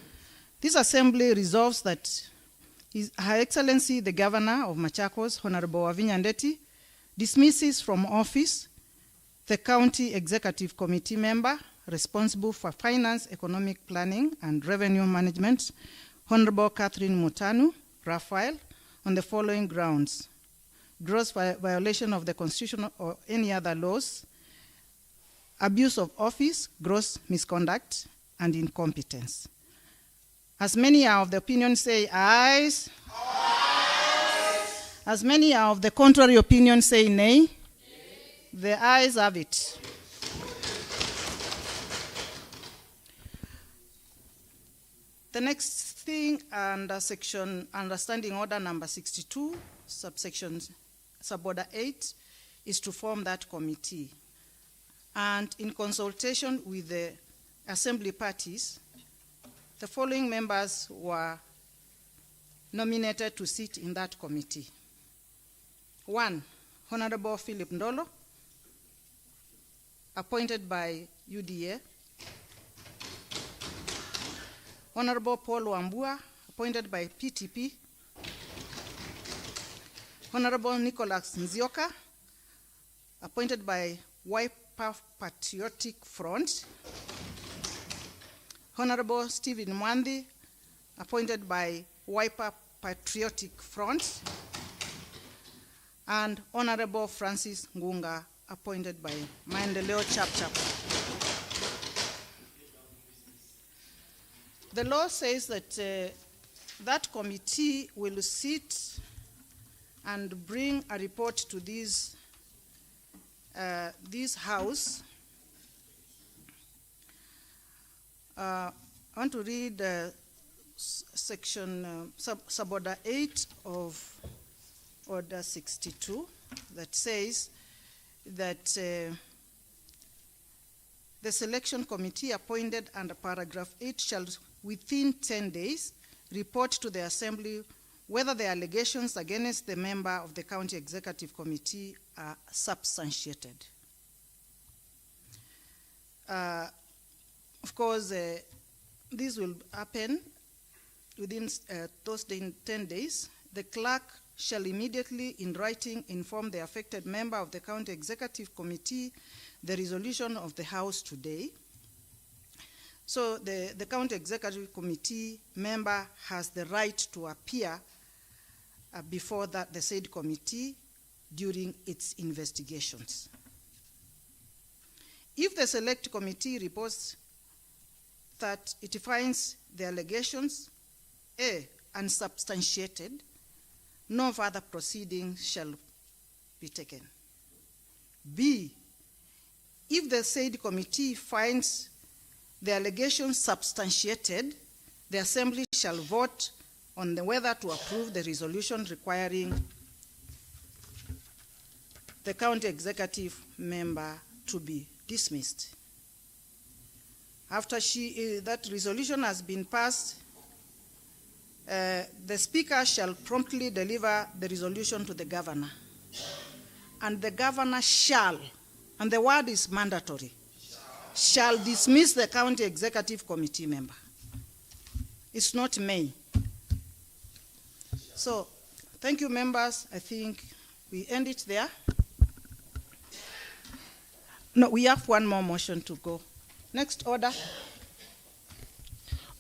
Speaker 1: this Assembly resolves that Her Excellency the Governor of Machakos, Honorable Wavinya Ndeti, dismisses from office the County Executive Committee member responsible for finance, economic planning, and revenue management, Honorable Catherine Mutanu Raphael, on the following grounds: gross violation of the Constitution or any other laws, abuse of office, gross misconduct, and incompetence. As many are of the opinion, say ayes. Ayes. As many are of the contrary opinion, say nay. Nay. The ayes have it. The next thing under section understanding order number 62, suborder 8, is to form that committee. And in consultation with the assembly parties, the following members were nominated to sit in that committee. 1, Honorable Philip Ndolo, appointed by UDA. Honorable Paul Wambua, appointed by PTP. Honorable Nicholas Nzioka, appointed by Wiper Patriotic Front. Honorable Stephen Mwandi, appointed by Wiper Patriotic Front, and Honorable Francis Ngunga, appointed by Maendeleo Chap. The law says that that committee will sit and bring a report to this house. I want to read section suborder 8 of Order 62 that says that the selection committee appointed under paragraph 8 shall within 10 days report to the assembly whether the allegations against the member of the county executive committee are substantiated. Of course, this will happen within those 10 days. The clerk shall immediately in writing inform the affected member of the county executive committee the resolution of the house today. So the county executive committee member has the right to appear before the said committee during its investigations. If the select committee reports that it finds the allegations A, unsubstantiated, no further proceedings shall be taken. B, if the said committee finds the allegations substantiated, the assembly shall vote on whether to approve the resolution requiring the county executive member to be dismissed. After that resolution has been passed, the speaker shall promptly deliver the resolution to the governor. And the governor shall, and the word is mandatory, shall dismiss the county executive committee member. It's not may. So, thank you, members. I think we end it there. No, we have one more motion to go. Next order.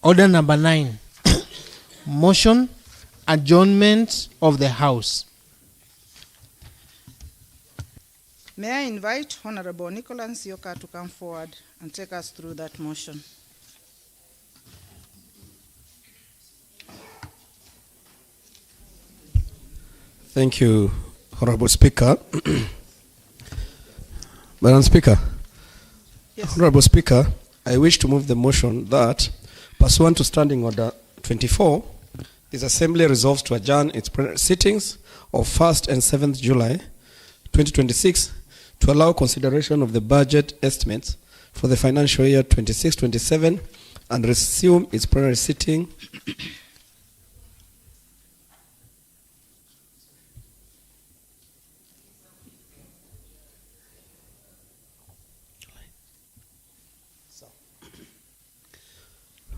Speaker 2: Order number 9. Motion, adjournment of the House.
Speaker 1: May I invite Honorable Nicholas Sioka to come forward and take us through that motion.
Speaker 7: Thank you, Honorable Speaker. Madam Speaker. Yes. Honorable Speaker, I wish to move the motion that, pursuant to Standing Order 24, this Assembly resolves to adjourn its sittings of 1st and 7th July 2026 to allow consideration of the budget estimates for the financial year 26-27 and resume its plenary sitting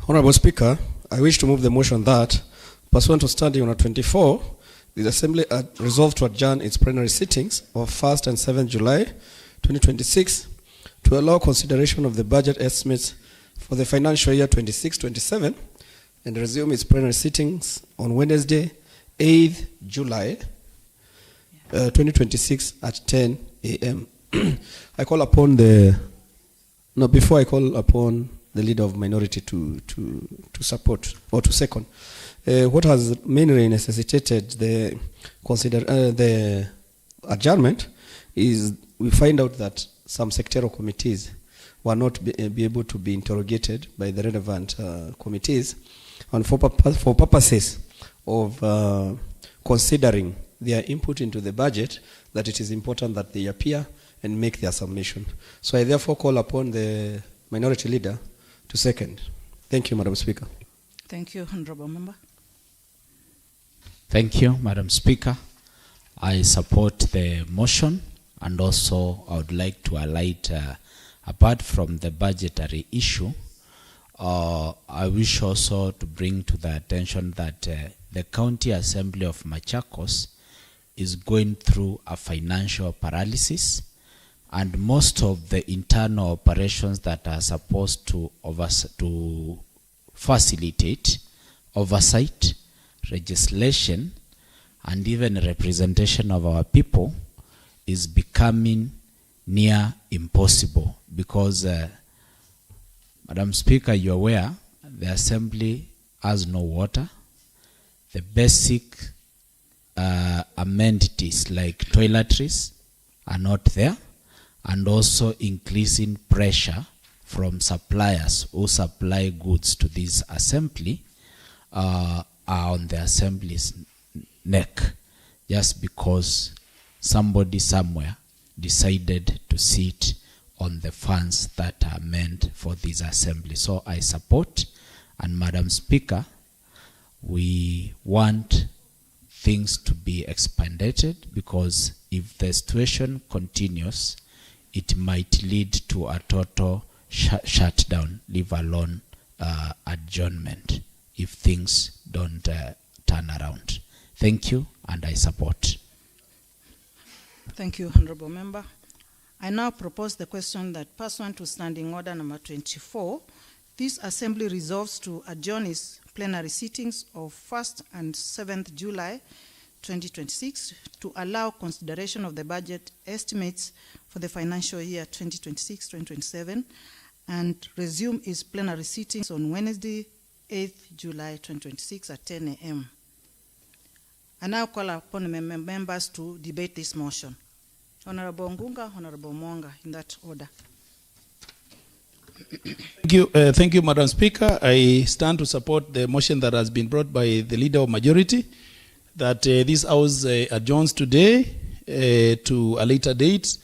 Speaker 7: Honorable Speaker, I wish to move the motion that, pursuant to Standing Order 24, the Assembly resolved to adjourn its plenary sittings of 1st and 7th July 2026 to allow consideration of the budget estimates for the financial year 26-27 and resume its plenary sittings on Wednesday, 8th July 2026 at 10 a.m. I call upon before I call upon the leader of minority to support or to second. What has mainly necessitated the adjournment is we find out that some sectoral committees were not be able to be interrogated by the relevant committees, and for purposes of considering their input into the budget, that it is important that they appear and make their submission. So I therefore call upon the minority leader to second. Thank you, Madam Speaker.
Speaker 1: Thank you, Honorable Member.
Speaker 10: Thank you, Madam Speaker. I support the motion, and also I would like to highlight, apart from the budgetary issue, I wish also to bring to the attention that the County Assembly of Machakos is going through a financial paralysis, and most of the internal operations that are supposed to facilitate oversight, legislation, and even representation of our people is becoming near impossible because, Madam Speaker, you're aware the Assembly has no water. The basic amenities like toiletries are not there, and also increasing pressure from suppliers who supply goods to this assembly are on the assembly's neck just because somebody somewhere decided to sit on the funds that are meant for this assembly. So I support, and Madam Speaker, we want things to be expanded because if the situation continues, it might lead to a total shutdown, leave alone adjournment, if things don't turn around. Thank you, and I support.
Speaker 1: Thank you, Honorable Member. I now propose the question that pursuant to Standing Order number 24, this Assembly resolves to adjourn its plenary sittings of 1st and 7th July 2026 to allow consideration of the budget estimates for the financial year 2026-2027 and resume its plenary sittings on Wednesday, 8th July 2026 at 10 a.m. I now call upon the members to debate this motion. Honorable Ngunga, Honorable Mwanga, in that order.
Speaker 4: Thank you, Madam Speaker. I stand to support the motion that has been brought by the Leader of Majority that this House adjourns today to a later date.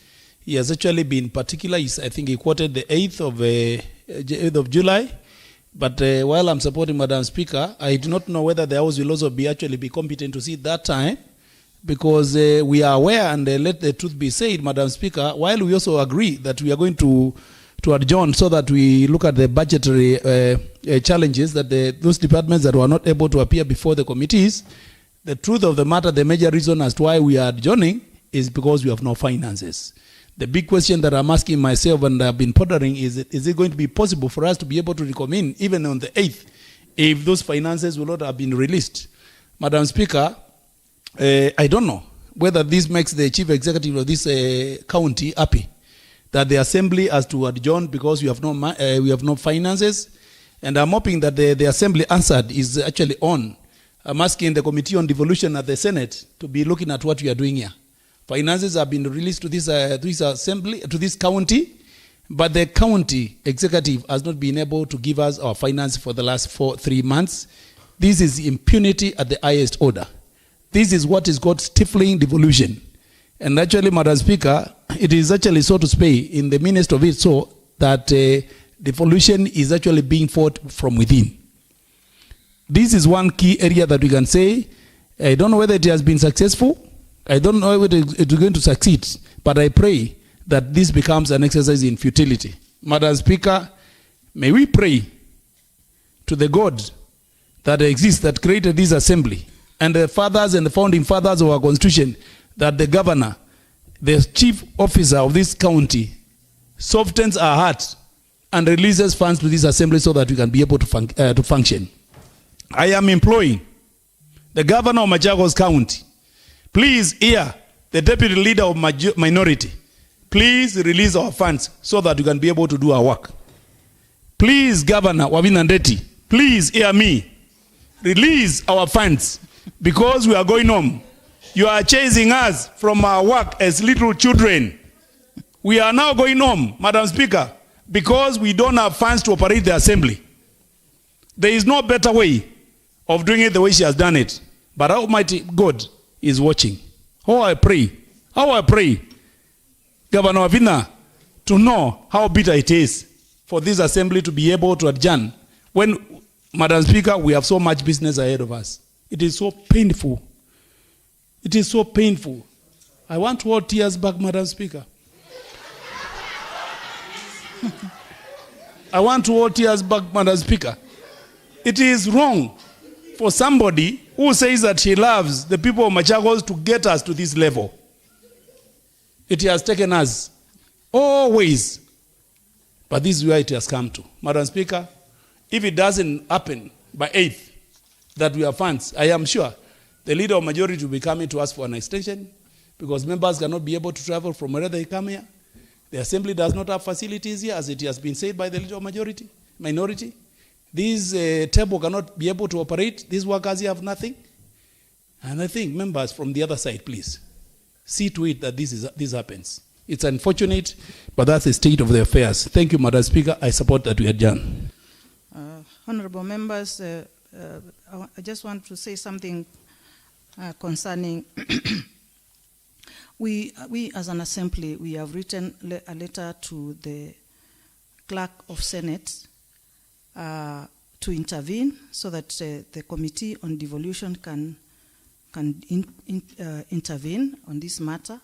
Speaker 4: He has actually been particular. I think he quoted the 8th of July. But while I'm supporting Madam Speaker, I do not know whether the House will also actually be competent to see that time, because we are aware, and let the truth be said, Madam Speaker, while we also agree that we are going to adjourn so that we look at the budgetary challenges that those departments that were not able to appear before the committees, the truth of the matter, the major reason as to why we are adjourning is because we have no finances. The big question that I'm asking myself and I've been pondering is it going to be possible for us to be able to reconvene even on the 8th if those finances will not have been released? Madam Speaker, I don't know whether this makes the chief executive of this county happy that the assembly has to adjourn because we have no finances, and I'm hoping that the assembly answered is actually on. I'm asking the committee on devolution at the Senate to be looking at what we are doing here. Finances have been released to this assembly, to this county, but the county executive has not been able to give us our finance for the last 3 months. This is impunity at the highest order. This is what is called stifling devolution. And actually, Madam Speaker, it is actually, so to speak, in the midst of it, so that devolution is actually being fought from within. This is one key area that we can say. I don't know whether it has been successful. I don't know whether it is going to succeed. But I pray that this becomes an exercise in futility. Madam Speaker, may we pray to the God that exists, that created this assembly, and the fathers and the founding fathers of our constitution, that the governor, the chief officer of this county, softens our heart and releases funds to this assembly so that we can be able to function. I am employing the governor of Machakos County. Please hear the deputy leader of minority. Please release our funds so that we can be able to do our work. Please, Governor Wavina Ndeti, please hear me. Release our funds because we are going home. You are chasing us from our work as little children. We are now going home, Madam Speaker, because we don't have funds to operate the assembly. There is no better way of doing it the way she has done it. But Almighty God is watching. How I pray, Governor Wavina, to know how bitter it is for this assembly to be able to adjourn when, Madam Speaker, we have so much business ahead of us. It is so painful. It is so painful. I want to hold tears back, Madam Speaker. I want to hold tears back, Madam Speaker. It is wrong for somebody who says that he loves the people of Machakos to get us to this level. It has taken us always. But this is where it has come to. Madam Speaker, if it doesn't happen by 8th, that we have funds, I am sure the leader of majority will be coming to ask for an extension because members cannot be able to travel from wherever they come here. The assembly does not have facilities here, as it has been said by the leader of minority. This table cannot be able to operate. These workers here have nothing. And I think members from the other side, please, see to it that this happens. It's unfortunate, but that's the state of the affairs. Thank you, Madam Speaker. I support that we adjourn.
Speaker 1: Honorable members, I just want to say something concerning we as an assembly, we have written a letter to the clerk of Senate to intervene so that the committee on devolution can intervene on this matter.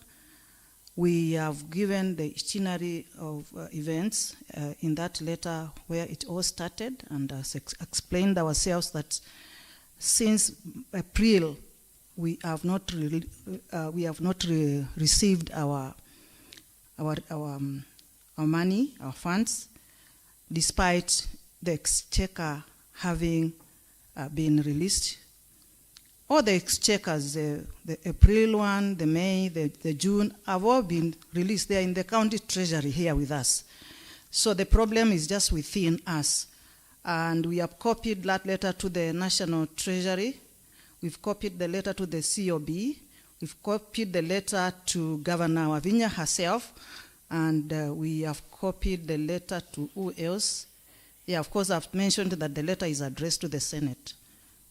Speaker 1: We have given the itinerary of events in that letter where it all started, and explained ourselves that since April we have not received our money, our funds, despite the exchequer having been released. All the exchequers, the April one, the May, the June, have all been released. They are in the county treasury here with us. So the problem is just within us. And we have copied that letter to the National Treasury. We've copied the letter to the COB. We've copied the letter to Governor Wavinya herself. And we have copied the letter to who else? Yeah, of course, I've mentioned that the letter is addressed to the Senate.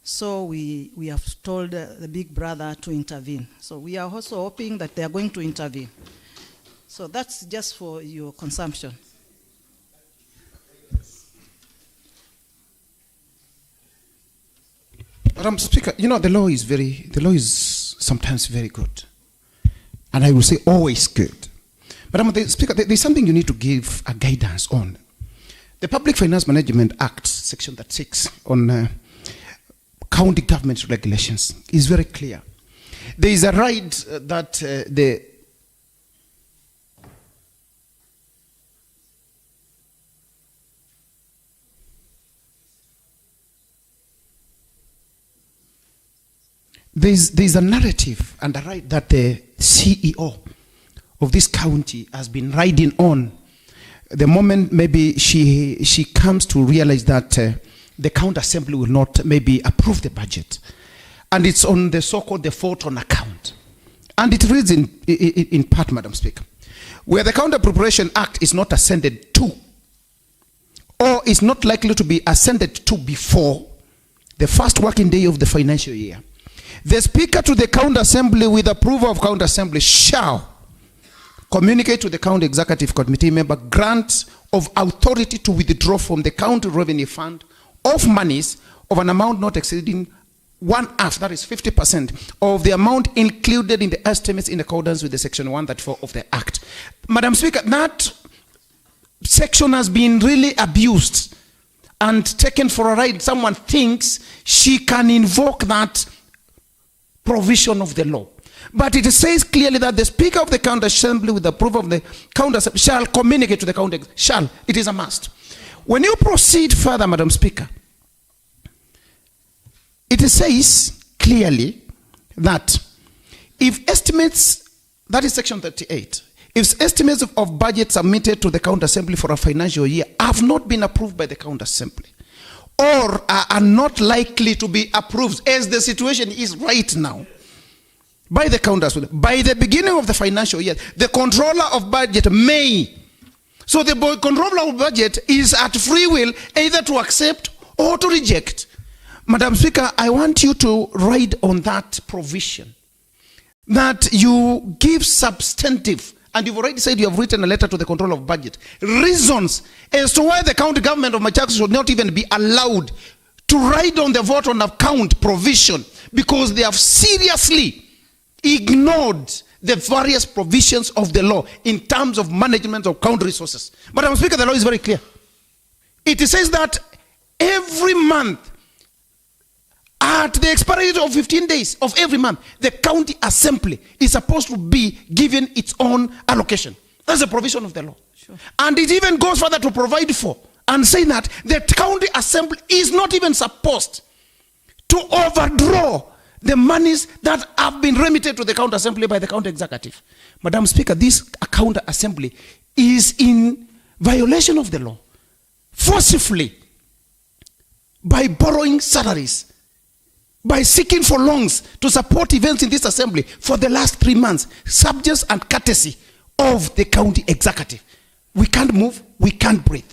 Speaker 1: So we have told the big brother to intervene. So we are also hoping that they are going to intervene. So that's just for your consumption.
Speaker 5: Madam Speaker, you know, the law is sometimes very good. And I will say always good. Madam Speaker, there's something you need to give a guidance on. The Public Finance Management Act, Section 36, on county government regulations is very clear. There is a right that there's a narrative and a right that the CEO of this county has been riding on the moment maybe she comes to realize that the county assembly will not maybe approve the budget. And it's on the so-called default on account. And it reads in part, Madam Speaker, where the County Appropriation Act is not ascended to, or is not likely to be ascended to before the first working day of the financial year, the Speaker to the County Assembly with approval of County Assembly shall communicate to the County Executive Committee member grant of authority to withdraw from the County Revenue Fund of monies of an amount not exceeding 1/2, that is 50%, of the amount included in the estimates in accordance with the Section 134 of the Act. Madam Speaker, that section has been really abused and taken for a ride. Someone thinks she can invoke that provision of the law. But it says clearly that the Speaker of the County Assembly with the approval of the County Assembly shall communicate to the County. Shall. It is a must. When you proceed further, Madam Speaker, it says clearly that if estimates, that is Section 38, if estimates of budget submitted to the County Assembly for a financial year have not been approved by the County Assembly, or are not likely to be approved, as the situation is right now, by the County Assembly, by the beginning of the financial year, the Controller of Budget may. So the Controller of Budget is at free will either to accept or to reject. Madam Speaker, I want you to ride on that provision, that you give substantive, and you've already said you have written a letter to the Controller of Budget, reasons as to why the county government of Machakos should not even be allowed to ride on the vote on account provision, because they have seriously ignored the various provisions of the law in terms of management of county resources. Madam Speaker, the law is very clear. It says that every month, at the expiry of 15 days of every month, the county assembly is supposed to be given its own allocation. That's a provision of the law. Sure. And it even goes further to provide for and say that the county assembly is not even supposed to overdraw the monies that have been remitted to the county assembly by the county executive. Madam Speaker, this county assembly is in violation of the law, forcibly, by borrowing salaries, by seeking for loans to support events in this assembly for the last 3 months, subject and courtesy of the county executive. We can't move, we can't breathe.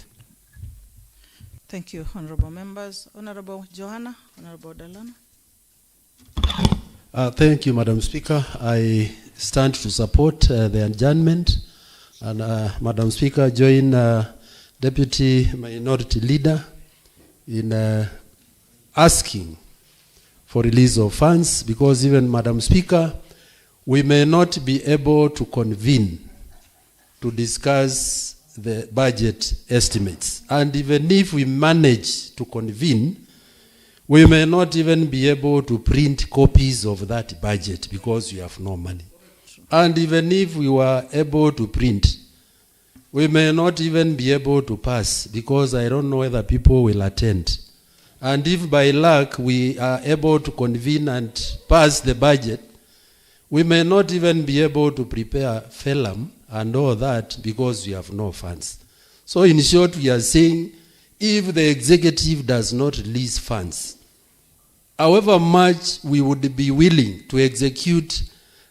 Speaker 1: Thank you, honorable members. Honorable Johanna, Honorable Dalana.
Speaker 12: Thank you, Madam Speaker. I stand to support the adjournment. And Madam Speaker, join Deputy Minority Leader in asking for release of funds, because even, Madam Speaker, we may not be able to convene to discuss the budget estimates. And even if we manage to convene, we may not even be able to print copies of that budget because we have no money. And even if we were able to print, we may not even be able to pass because I don't know whether people will attend. And if by luck we are able to convene and pass the budget, we may not even be able to prepare Phelan and all that because we have no funds. So in short, we are saying if the executive does not release funds, however much we would be willing to execute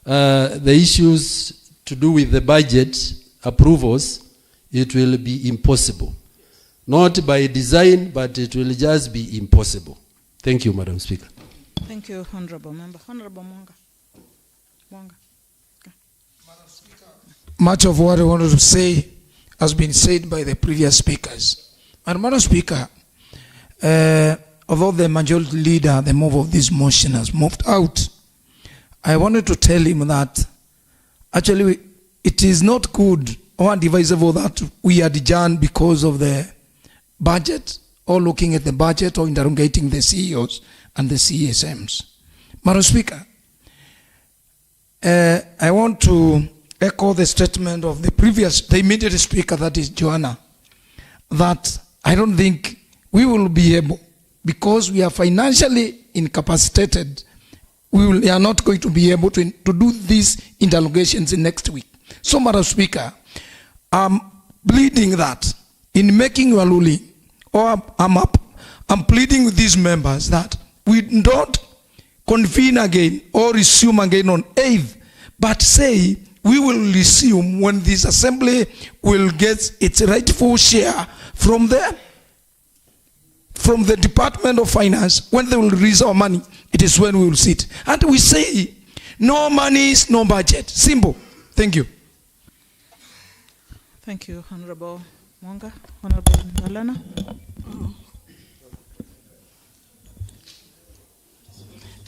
Speaker 12: the issues to do with the budget approvals, it will be impossible. Not by design, but it will just be impossible. Thank you, Madam Speaker.
Speaker 1: Thank you, Honorable Member. Honorable Mwanga. Mwanga. Okay.
Speaker 15: Much of what I wanted to say has been said by the previous speakers. And Madam Speaker, although the majority leader, the move of this motion has moved out, I wanted to tell him that actually it is not good or advisable that we adjourn because of the budget, or looking at the budget, or interrogating the CEOs and the CSMs. Madam Speaker, I want to echo the statement of the immediate speaker, that is Joanna, that I don't think we will be able, because we are financially incapacitated, we are not going to be able to do these interrogations in next week. So, Madam Speaker, I'm pleading that in making your ruling, or I'm pleading with these members that we don't convene again or resume again on 8th, but say we will resume when this assembly will get its rightful share from the Department of Finance. When they will release our money, it is when we will sit. And we say, no money is no budget. Simple. Thank you.
Speaker 1: Thank you, Honorable Mwanga. Honorable Dalana.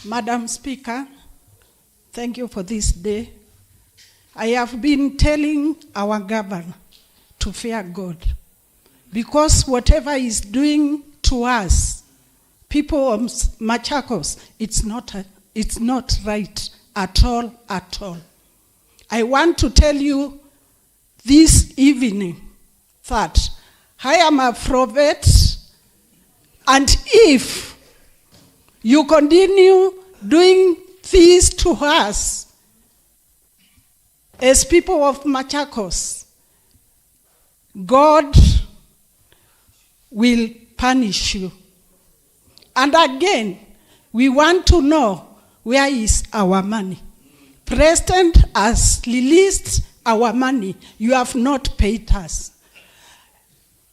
Speaker 18: Madam Speaker, thank you for this day. I have been telling our governor to fear God, because whatever he's doing to us, people of Machakos, it's not right at all, at all. I want to tell you this evening that I am a prophet, and if you continue doing this to us as people of Machakos, God will punish you. And again, we want to know, where is our money? President has released our money. You have not paid us.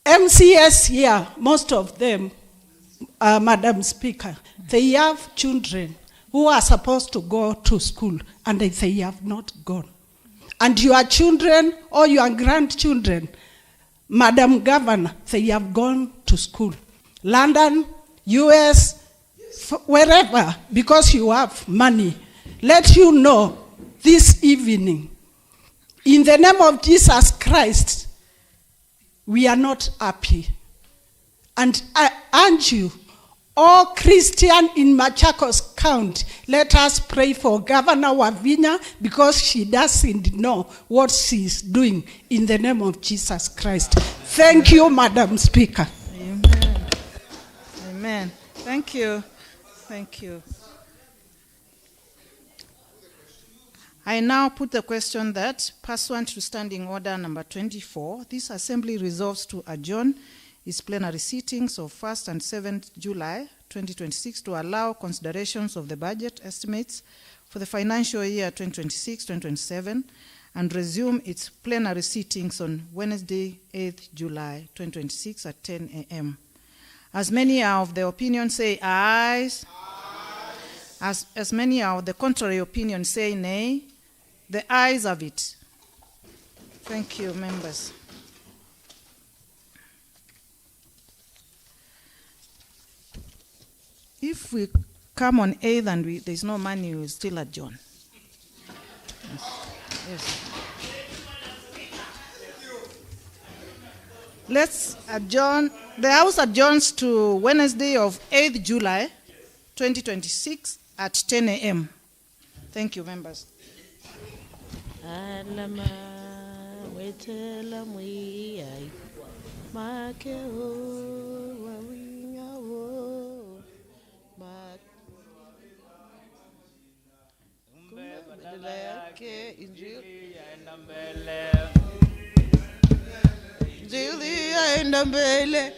Speaker 18: MCS here, most of them, Madam Speaker, they have children who are supposed to go to school, and they have not gone. And your children or your grandchildren, Madam Governor, they have gone to school. London, US, wherever, because you have money. Let you know this evening, in the name of Jesus Christ, we are not happy. And I urge you, all Christian in Machakos County, let us pray for Governor Wavinya, because she doesn't know what she is doing, in the name of Jesus Christ. Thank you, Madam Speaker.
Speaker 1: Amen. Amen. Thank you. Thank you. I now put the question that, pursuant to Standing Order number 24, this Assembly resolves to adjourn its plenary sittings of 1st and 7th July 2026 to allow considerations of the budget estimates for the financial year 2026-2027 and resume its plenary sittings on Wednesday, 8th July 2026 at 10 a.m. As many are of the opinion say aye. As many are of the contrary opinion say nay. The ayes have it. Thank you, members. If we come on 8th and there's no money, we will still adjourn. Yes. Let's adjourn. The House adjourns to Wednesday of 8th July 2026 at 10 a.m. Thank you, members.
Speaker 19: Alama wetela mwiyai makeo wawingawo badala yake injili yaenda mbele.